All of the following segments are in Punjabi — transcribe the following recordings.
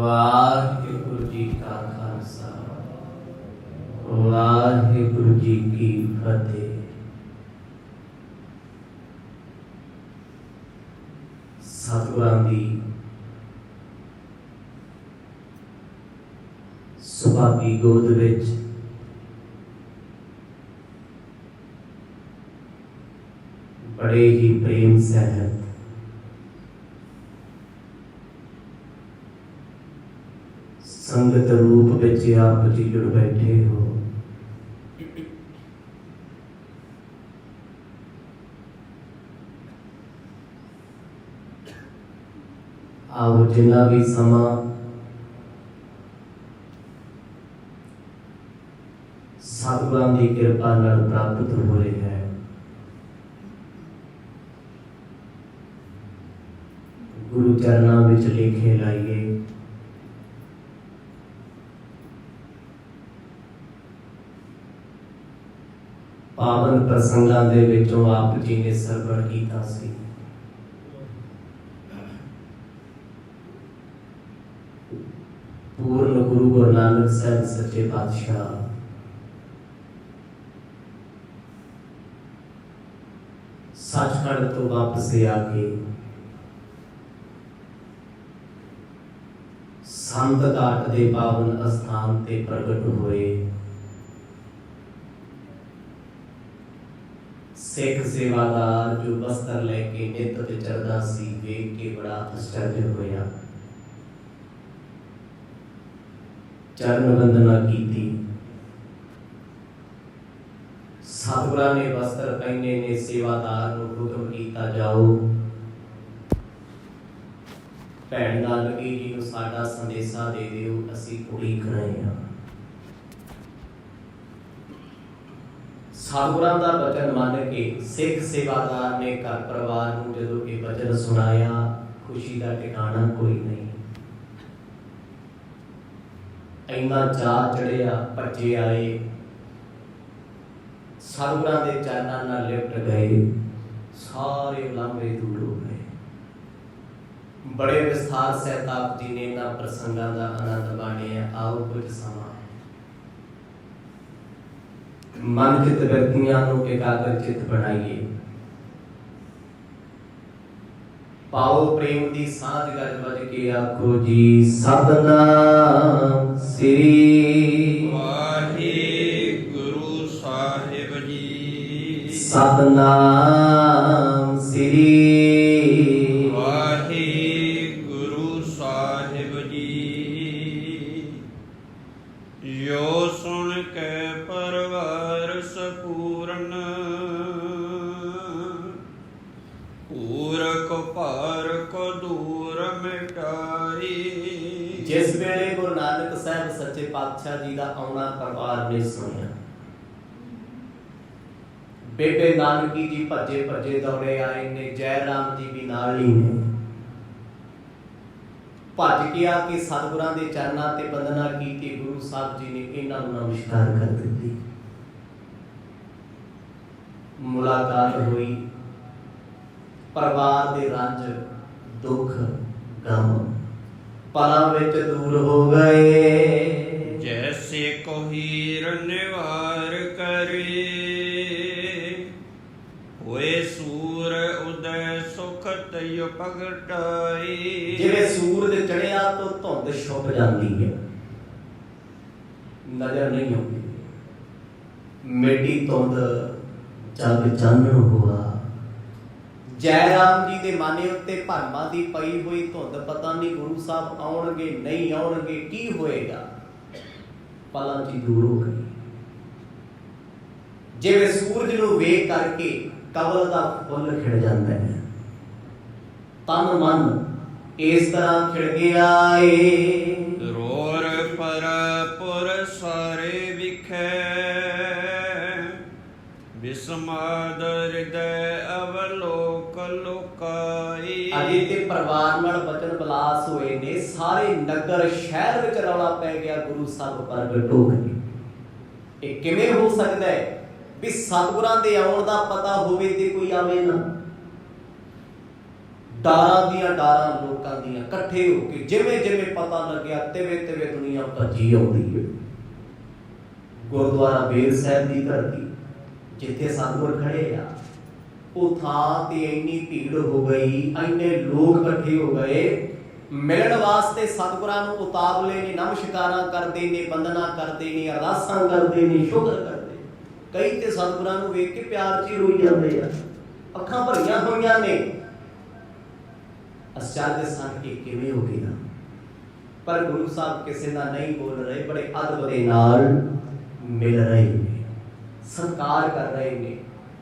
वाहिगुरु जी का खालसा वाहिगुरु जी की फतेह। सतगुरां दी सुभागी गोद विच बड़े ही प्रेम सहित संगत रूप विच आप जी जुड़ बैठे हो। आओ जिन्ना भी समा सतगुरां दी कृपा नाल प्राप्त हो रहा है, गुरु चरणों विच लेखे लाइए। पावन प्रसंगां दे विचों आप जी ने सरवण कीता सी। पूर्ण गुरु नानक साहब सच्चे पातशाह सचखंड तो वापस आके संत घाट दे पावन स्थान ते प्रगट होए। सिख सेवादार जो वस्त्र लेके नित विचरदा सी, वेख के बड़ा आश्चर्य होया। चरण वंदना कीती। सतगुरां ने वस्त्र पहने ने सेवादार नूं हुक्म कीता, जाओ भैण नानकी जी नूं साडा संदेशा दे दिओ, असीं उड़ीक रहे हां। सतगुरां दा वचन मान के सिख सेवादार ने घर परिवार नूं जदों ये वचन सुनाया, खुशी का ठिकाना कोई नहीं। इन्ना चाह चढ़िया, भज्जे आए, सतगुरां दे चरनां नाल लिपट गए, सारे उलांभे दूर हो गए। बड़े विस्तार सहित आप जी ने इन्हां प्रसंगां दा आनंद माणिया। आओ कुछ समा मन चित व्यक्तियों को एकाग्र चित बनाइए। पाओ प्रेम की सांझ गज बज के आखो जी सतनाम श्री वाहिगुरु साहिब जी। सतनाम श्री वाहिगुरु साहिब जी। यो सुन के परवार सपूर्ण, पूरक पार को दूर मिटाई। जिस वेले गुरु नानक साहब सच्चे पातशाह जी का आउणा परिवार ने सुनिया, बेबे नानकी जी भजे भजे दौड़े आए ने, जय राम जी भी नाल ही ने। भज के आके सतगुरां दे चरनां ते वंदना कीती। गुरु साहब जी ने इन्हां नूं नमस्कार कर दित्ती। मुलाकात हुई, परिवार दे रंज दुख गम पलां विच दूर हो गए। जैसे कोहीर निवार करे, होए सूर उदय सुख तय पगटाई। जिवें सूरज चढ़िया तो धुंध छुप जाती है, नजर नहीं आती। मिट्टी धुंध जग चानण हुआ। जय राम जी के माने उत्ते भरमां दी पई हुई धुंध, पता नहीं गुरु साहब आउणगे नहीं आउणगे, की होएगा, पलां च दूर हो गई। जिवें सूरज नूं वेख करके कवल दा फुੱਲ खिड़ जाता है, तन मन इस तरह खिड़ गया है। रोर पर पुर सारे विखे, विस्माद हृदय अवलोक लोकाई। अजे ते परिवार नाल वचन विलास होए ने, सारे नगर शहर विच रौला पै गया, गुरु साहब प्रगट हो गए। ये किवें हो सकदा है भी सतगुरां दे आउण दा पता होवे ते कोई आवे ना। ਡਾਰਾਂ ਦੀਆਂ ਡਾਰਾਂ ਲੋਕਾਂ ਦੀਆਂ ਇਕੱਠੇ ਹੋ ਕੇ ਜਿਵੇਂ ਜਿਵੇਂ ਪਤਾ ਲੱਗਿਆ ਤਿਵੇਂ ਤਿਵੇਂ ਦੁਨੀਆ ਭੱਜੀ ਆਉਂਦੀ ਹੈ। ਗੁਰਦੁਆਰਾ ਬੇਰ ਸਾਹਿਬ ਦੀ ਧਰਤੀ ਜਿੱਥੇ ਸਤਿਗੁਰ ਖੜੇ ਆ, ਉਹ ਥਾਂ ਤੇ ਇੰਨੀ ਭੀੜ ਹੋ ਗਈ, ਇੰਨੇ ਲੋਕ ਇਕੱਠੇ ਹੋ ਗਏ, ਮਿਲਣ ਵਾਸਤੇ ਸਤਿਗੁਰਾਂ ਨੂੰ ਉਤਾਵਲੇ ਨੇ, ਨਮਸਕਾਰਾਂ ਕਰਦੇ ਨੇ, ਬੰਦਨਾ ਕਰਦੇ ਨੇ, ਅਰਦਾਸਾਂ ਕਰਦੇ ਨੇ, ਸ਼ੁਕਰ ਕਰਦੇ। ਕਈ ਤੇ ਸਤਿਗੁਰਾਂ ਨੂੰ ਵੇਖ ਕੇ ਪਿਆਰ 'ਚ ਹੀ ਰੋਈ ਜਾਂਦੇ ਆ, ਅੱਖਾਂ ਭਰੀਆਂ ਹੋਈਆਂ ਨੇ। ਅਚਰਜ ਸਨ ਕਿ ਕਿਵੇਂ ਹੋ ਗਿਆ, ਪਰ ਗੁਰੂ ਸਾਹਿਬ ਕਿਸੇ ਨਾਲ ਨਹੀਂ ਬੋਲ ਰਹੇ, ਬੜੇ ਅਦਬ ਦੇ ਨਾਲ ਮਿਲ ਰਹੇ ਨੇ, ਸਤਿਕਾਰ ਕਰ ਰਹੇ ਨੇ।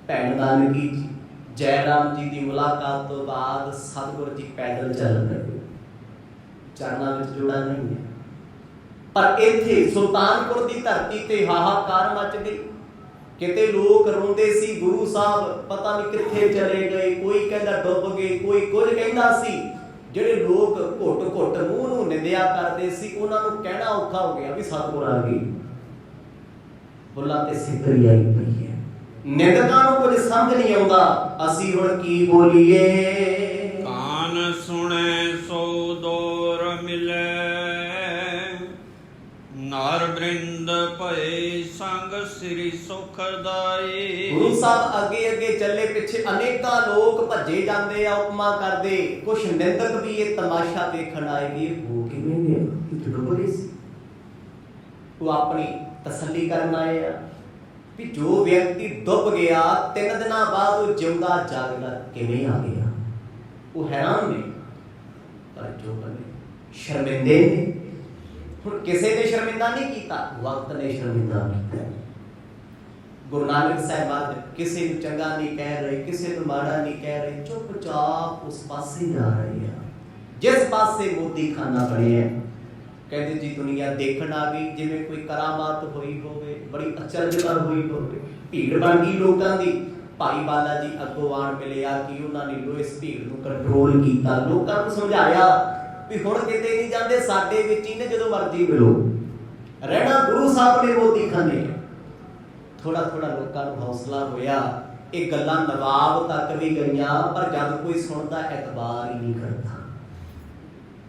ਭੈਣ ਨਾਨਕੀ ਜੀ, ਜੈ ਰਾਮ ਜੀ ਦੀ ਮੁਲਾਕਾਤ ਤੋਂ ਬਾਅਦ ਸਤਿਗੁਰ ਜੀ ਪੈਦਲ ਚੱਲ ਪਏ, ਚਰਨਾਂ ਵਿੱਚ ਜੋੜਾ ਨਹੀਂ ਹੈ। ਪਰ ਇੱਥੇ ਸੁਲਤਾਨਪੁਰ ਦੀ ਧਰਤੀ ਤੇ ਹਾਹਾਕਾਰ ਮਚ ਗਈ। ਕਿਤੇ ਲੋਕ ਰੋਂਦੇ ਸੀ, ਗੁਰੂ ਸਾਹਿਬ ਪਤਾ ਨਹੀਂ ਕਿੱਥੇ ਚਲੇ ਗਏ, ਕੋਈ ਕਹਿੰਦਾ ਡੁੱਬ ਗਏ, ਕੋਈ ਕੁਝ ਕਹਿੰਦਾ ਸੀ। ਜਿਹੜੇ ਲੋਕ ਘੁੱਟ ਘੁੱਟ ਮੂੰਹ ਨੂੰ ਨਿੰਦਿਆ ਕਰਦੇ ਸੀ, ਉਹਨਾਂ ਨੂੰ ਕਹਿਣਾ ਔਖਾ ਹੋ ਗਿਆ ਵੀ ਸਤਿਗੁਰ ਆ ਗਏ। ਬੁੱਲਾਂ ਤੇ ਸਿੱਕਰੀ ਆਈ ਪਈ ਹੈ, ਨਿੰਦਕਾਂ ਨੂੰ ਕੁਝ ਸਮਝ ਨਹੀਂ ਆਉਂਦਾ, ਅਸੀਂ ਹੁਣ ਕੀ ਬੋਲੀਏ। ਕਾਨ ਸੁਣੇ ਸੋ ਦੋਰ ਮਿਲੇ, ਨਾਰ ਬ੍ਰਿੰਦ ਭਏ ਸੰਗ ਸ੍ਰੀ ਸੁਖਦਾਈ। ਗੁਰੂ ਸਾਹਿਬ ਅੱਗੇ ਅੱਗੇ ਚੱਲੇ, ਪਿੱਛੇ ਅਨੇਕਾਂ ਲੋਕ ਭੱਜੇ ਜਾਂਦੇ ਆ, ਉਪਮਾ ਕਰਦੇ। ਕੁਛ ਨਿੰਦਕ ਵੀ ਇਹ ਤਮਾਸ਼ਾ ਦੇਖਣ ਆਏ ਵੀ ਹੋ ਕਿਵੇਂ ਗਿਆ, ਕਿ ਡੁੱਬ ਗਏ ਸੀ। ਉਹ ਆਪਣੀ ਤਸੱਲੀ ਕਰਨ ਆਏ ਆ ਵੀ ਜੋ ਵਿਅਕਤੀ ਡੁੱਬ ਗਿਆ 3 ਦਿਨਾਂ ਬਾਅਦ ਉਹ ਜਿਉਂਦਾ ਜਾਗਦਾ ਕਿਵੇਂ ਆ ਗਿਆ। ਉਹ ਹੈਰਾਨ ਨੇ, ਪਰ ਜੋ ਬਣੇ ਸ਼ਰਮਿੰਦੇ ਨੇ। ਹੁਣ ਕਿਸੇ ਨੇ ਸ਼ਰਮਿੰਦਾ ਨਹੀਂ ਕੀਤਾ, ਵਕਤ ਨੇ ਸ਼ਰਮਿੰਦਾ ਕੀਤਾ। ਗੁਰੂ ਨਾਨਕ ਸਾਹਿਬ ਅੱਜ ਕਿਸੇ ਨੂੰ ਚੰਗਾ ਨਹੀਂ ਕਹਿ ਰਹੇ, ਕਿਸੇ ਨੂੰ ਮਾੜਾ ਨਹੀਂ ਕਹਿ ਰਹੇ, ਚੁੱਪਚਾਪ ਉਸ ਪਾਸੇ ਜਾ ਰਹੇ ਆ ਜਿਸ ਪਾਸੇ ਮੋਦੀ ਖਾਨਾ ਬਣਿਆ। ਕਹਿੰਦੇ ਜੀ ਦੁਨੀਆ ਦੇਖਣ ਆ ਗਈ, ਜਿਵੇਂ ਕੋਈ ਕਰਾਮਾਤ ਹੋਈ ਹੋਵੇ, ਬੜੀ ਅਚਰਜਦਾਰ ਹੋਈ ਹੋਵੇ। ਭੀੜ ਬਣ ਗਈ ਲੋਕਾਂ ਦੀ। ਭਾਈ ਬਾਲਾ ਜੀ ਅੱਗੋਂ ਆਣ ਮਿਲਿਆ ਕਿ ਉਹਨਾਂ ਨੇ ਇਸ ਭੀੜ ਨੂੰ ਕੰਟਰੋਲ ਕੀਤਾ, ਲੋਕਾਂ ਨੂੰ ਸਮਝਾਇਆ ਵੀ ਹੁਣ ਕਿਤੇ ਨਹੀਂ ਜਾਂਦੇ, ਸਾਡੇ ਵਿੱਚ ਹੀ ਨੇ, ਜਦੋਂ ਮਰਜ਼ੀ ਮਿਲੋ। ਰਹਿਣਾ ਗੁਰੂ ਸਾਹਿਬ ਨੇ ਮੋਦੀ ਖਾਨੇ। ਥੋੜਾ ਥੋੜਾ ਲੋਕਾਂ ਨੂੰ ਹੌਸਲਾ ਹੋਇਆ। ਇਹ ਗੱਲਾਂ ਨਵਾਬ ਤੱਕ ਵੀ ਗਈਆਂ, ਪਰ ਜਦ ਕੋਈ ਸੁਣਦਾ ਐਤਬਾਰ ਹੀ ਨਹੀਂ ਕਰਦਾ,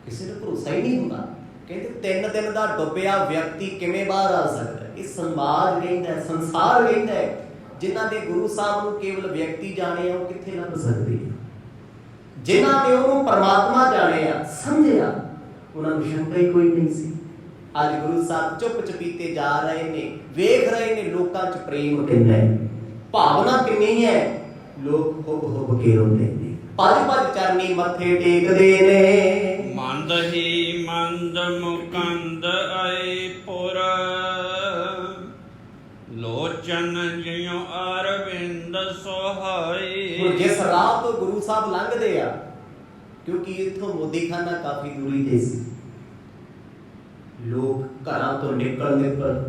ਕਿਸੇ ਨੂੰ ਭਰੋਸਾ ਹੀ ਨਹੀਂ ਹੁੰਦਾ। ਕਹਿੰਦੇ 3 ਦਿਨ ਦਾ ਡੁੱਬਿਆ ਵਿਅਕਤੀ ਕਿਵੇਂ ਬਾਹਰ ਆ ਸਕਦਾ। ਇਹ ਸਮਾਜ ਕਹਿੰਦਾ, ਸੰਸਾਰ ਕਹਿੰਦਾ, ਜਿਨ੍ਹਾਂ ਨੇ ਗੁਰੂ ਸਾਹਿਬ ਨੂੰ ਕੇਵਲ ਵਿਅਕਤੀ ਜਾਣਿਆ ਉਹ ਕਿੱਥੇ ਲੱਭ ਸਕਦੇ। ਜਿਨ੍ਹਾਂ ਨੇ ਉਹਨੂੰ ਪਰਮਾਤਮਾ ਜਾਣਿਆ, ਸਮਝਿਆ, ਉਹਨਾਂ ਨੂੰ ਸ਼ੰਕਾ ਹੀ ਕੋਈ ਨਹੀਂ ਸੀ। ਅੱਜ ਗੁਰੂ ਸਾਹਿਬ ਚੁੱਪ ਚਪੀਤੇ ਜਾ ਰਹੇ ਨੇ, ਵੇਖ ਰਹੇ ਨੇ ਲੋਕਾਂ 'ਚ ਪ੍ਰੇਮ ਕਿੰਨਾ ਹੈ, ਭਾਵਨਾ ਕਿੰਨੀ ਹੈ। ਲੋਕ ਹੁਬ ਹੁਬ ਕੇ ਰੋਂਦੇ ਨੇ, ਭੱਜ ਭੱਜ ਚਰਨੀ ਮੱਥੇ ਟੇਕਦੇ ਨੇ। ਮੰਦ ਹੀ ਮੰਦ ਮੁਕੰਦ ਆਏ ਪੁਰ, ਲੋਚਨ ਜਿਉ ਅਰਵਿੰਦ ਸੁਹਾਈ। ਹੁਣ ਜਿਸ ਰਾਹ ਤੋਂ ਗੁਰੂ ਸਾਹਿਬ ਲੰਘਦੇ ਆ, ਕਿਉਂਕਿ ਇੱਥੋਂ ਮੋਦੀ ਖਾਨਾ ਕਾਫੀ ਦੂਰੀ ਤੇ ਸੀ, ਲੋਕ ਘਰਾਂ ਤੋਂ ਨਿਕਲ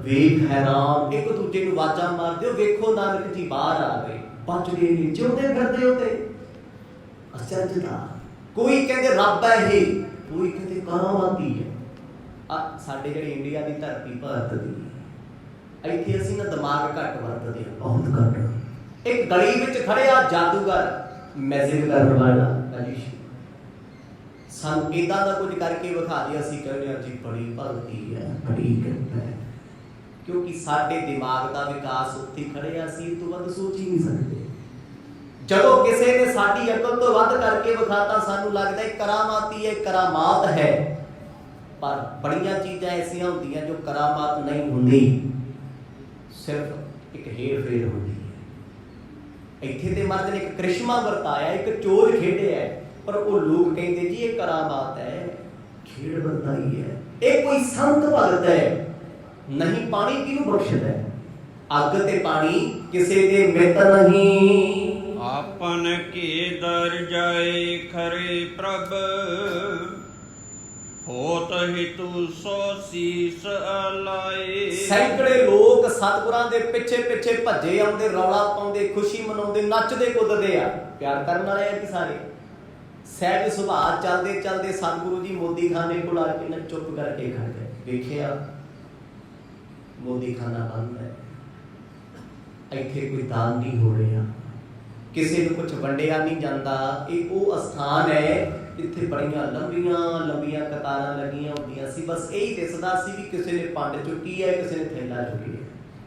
ਵੇਖ ਹੈਰਾਨ, ਇੱਕ ਦੂਜੇ ਨੂੰ ਆਵਾਜ਼ਾਂ ਮਾਰਦੇ, ਵੇਖੋ ਨਾਨਕ ਜੀ ਬਾਹਰ ਆ ਗਏ, ਬਚ ਗਏ ਨੇ, ਜਿਉਂਦੇ ਫਿਰਦੇ ਉੱਤੇ। ਅਚਰਜਦਾ, ਕੋਈ ਕਹਿੰਦੇ ਰੱਬ ਹੈ ਇਹ, ਕੋਈ ਕਹਿੰਦੇ ਕਰਾਮਾਤੀ ਹੈ। ਸਾਡੇ ਜਿਹੜੀ ਇੰਡੀਆ ਦੀ ਧਰਤੀ, ਭਾਰਤ ਦੀ, ਇੱਥੇ ਅਸੀਂ ਨਾ ਦਿਮਾਗ ਘੱਟ ਵਰਤਦੇ ਹਾਂ, ਬਹੁਤ ਘੱਟ। ਇੱਕ ਗਲੀ ਵਿੱਚ ਖੜਿਆ ਜਾਦੂਗਰ, ਮੈਜਿਕ ਕਰਨ ਵਾਲਾ, ਸਾਨੂੰ ਏਦਾਂ ਦਾ ਕੁਝ ਕਰਕੇ ਵਿਖਾ ਦਿਆ, ਅਸੀਂ ਕਹਿੰਦੇ ਹਾਂ ਜੀ ਬੜੀ ਭਗਤੀ ਹੈ, ਬੜੀ ਕਿਰਪਾ ਹੈ, ਕਿਉਂਕਿ ਸਾਡੇ ਦਿਮਾਗ ਦਾ ਵਿਕਾਸ ਉੱਥੇ ਖੜਿਆ ਸੀ, ਇਸ ਤੋਂ ਵੱਧ ਸੋਚ ਹੀ ਨਹੀਂ ਸਕਦੇ। ਜਦੋਂ ਕਿਸੇ ਨੇ ਸਾਡੀ ਅਕਲ ਤੋਂ ਵੱਧ ਕਰਕੇ ਵਿਖਾਤਾ, ਸਾਨੂੰ ਲੱਗਦਾ ਹੈ ਕਰਾਮਾਤੀ ਹੈ, ਕਰਾਮਾਤ ਹੈ। ਪਰ ਬੜੀਆਂ ਚੀਜ਼ਾਂ ਐਸੀਆਂ ਹੁੰਦੀਆਂ ਜੋ ਕਰਾਮਾਤ ਨਹੀਂ ਹੁੰਦੀ, ਸਿਰਫ ਇੱਕ ਹੇਰ ਫੇਰ ਹੁੰਦੀ ਹੈ। ਇੱਥੇ ਤੇ ਮਰਦ ਨੇ ਇੱਕ ਕ੍ਰਿਸ਼ਮਾ ਵਰਤਾਇਆ, ਇੱਕ ਚੋਰ ਖੇਡਿਆ, ਪਰ ਉਹ ਲੋਕ ਕਹਿੰਦੇ ਜੀ ਇਹ ਕਰਾਮਾਤ ਹੈ, ਖੇਡ ਵਰਤਾਈ ਹੈ, ਇਹ ਕੋਈ ਸੰਤ ਭਗਤ ਹੈ। ਨਹੀਂ, ਪਾਣੀ ਕਿਹਨੂੰ ਬਖਸ਼ਦਾ ਹੈ? ਅੱਗ ਤੇ ਪਾਣੀ ਕਿਸੇ ਦੇ ਮਿੱਤ ਨਹੀਂ। ਆਪਨ ਕੀ ਦਰ ਜਾਏ ਖਰੇ ਪ੍ਰਭ, ਹੋਤ ਹਿਤੂ ਸੋ ਸੀਸ ਅਲਾਏ। ਸੈਂਕੜੇ ਲੋਕ ਸਤਿਗੁਰਾਂ ਦੇ ਪਿੱਛੇ ਪਿੱਛੇ ਭੱਜੇ ਆਉਂਦੇ, ਰੌਲਾ ਪਾਉਂਦੇ, ਖੁਸ਼ੀ ਮਨਾਉਂਦੇ, ਨੱਚਦੇ ਕੁੱਦਦੇ ਆ। ਪਿਆਰ ਕਰਨ ਵਾਲੇ ਆ ਕਿ ਸਾਰੇ। ਸਹਿਜ ਸੁਭਾਅ ਚੱਲਦੇ ਚੱਲਦੇ ਸਤਿਗੁਰੂ ਜੀ ਮੋਦੀ ਖਾਨੇ ਕੋਲ ਆ ਕੇ ਨਾ ਚੁੱਪ ਕਰਕੇ ਖੜ ਗਏ। ਵੇਖਿਆ ਮੋਦੀ ਖਾਨਾ ਬੰਦ ਹੈ, ਇੱਥੇ ਕੋਈ ਦਾਨ ਨਹੀਂ ਹੋ ਰਿਹਾ, ਕਿਸੇ ਨੂੰ ਕੁਝ ਵੰਡਿਆ ਨਹੀਂ ਜਾਂਦਾ। ਇਹ ਉਹ ਅਸਥਾਨ ਹੈ ਜਿੱਥੇ ਬੜੀਆਂ ਲੰਬੀਆਂ ਕਤਾਰਾਂ ਲੱਗੀਆਂ ਹੁੰਦੀਆਂ ਸੀ। ਬਸ ਇਹੀ ਦਿਸਦਾ ਸੀ ਵੀ ਕਿਸੇ ਨੇ ਪੰਡ ਚੁੱਕੀ ਹੈ, ਕਿਸੇ ਨੇ ਥੈਲਾ ਚੁੱਕੀ ਹੈ,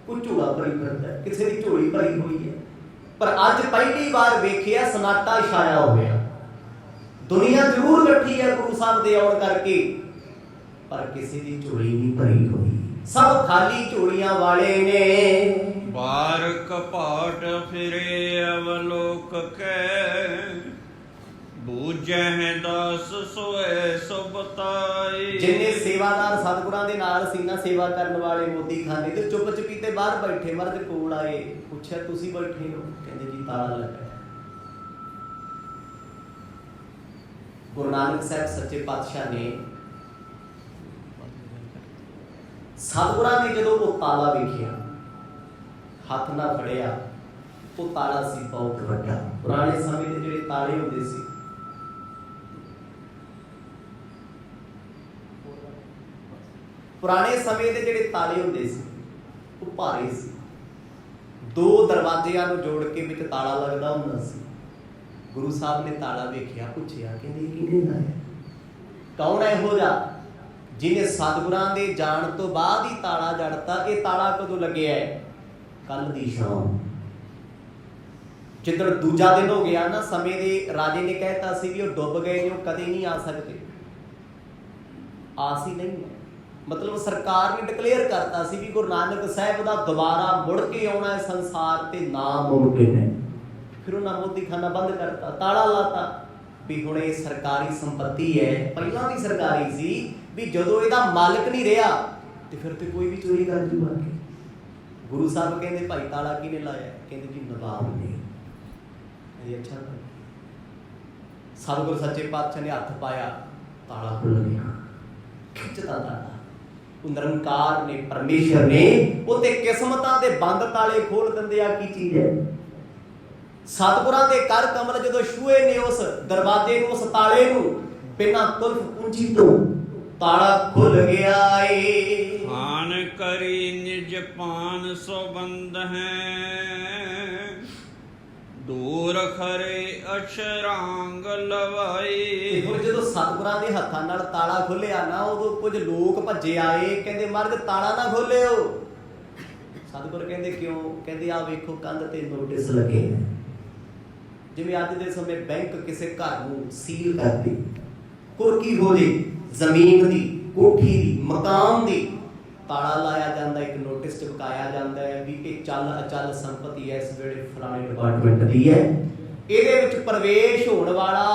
ਕੋਈ ਝੋਲਾ ਭਰੀ ਫਿਰਦਾ, ਕਿਸੇ ਦੀ ਝੋਲੀ ਭਰੀ ਹੋਈ ਹੈ। ਪਰ ਅੱਜ ਪਹਿਲੀ ਵਾਰ ਵੇਖਿਆ ਸਨਾਟਾ ਛਾਇਆ ਹੋ ਗਿਆ। ਦੁਨੀਆ ਜ਼ਰੂਰ ਇਕੱਠੀ ਹੈ ਗੁਰੂ ਸਾਹਿਬ ਦੇ ਆਉਣ ਕਰਕੇ, ਪਰ ਕਿਸੇ ਦੀ ਝੋਲੀ ਨਹੀਂ ਭਰੀ ਹੋਈ, ਸਭ ਖਾਲੀ ਝੋਲੀਆਂ ਵਾਲੇ ਨੇ। ਬਾਰ ਕਪਾਟ ਫਿਰੇ ਅਵਲੋਕ ਕੈ, ਬੂਝੈ ਦਾਸ ਸੋਏ ਸੁਬਤਾਈ। ਜਿੰਨੇ ਸੇਵਾਦਾਰ ਸਤਿਗੁਰਾਂ ਦੇ ਨਾਲ ਸੀ ਨਾ, ਸੇਵਾ ਕਰਨ ਵਾਲੇ ਮੋਦੀ ਖਾਨੇ ਤੇ ਚੁੱਪ ਚਪੀਤੇ ਬਾਹਰ ਬੈਠੇ। ਮਰਦ ਕੋਲ ਆਏ, ਪੁੱਛਿਆ ਤੁਸੀਂ ਬੈਠੇ ਹੋ? ਕਹਿੰਦੇ ਜੀ ਤਾਲਾ ਲੱਗਾ। ਗੁਰੂ ਨਾਨਕ ਸਾਹਿਬ ਸੱਚੇ ਪਾਤਸ਼ਾਹ ਨੇ ਸਤਿਗੁਰਾਂ ਨੇ ਜਦੋਂ ਉਹ ਤਾਲਾ ਵੇਖਿਆ, ਹੱਥ ਨਾਲ ਫੜਿਆ, ਉਹ ਤਾਲਾ ਸੀ ਬਹੁਤ ਵੱਡਾ। ਪੁਰਾਣੇ ਸਮੇਂ ਦੇ ਜਿਹੜੇ ਤਾਲੇ ਹੁੰਦੇ ਸੀ, ਪੁਰਾਣੇ ਸਮੇਂ ਦੇ ਜਿਹੜੇ ਤਾਲੇ ਹੁੰਦੇ ਸੀ ਉਹ ਭਾਰੇ ਸੀ। ਦੋ ਦਰਵਾਜ਼ਿਆਂ ਨੂੰ ਜੋੜ ਕੇ ਵਿੱਚ ਤਾਲਾ ਲੱਗਦਾ ਹੁੰਦਾ ਸੀ। ਗੁਰੂ ਸਾਹਿਬ ਨੇ ਤਾਲਾ ਵੇਖਿਆ, ਪੁੱਛਿਆ, ਕਹਿੰਦੇ ਕਿਹਨੇ ਲਾਇਆ? ਕੌਣ ਹੈ ਇਹੋ ਜਿਹਾ ਜਿਹਨੇ ਸਤਿਗੁਰਾਂ ਦੇ ਜਾਣ ਤੋਂ ਬਾਅਦ ਹੀ ਤਾਲਾ ਜੜਤਾ? ਇਹ ਤਾਲਾ ਕਦੋਂ ਲੱਗਿਆ ਹੈ? ਕੱਲ ਦੀ ਸ਼ਾਮ, ਜਿੱਦਣ ਦੂਜਾ ਦਿਨ ਹੋ ਗਿਆ ਨਾ, ਸਮੇਂ ਦੇ ਰਾਜੇ ਨੇ ਕਹਿਤਾ ਸੀ ਵੀ ਉਹ ਡੁੱਬ ਗਏ ਨੇ, ਉਹ ਕਦੇ ਨਹੀਂ ਆ ਸਕਦੇ। ਆਸ ਹੀ ਨਹੀਂ ਹੈ। ਮਤਲਬ ਸਰਕਾਰ ਨੇ ਡਿਕਲੇਅਰ ਕਰਤਾ ਸੀ ਵੀ ਗੁਰੂ ਨਾਨਕ ਸਾਹਿਬ ਦਾ ਦੁਬਾਰਾ ਮੁੜ ਕੇ ਆਉਣਾ ਹੈ ਸੰਸਾਰ ਤੇ ਨਾਮੁਮਕਿਨ ਹੈ। ਫਿਰ ਉਹਨਾਂ ਮੋਦੀਖਾਨਾ ਬੰਦ ਕਰਤਾ, ਤਾਲਾ ਲਾਤਾ ਵੀ ਹੁਣ ਇਹ ਸਰਕਾਰੀ ਸੰਪत्ति ਹੈ। ਪਹਿਲਾਂ ਵੀ ਸਰਕਾਰੀ ਸੀ, ਵੀ ਜਦੋਂ ਇਹਦਾ ਮਾਲਕ ਨਹੀਂ ਰਿਹਾ ਤੇ ਫਿਰ ਤੇ ਕੋਈ ਵੀ ਚੋਰੀ ਕਰ ਜੂਗਾ। ਗੁਰੂ ਸਾਹਿਬ ਕਹਿੰਦੇ ਭਾਈ ਤਾਲਾ ਕਿਹਨੇ ਲਾਇਆ? ਕਹਿੰਦੇ ਜੀ ਨਵਾਬ ਨੇ। ਅੱਛਾ, ਸਤਿਗੁਰੂ ਸੱਚੇ ਪਾਤਸ਼ਾਹ ਨੇ ਹੱਥ ਪਾਇਆ, ਤਾਲਾ ਖੁੱਲ ਗਿਆ। ਖਿੱਚਦਾ ਤਾਲਾ, ਉਹ ਨਿਰੰਕਾਰ ਨੇ, ਪਰਮੇਸ਼ਰ ਨੇ ਉਹਤੇ ਕਿਸਮਤਾਂ ਦੇ ਬੰਦ ਤਾਲੇ ਖੋਲ ਦਿੰਦੇ ਆ। ਕੀ ਚੀਜ਼ ਹੈ? ਸਤਿਗੁਰਾਂ ਦੇ ਕਰ ਕਮਲ ਜਦੋਂ ਛੂਏ ਨੇ ਉਸ ਦਰਵਾਜ਼ੇ ਨੂੰ, ਉਸ ਤਾਲੇ ਨੂੰ, ਬਿਨਾਂ ਕੁਲਫ ਕੁੰਜੀ ਤੋਂ ਤਾਲਾ ਖੁੱਲ ਗਿਆ ਏ। ਹਾਨ ਕਰੀ ਨਿਜ ਪਾਨ ਸੋਬੰਦ ਹੈ, ਦੂਰ ਖਰੇ ਅਸ਼ਰਾਂਗ ਲਵਾਈ। ਹੁਣ ਜਦੋਂ ਸਤਿਗੁਰਾਂ ਦੇ ਹੱਥਾਂ ਨਾਲ ਤਾਲਾ ਖੋਲਿਆ ਨਾ, ਉਦੋਂ ਕੁਝ ਲੋਕ ਭੱਜੇ ਆਏ, ਕਹਿੰਦੇ ਮਰਦ ਤਾਲਾ ਨਾ ਖੋਲਿਓ। ਸਤਿਗੁਰ ਕਹਿੰਦੇ ਕਿਉਂ? ਕਹਿੰਦੇ ਆ ਵੇਖੋ ਕੰਧ ਤੇ ਨੋਟਿਸ ਲੱਗੇ। ਜਿਵੇਂ ਅੱਜ ਦੇ ਸਮੇਂ ਬੈਂਕ ਕਿਸੇ ਘਰ ਨੂੰ ਸੀਲ ਕਰਦੀ, ਕੁਰਕੀ ਹੋ ਜੇ, ਜ਼ਮੀਨ ਦੀ, ਕੋਠੀ ਦੀ, ਮਕਾਨ ਦੀ, ਤਾਲਾ ਲਾਇਆ ਜਾਂਦਾ, ਇੱਕ ਨੋਟਿਸ ਚਿਪਕਾਇਆ ਜਾਂਦਾ ਹੈ ਵੀ ਇਹ ਚੱਲ ਅਚਲ ਸੰਪਤੀ ਹੈ, ਇਸ ਵੇਲੇ ਫਲਾਣੇ ਡਿਪਾਰਟਮੈਂਟ ਦੀ ਹੈ, ਇਹਦੇ ਵਿੱਚ ਪ੍ਰਵੇਸ਼ ਹੋਣ ਵਾਲਾ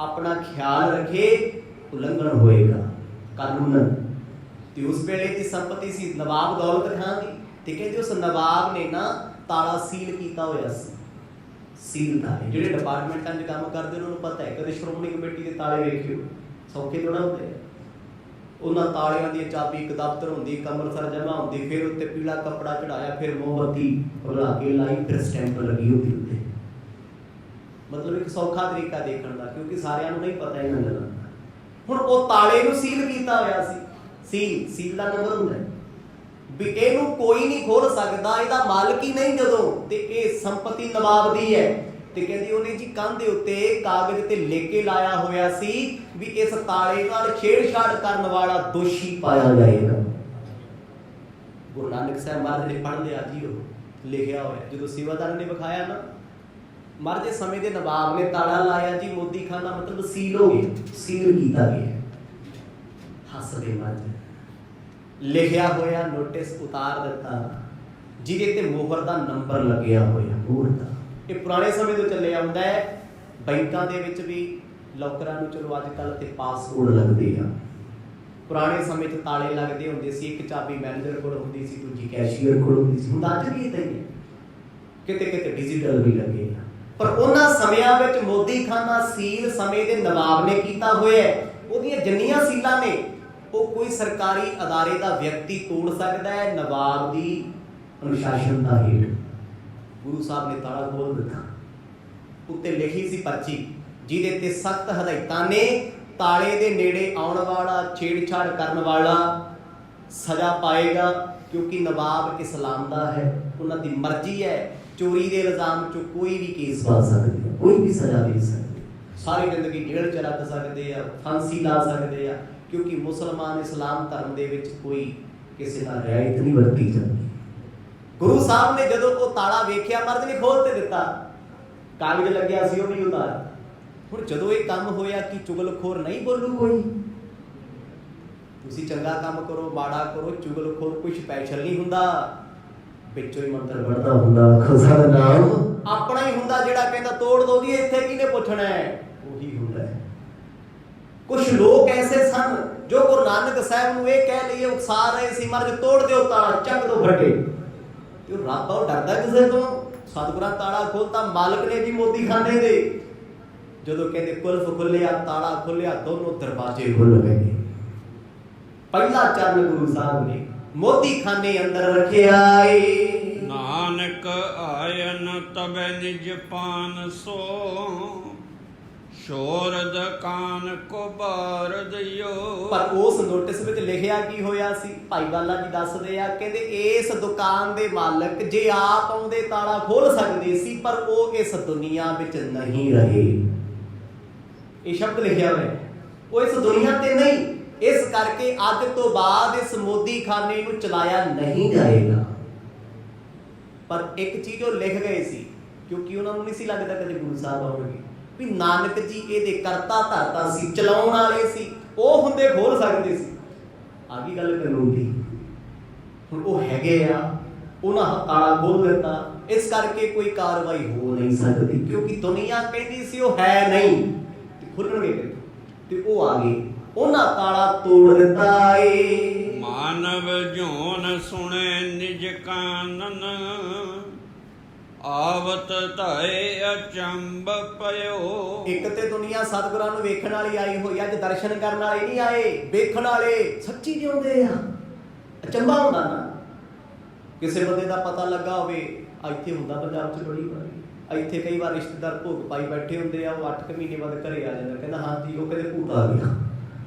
ਆਪਣਾ ਖਿਆਲ ਰੱਖੇ, ਉਲੰਘਣ ਹੋਏਗਾ ਕਾਨੂੰਨ। ਤੇ ਉਸ ਵੇਲੇ ਦੀ ਸੰਪਤੀ ਸੀ ਨਵਾਬ ਦੌਲਤ ਖਾਨ ਦੀ, ਤੇ ਕਹਿੰਦੇ ਉਸ ਨਵਾਬ ਨੇ ਨਾ ਤਾਲਾ ਸੀਲ ਕੀਤਾ ਹੋਇਆ ਸੀ। ਸੀਲ ਤਾਲੇ ਜਿਹੜੇ ਡਿਪਾਰਟਮੈਂਟਾਂ 'ਚ ਕੰਮ ਕਰਦੇ ਉਹਨਾਂ ਨੂੰ ਪਤਾ ਹੈ। ਕਦੇ ਸ਼੍ਰੋਮਣੀ ਕਮੇਟੀ ਦੇ ਤਾਲੇ ਵੇਖਿਓ, ਸੌਖੇ ਥੋੜ੍ਹਾ ਹੁੰਦੇ ਆ। ਉਹਨਾਂ ਤਾਲਿਆਂ ਦੀ ਚਾਬੀ ਇੱਕ ਦਫ਼ਤਰ ਹੁੰਦੀ, ਇੱਕ ਅੰਮ੍ਰਿਤਸਰ ਜਮ੍ਹਾਂ ਹੁੰਦੀ, ਫਿਰ ਉੱਤੇ ਪੀਲਾ ਕੱਪੜਾ ਚੜਾਇਆ, ਫਿਰ ਮੋਮਬੱਤੀ ਭੁਲਾ ਕੇ ਲਾਈ, ਫਿਰ ਸਟੈਂਪ ਲੱਗੀ ਉਹਦੇ ਉੱਤੇ। ਮਤਲਬ ਇੱਕ ਸੌਖਾ ਤਰੀਕਾ ਦੇਖਣ ਦਾ, ਕਿਉਂਕਿ ਸਾਰਿਆਂ ਨੂੰ ਨਹੀਂ ਪਤਾ ਇਹਨਾਂ ਗੱਲਾਂ ਦਾ। ਹੁਣ ਉਹ ਤਾਲੇ ਨੂੰ ਸੀਲ ਕੀਤਾ ਹੋਇਆ ਸੀ। ਸੀਲ ਦਾ ਨੰਬਰ ਹੁੰਦਾ ਵੀ ਇਹਨੂੰ ਕੋਈ ਨਹੀਂ ਖੋਲ ਸਕਦਾ, ਇਹਦਾ ਮਾਲਕ ਹੀ ਨਹੀਂ ਜਦੋਂ, ਤੇ ਇਹ ਸੰਪਤੀ ਨਵਾਬ ਦੀ ਹੈ। ਤੇ ਕਹਿੰਦੀ ਉਹਨੇ ਜੀ ਕੰਧ ਦੇ ਉੱਤੇ ਕਾਗਜ਼ ਤੇ ਲਿਖ ਕੇ ਲਾਇਆ ਹੋਇਆ ਸੀ ਵੀ ਇਸ ਤਾਲੇ ਨਾਲ ਛੇੜਛਾੜ ਕਰਨ ਵਾਲਾ ਦੋਸ਼ੀ ਪਾਇਆ ਜਾਏਗਾ। ਗੁਰੂ ਨਾਨਕ ਸਾਹਿਬ ਮਹਾਰਾਜ ਨੇ ਪੜ੍ਹ ਲਿਆ ਜੀ, ਉਹ ਲਿਖਿਆ ਹੋਇਆ। ਜਦੋਂ ਸੇਵਾਦਾਰ ਨੇ ਵਿਖਾਇਆ ਨਾ, ਮਹਾਰਾਜ ਦੇ ਸਮੇਂ ਦੇ ਨਵਾਬ ਨੇ ਤਾਲਾ ਲਾਇਆ ਜੀ, ਮੋਦੀਖਾਨਾ ਮਤਲਬ ਸੀਲ ਹੋ ਗਿਆ, ਸੀਲ ਕੀਤਾ ਗਿਆ। ਹੱਸਦੇ ਮਹਾਰਾਜ, ਲਿਖਿਆ ਹੋਇਆ ਨੋਟਿਸ ਉਤਾਰ ਦਿੱਤਾ, ਜਿਹਦੇ ਤੇ ਮੋਹਰ ਦਾ ਨੰਬਰ ਲੱਗਿਆ ਹੋਇਆ, ਮੋਹਰ ਦਾ। ਇਹ ਪੁਰਾਣੇ ਸਮੇਂ ਤੋਂ ਚੱਲਿਆ ਆਉਂਦਾ ਹੈ। ਬੈਂਕਾਂ ਦੇ ਵਿੱਚ ਵੀ ਲੋਕਰਾਂ ਨੂੰ ਚਲੋ ਅੱਜ ਕੱਲ੍ਹ ਤੇ ਪਾਸਵਰਡ ਲੱਗਦੇ ਆ। ਪੁਰਾਣੇ ਸਮੇਂ 'ਚ ਤਾਲੇ ਲੱਗਦੇ ਹੁੰਦੇ ਸੀ, ਇੱਕ ਚਾਬੀ ਮੈਨੇਜਰ ਕੋਲ ਹੁੰਦੀ ਸੀ, ਦੂਜੀ ਕੈਸ਼ੀਅਰ ਕੋਲ ਹੁੰਦੀ ਸੀ। ਹੁਣ ਅੱਜ ਵੀ ਇੱਦਾਂ ਹੀ ਹੈ, ਕਿਤੇ ਕਿਤੇ ਡਿਜੀਟਲ ਵੀ ਲੱਗੇ ਆ। ਪਰ ਉਹਨਾਂ ਸਮਿਆਂ ਵਿੱਚ ਮੋਦੀਖਾਨਾ ਸੀਲ ਸਮੇਂ ਦੇ ਨਵਾਬ ਨੇ ਕੀਤਾ ਹੋਇਆ। ਉਹਦੀਆਂ ਜਿੰਨੀਆਂ ਸੀਲਾਂ ਨੇ ਉਹ ਕੋਈ ਸਰਕਾਰੀ ਅਦਾਰੇ ਦਾ ਵਿਅਕਤੀ ਤੋੜ ਸਕਦਾ ਹੈ, ਨਵਾਬ ਦੀ ਅਨੁਸ਼ਾਸਨ ਦਾ ਹੇਠ। ਗੁਰੂ ਸਾਹਿਬ ਨੇ ਤਾਲਾ ਖੋਲ ਦਿੱਤਾ, ਉੱਤੇ ਲਿਖੀ ਸੀ ਪਰਚੀ, ਜਿਹਦੇ ਤੇ ਸਖਤ ਹਦਾਇਤਾਂ ਨੇ, ਤਾਲੇ ਦੇ ਨੇੜੇ ਆਉਣ ਵਾਲਾ, ਛੇੜਛਾੜ ਕਰਨ ਵਾਲਾ ਸਜ਼ਾ ਪਾਏਗਾ, ਕਿਉਂਕਿ ਨਵਾਬ ਇਸਲਾਮ ਦਾ ਹੈ। ਉਹਨਾਂ ਦੀ ਮਰਜ਼ੀ ਹੈ ਚੋਰੀ ਦੇ ਇਲਜ਼ਾਮ 'ਚ ਕੋਈ ਵੀ ਕੇਸ ਪਾ ਸਕਦੇ ਆ, ਕੋਈ ਵੀ ਸਜ਼ਾ ਦੇ ਸਕਦੇ, ਸਾਰੀ ਜ਼ਿੰਦਗੀ ਜੇਲ੍ਹ 'ਚ ਰੱਖ ਸਕਦੇ ਆ, ਫਾਂਸੀ ਲਾ ਸਕਦੇ ਆ, ਕਿਉਂਕਿ ਮੁਸਲਮਾਨ ਇਸਲਾਮ ਧਰਮ ਦੇ ਵਿੱਚ ਕੋਈ ਕਿਸੇ ਨਾਲ ਰਿਆਇਤ ਨਹੀਂ ਵਰਤੀ ਜਾਂਦੀ। ਗੁਰੂ ਸਾਹਿਬ ਨੇ ਜਦੋਂ ਉਹ ਤਾਲਾ ਵੇਖਿਆ, ਮਰਦ ਨੇ ਖੋਲ ਤੇ ਦਿੱਤਾ, ਕਾਗਜ਼ ਲੱਗਿਆ ਸੀ ਉਹ ਵੀ ਉਤਾਰ। ਹੁਣ ਜਦੋਂ ਇਹ ਕੰਮ ਹੋਇਆ ਕਿ ਚੁਗਲਖੋਰ ਨਹੀਂ ਬੋਲੂ ਕੋਈ, ਤੁਸੀਂ ਚੰਗਾ ਕੰਮ ਕਰੋ ਮਾੜਾ ਕਰੋ, ਚੁਗਲਖੋਰ ਕੋਈ ਸਪੈਸ਼ਲ ਨਹੀਂ ਹੁੰਦਾ, ਵਿੱਚੋਂ ਹੀ ਮੰਤਰ ਪੜਦਾ ਹੁੰਦਾ, ਖੁਦਾ ਦਾ ਨਾਮ ਆਪਣਾ ਹੀ ਹੁੰਦਾ, ਜਿਹੜਾ ਕਹਿੰਦਾ ਤੋੜ ਦੋ ਜੀ ਇੱਥੇ ਕਿਹਨੇ ਪੁੱਛਣਾ ਹੈ, ਉਹੀ ਹੁੰਦਾ ਹੈ। ਕੁਝ ਲੋਕ ਐਸੇ ਸਨ ਜੋ ਗੁਰੂ ਨਾਨਕ ਸਾਹਿਬ ਨੂੰ ਇਹ ਕਹਿ ਲਈਏ ਉਕਸਾ ਰਹੇ ਸੀ, ਮਰਜ ਤੋੜ ਦਿਓ ਤਾਲਾ, ਚੱਕ ਦੋ ਫੱਟੇ। ਤੇ ਉਹ ਰੱਬ ਉਹ ਡਰਦਾ ਕਿਸੇ ਤੋਂ? ਸਤਿਗੁਰਾਂ ਤਾਲਾ ਖੋਲਤਾ, ਮਾਲਕ ਨੇ ਵੀ ਮੋਦੀਖਾਨੇ ਦੇ। ਜਦੋਂ ਕਹਿੰਦੇ ਕੁਲਫ ਖੁੱਲਿਆ, ਤਾਲਾ ਖੁੱਲਿਆ, ਦੋਨੋਂ ਦਰਵਾਜ਼ੇ ਖੁੱਲ ਗਏ। ਪਹਿਲਾ ਚਰਨ ਗੁਰੂ ਸਾਹਿਬ ਨੇ ਮੋਦੀਖਾਨੇ ਅੰਦਰ ਰੱਖਿਆ ਏ। ਨਾਨਕ ਆਇਨ ਤਬੈ ਨਿਜ ਪਾਨ ਸੋ, ਸ਼ੋਰਦ ਕਾਨ ਕੋ ਬਾਰ ਦਿਓ। ਪਰ ਉਸ ਨੋਟਿਸ ਵਿੱਚ ਲਿਖਿਆ ਕੀ ਹੋਇਆ ਸੀ? ਭਾਈ ਬਾਲਾ ਜੀ ਦੱਸਦੇ ਆ, ਕਹਿੰਦੇ ਇਸ ਦੁਕਾਨ ਦੇ ਮਾਲਕ ਜੇ ਆਪ ਆਉਂਦੇ ਤਾਲਾ ਖੋਲ ਸਕਦੇ ਸੀ, ਪਰ ਉਹ ਇਸ ਦੁਨੀਆ ਵਿੱਚ ਨਹੀਂ ਰਹੇ। ਇਹ ਸ਼ਬਦ ਲਿਖਿਆ ਹੋਇਆ, ਉਹ ਇਸ ਦੁਨੀਆ ਤੇ ਨਹੀਂ, ਇਸ ਕਰਕੇ ਅੱਜ ਤੋਂ ਬਾਅਦ ਇਸ ਮੋਦੀਖਾਨੇ ਨੂੰ ਚਲਾਇਆ ਨਹੀਂ ਜਾਏਗਾ। ਪਰ ਇੱਕ ਚੀਜ਼ ਉਹ ਲਿਖ ਗਏ ਸੀ, ਕਿਉਂਕਿ ਉਹਨਾਂ ਨੂੰ ਨਹੀਂ ਸੀ ਲੱਗਦਾ ਕਦੇ ਗੁਰੂ ਸਾਹਿਬ ਆਉਣਗੇ, ਵੀ ਨਾਨਕ ਜੀ ਇਹਦੇ ਕਰਤਾ ਧਰਤਾ ਸੀ, ਚਲਾਉਣ ਵਾਲੇ ਸੀ, ਉਹ ਹੁੰਦੇ ਖੋਲ ਸਕਦੇ ਸੀ। ਆ ਗਈ ਗੱਲ ਕਾਨੂੰਨ ਦੀ। ਹੁਣ ਉਹ ਹੈਗੇ ਆ, ਉਹਨਾਂ ਤਾਲਾ ਖੋਲ ਦਿੱਤਾ, ਇਸ ਕਰਕੇ ਕੋਈ ਕਾਰਵਾਈ ਹੋ ਨਹੀਂ ਸਕਦੀ, ਕਿਉਂਕਿ ਦੁਨੀਆ ਕਹਿੰਦੀ ਸੀ ਉਹ ਹੈ ਨਹੀਂ, ਖੁੱਲਣਗੇ ਤੇ ਉਹ ਆ ਗਏ, ਉਹਨਾਂ ਤਾਲਾ ਤੋੜ ਦਿੱਤਾ ਏ। ਮਾਨਵ ਜੋਨ ਸੁਣੇ ਨਿਜ ਕਾਨਨ, ਆਵਤ ਧਾਏ ਅਚੰਬ ਪਇਓ। ਇੱਕ ਤੇ ਦੁਨੀਆ ਸਤਿਗੁਰਾਂ ਨੂੰ ਵੇਖਣ ਵਾਲੀ ਆਈ ਹੋਈ, ਅੱਜ ਦਰਸ਼ਨ ਕਰਨ ਵਾਲੇ ਨਹੀਂ ਆਏ, ਵੇਖਣ ਵਾਲੇ ਸੱਚੀ ਜਿਉਂਦੇ ਆ। ਅਚੰਭਾ ਹੁੰਦਾ ਨਾ, ਕਿਸੇ ਬੰਦੇ ਦਾ ਪਤਾ ਲੱਗਾ ਹੋਵੇ, ਇੱਥੇ ਹੁੰਦਾ ਪੰਜਾਬ 'ਚ ਬੜੀ ਵਾਰੀ, ਇੱਥੇ ਕਈ ਵਾਰ ਰਿਸ਼ਤੇਦਾਰ ਭੋਗ ਪਾਈ ਬੈਠੇ ਹੁੰਦੇ ਆ, ਉਹ 8 ਮਹੀਨੇ ਬਾਅਦ ਘਰੇ ਆ ਜਾਂਦਾ, ਕਹਿੰਦਾ ਹਾਂਜੀ ਉਹ ਕਹਿੰਦੇ ਭੂਤ ਆ ਗਿਆ,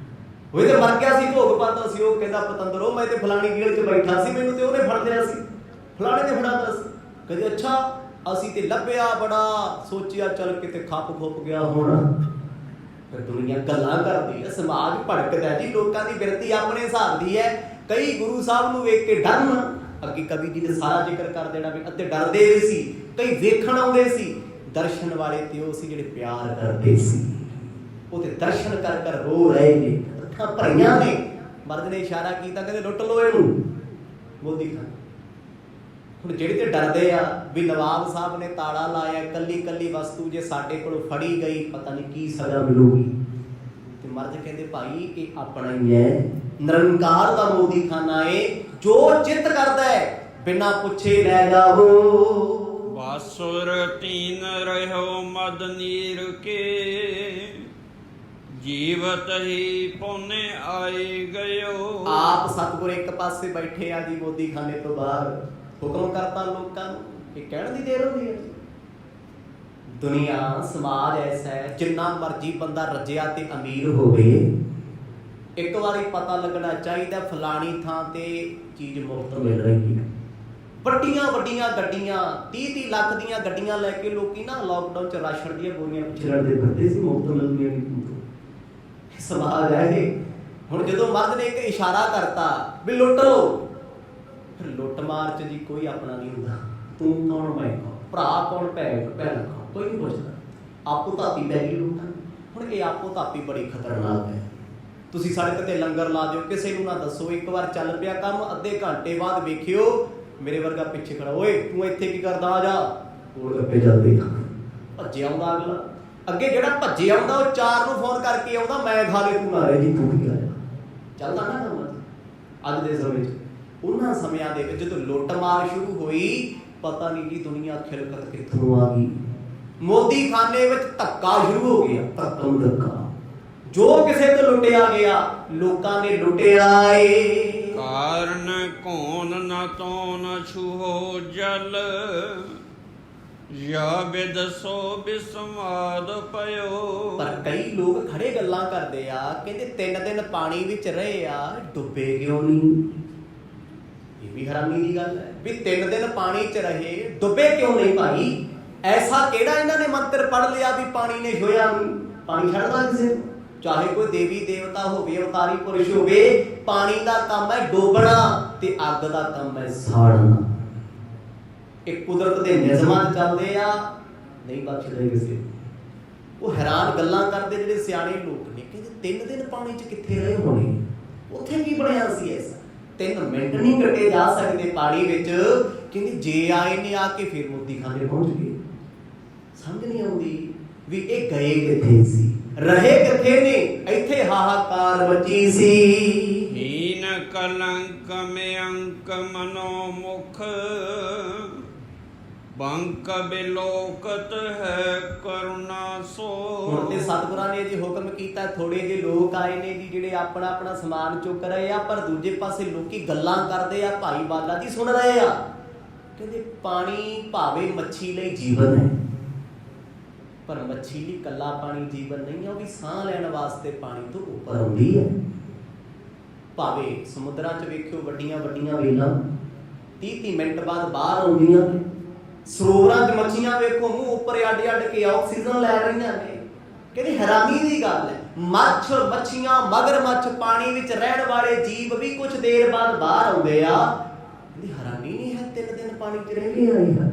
ਉਹ ਤੇ ਮਰ ਗਿਆ ਸੀ, ਭੋਗ ਪਾਤਾ ਸੀ, ਉਹ ਕਹਿੰਦਾ ਪਤੰਦਰੋ ਮੈਂ ਤੇ ਫਲਾਣੀ ਜੇਲ੍ਹ 'ਚ ਬੈਠਾ ਸੀ, ਮੈਨੂੰ ਤੇ ਉਹਨੇ ਫੜ ਲਿਆ ਸੀ, ਫਲਾਣੇ ਨੇ ਫੜਾਤਾ ਸੀ। ਕਹਿੰਦੇ ਅੱਛਾ, ਅਸੀਂ ਤੇ ਲੱਭਿਆ ਬੜਾ, ਸੋਚਿਆ ਚੱਲ ਕਿਤੇ ਖੱਪ ਖੁੱਪ ਗਿਆ ਹੋਣਾ। ਫਿਰ ਦੁਨੀਆ ਗੱਲਾਂ ਕਰਦੀ ਹੈ, ਸਮਾਜ ਭੜਕਦਾ ਜੀ, ਲੋਕਾਂ ਦੀ ਬਿਰਤੀ ਆਪਣੇ ਹਿਸਾਬ ਦੀ ਹੈ। ਕਈ ਗੁਰੂ ਸਾਹਿਬ ਨੂੰ ਵੇਖ ਕੇ ਡਰਨ, ਅੱਗੇ ਕਵੀ ਜੀ ਨੇ ਸਾਰਾ ਜ਼ਿਕਰ ਕਰ ਦੇਣਾ ਵੀ ਅੱਧੇ ਡਰਦੇ ਵੀ ਸੀ, ਕਈ ਵੇਖਣ ਆਉਂਦੇ ਸੀ। ਦਰਸ਼ਨ ਵਾਲੇ ਤੇ ਉਹ ਸੀ ਜਿਹੜੇ ਪਿਆਰ ਕਰਦੇ ਸੀ, ਉਹ ਤੇ ਦਰਸ਼ਨ ਕਰ ਕਰ ਰੋ ਰਹੇ ਨੇ, ਅੱਖਾਂ ਭਰੀਆਂ ਨੇ। ਮਰਦ ਨੇ ਇਸ਼ਾਰਾ ਕੀਤਾ, ਕਹਿੰਦੇ ਲੁੱਟ ਲੋ ਇਹਨੂੰ ਮੋਦੀਖਾਨੇ। ਹੁਣ ਜਿਹੜੇ ਤੇ ਡਰਦੇ ਆ ਵੀ ਨਵਾਬ ਸਾਹਿਬ ਨੇ ਤਾਲਾ ਲਾਇਆ, ਕੱਲੀ ਕੱਲੀ ਵਸਤੂ ਜੇ ਸਾਡੇ ਕੋਲ ਫੜੀ ਗਈ ਪਤਾ ਨਹੀਂ ਕੀ ਸਜ਼ਾ ਮਿਲੂਗੀ, ਤੇ ਮਰਦ ਕਹਿੰਦੇ ਭਾਈ ਇਹ ਆਪਣਾ ਹੀ ਹੈ, ਨਿਰੰਕਾਰ ਦਾ ਮੋਦੀਖਾਨਾ ਏ, ਜੋ ਚਿੱਤ ਕਰਦਾ ਹੈ ਬਿਨਾਂ ਪੁੱਛੇ ਲੈ ਜਾਵੋ। ਵਾਸੁਰ ਤੀਨ ਰਹਿਓ ਮਦ ਨੀਰ ਕੇ, ਜੀਵਤ ਹੀ ਪੋਨੇ ਆਏ ਗਇਓ। ਆਪ ਸਤਿਗੁਰ ਇੱਕ ਪਾਸੇ ਬੈਠੇ ਆ ਜੀ ਮੋਦੀਖਾਨੇ ਤੋਂ ਬਾਹਰ, ਹੁਕਮ ਕਰਤਾ ਲੋਕਾਂ ਨੂੰ, ਇਹ ਕਹਿਣ ਦੀ ਦੇਰ ਹੁੰਦੀ ਹੈ। ਦੁਨੀਆ ਸਮਾਜ ਐਸਾ ਹੈ, ਜਿੰਨਾ ਮਰਜੀ ਬੰਦਾ ਰੱਜਿਆ ਤੇ ਅਮੀਰ ਹੋਵੇ, ਇੱਕ ਵਾਰੀ ਪਤਾ ਲੱਗਣਾ ਚਾਹੀਦਾ ਫਲਾਣੀ ਥਾਂ ਤੇ ਚੀਜ਼ ਮੁਫਤ ਮਿਲ ਰਹੀ ਹੈ। ਵੱਡੀਆਂ ਵੱਡੀਆਂ ਗੱਡੀਆਂ, 30-30 ਲੱਖ ਦੀਆਂ ਗੱਡੀਆਂ ਲੈ ਕੇ ਲੋਕੀ ਨਾ ਲਾਕਡਾਊਨ 'ਚ ਰਾਸ਼ਨ ਦੀਆਂ ਬੋਰੀਆਂ ਪਿੱਛੇ ਲੜਦੇ ਫਿਰਦੇ ਸੀ, ਮੁਫਤ ਮਿਲਦੀਆਂ ਨਹੀਂ। ਸਮਾਜ ਹੈ ਇਹ। ਹੁਣ ਜਦੋਂ ਮਰਦ ਨੇ ਇੱਕ ਇਸ਼ਾਰਾ ਕਰਤਾ ਵੀ ਲੁੱਟ ਲਓ, ਫਿਰ ਲੁੱਟ ਮਾਰ 'ਚ ਜੀ ਕੋਈ ਆਪਣਾ ਨਹੀਂ ਹੁੰਦਾ, ਤੂੰ ਕੌਣ ਮੈਂ ਕੌਣ, ਭਰਾ ਕੌਣ ਭੈਣ ਕੌਣ, ਕੋਈ ਨਹੀਂ ਪੁੱਛਦਾ। ਆਪੋ ਧਾਪੀ ਪੈ ਗਈ ਲੋਕਾਂ ਨੂੰ। ਹੁਣ ਇਹ ਆਪੋ ਧਾਪੀ ਬੜੀ ਖਤਰਨਾਕ ਹੈ। ਤੁਸੀਂ ਸੜਕ ਤੇ ਲੰਗਰ ਲਾ ਦਿਓ, ਕਿਸੇ ਨੂੰ ਨਾ ਦੱਸੋ, ਇੱਕ ਵਾਰ ਚੱਲ ਪਿਆ ਕੰਮ, ਅੱਧੇ ਘੰਟੇ ਬਾਅਦ ਵੇਖਿਓ ਮੇਰੇ ਵਰਗਾ ਪਿੱਛੇ ਖੜਾ, ਓਏ ਤੂੰ ਇੱਥੇ ਕੀ ਕਰਦਾ, ਆ ਜਾ, ਕੋਲ ਗੱਪੇ ਚੱਲਦੇ। ਭੱਜੇ ਆਉਂਦਾ ਅਗਲਾ, ਅੱਗੇ ਜਿਹੜਾ ਭੱਜੇ ਆਉਂਦਾ ਉਹ 4 ਨੂੰ ਫੋਨ ਕਰਕੇ ਆਉਂਦਾ, ਮੈਂ ਖਾ ਲੈ ਤੂੰ ਨਾ ਰਹੇ ਜੀ, ਤੂੰ ਵੀ ਆ ਜਾ, ਚੱਲਦਾ ਨਾ ਕੰਮ। ਅੱਜ ਦੇ ਸਮੇਂ 'ਚ, ਉਹਨਾਂ ਸਮਿਆਂ ਦੇ ਵਿੱਚ ਜਦੋਂ ਲੁੱਟ ਮਾਰ ਸ਼ੁਰੂ ਹੋਈ, ਪਤਾ ਨਹੀਂ ਜੀ ਦੁਨੀਆ ਖਿਲਕਤ ਕਿੱਥੋਂ ਆ ਗਈ। ਮੋਦੀਖਾਨੇ ਵਿੱਚ ਧੱਕਾ ਸ਼ੁਰੂ ਹੋ ਗਿਆ, ਧੱਕਾ ਜੋ ਕਿਸੇ ਤੋਂ ਲੁੱਟਿਆ ਗਿਆ, ਲੋਕਾਂ ਨੇ ਲੁੱਟਿਆ ਏ। ਕਾਰਨ ਕੌਣ ਨਾ ਤੋਂ ਨ ਛੂਹੋ ਜਲ, ਯਾ ਬਿਦਸੋ ਬਿਸਮਾਦ ਪਇਓ। ਪਰ ਕਈ ਲੋਕ ਖੜੇ ਗੱਲਾਂ ਕਰਦੇ ਆ, ਕਹਿੰਦੇ 3 ਦਿਨ ਪਾਣੀ ਵਿੱਚ ਰਹੇ ਆ, ਡੁੱਬੇ ਕਿਉਂ ਨਹੀਂ? ਇਹ ਵੀ ਹੈਰਾਨੀ ਦੀ ਗੱਲ ਹੈ ਵੀ 3 ਦਿਨ ਪਾਣੀ 'ਚ ਰਹੇ, ਡੁੱਬੇ ਕਿਉਂ ਨਹੀਂ ਭਾਈ? ਐਸਾ ਕਿਹੜਾ ਇਹਨਾਂ ਨੇ ਮੰਤਰ ਪੜ੍ਹ ਲਿਆ ਵੀ ਪਾਣੀ ਨੇ ਛੋਇਆ ਨਹੀਂ? ਪਾਣੀ ਛੱਡਦਾ ਕਿਸੇ ਨੂੰ? ਚਾਹੇ ਕੋਈ ਦੇਵੀ ਦੇਵਤਾ ਹੋਵੇ, ਅਵਤਾਰੀ ਪੁਰਸ਼ ਹੋਵੇ, ਪਾਣੀ ਦਾ ਕੰਮ ਹੈ ਡੋਬਣਾ ਤੇ ਅੱਗ ਦਾ ਕੰਮ ਹੈ ਸਾੜਨਾ। ਇਹ ਕੁਦਰਤ ਦੇ ਨਿਯਮਾਂ 'ਚ ਚੱਲਦੇ ਆ, ਨਹੀਂ ਬਖਸ਼ਦੇ ਕਿਸੇ। ਉਹ ਹੈਰਾਨ ਗੱਲਾਂ ਕਰਦੇ ਜਿਹੜੇ ਸਿਆਣੇ ਲੋਕ ਨੇ, ਕਹਿੰਦੇ 3 ਦਿਨ ਪਾਣੀ 'ਚ ਕਿੱਥੇ ਰਹੇ ਹੋਣੇ? ਉੱਥੇ ਕੀ ਬਣਿਆ ਸੀ ਐਸਾ? 3 ਮਿੰਟ ਨਹੀਂ ਕੱਟੇ ਜਾ ਸਕਦੇ ਪਾਣੀ ਵਿੱਚ। ਕਹਿੰਦੇ ਜੇ ਆਏ ਨੇ ਆ ਕੇ ਫਿਰ ਮੋਦੀਖਾਨੇ ਪਹੁੰਚ ਗਏ। ਸਮਝ ਨਹੀਂ ਆਉਂਦੀ ਵੀ ਇਹ ਗਏ ਕਿੱਥੇ ਸੀ, ਰਹੇ ਕਿੱਥੇ ਨੇ? ਇੱਥੇ ਹਾਹਾਕਾਰ ਮਚੀ ਸੀ। ਹੀਨ ਕਲੰਕ ਮੇ ਅੰਕ ਮਨੋ ਮੁਖ, ਬੰਕ ਬਿਲੋਕਤ ਹੈ ਕਰੁਣਾ ਸੋ। ਹੁਣ ਤੇ ਸਤਿਗੁਰਾਂ ਨੇ ਜੀ ਹੁਕਮ ਕੀਤਾ, ਥੋੜੇ ਜਿਹੇ ਲੋਕ ਆਏ ਨੇ ਜੀ ਜਿਹੜੇ ਆਪਣਾ ਆਪਣਾ ਸਮਾਨ ਚੁੱਕ ਰਹੇ ਆ, ਪਰ ਦੂਜੇ ਪਾਸੇ ਲੋਕੀ ਗੱਲਾਂ ਕਰਦੇ ਆ, ਭਾਈ ਬਾਲਾ ਜੀ ਸੁਣ ਰਹੇ ਆ। ਕਹਿੰਦੇ ਪਾਣੀ ਭਾਵੇਂ ਮੱਛੀ ਲਈ ਜੀਵਨ ਹੈ, ਪਰ ਮੱਛੀ ਲਈ ਕੱਲਾ ਪਾਣੀ ਜੀਵਨ ਨਹੀਂ ਹੈ, ਉਹ ਵੀ ਸਾਹ ਲੈਣ ਵਾਸਤੇ ਪਾਣੀ ਤੋਂ ਉੱਪਰ ਆਉਂਦੀ ਹੈ। ਭਾਵੇਂ ਸਮੁੰਦਰਾਂ 'ਚ ਵੇਖਿਓ ਵੱਡੀਆਂ ਵੱਡੀਆਂ ਵੇਲਾਂ 30-30 ਮਿੰਟ ਬਾਅਦ ਬਾਹਰ ਆਉਂਦੀਆਂ ਨੇ। ਸਰੋਵਰਾਂ 'ਚ ਮੱਛੀਆਂ ਵੇਖੋ ਮੂੰਹ ਉੱਪਰ ਅੱਡ ਅੱਡ ਕੇ ਆਕਸੀਜਨ ਲੈ ਰਹੀਆਂ ਨੇ। ਕਹਿੰਦੇ ਹੈਰਾਨੀ ਦੀ ਗੱਲ ਹੈ, ਮੱਛੀਆਂ, ਮਗਰਮੱਛ, ਪਾਣੀ ਵਿੱਚ ਰਹਿਣ ਵਾਲੇ ਜੀਵ ਵੀ ਕੁਝ ਦੇਰ ਬਾਅਦ ਬਾਹਰ ਆਉਂਦੇ ਆ। ਕਹਿੰਦੇ ਹੈਰਾਨੀ ਨਹੀਂ ਹੈ 3 ਦਿਨ ਪਾਣੀ 'ਚ ਰਹਿ ਆਏ ਆ,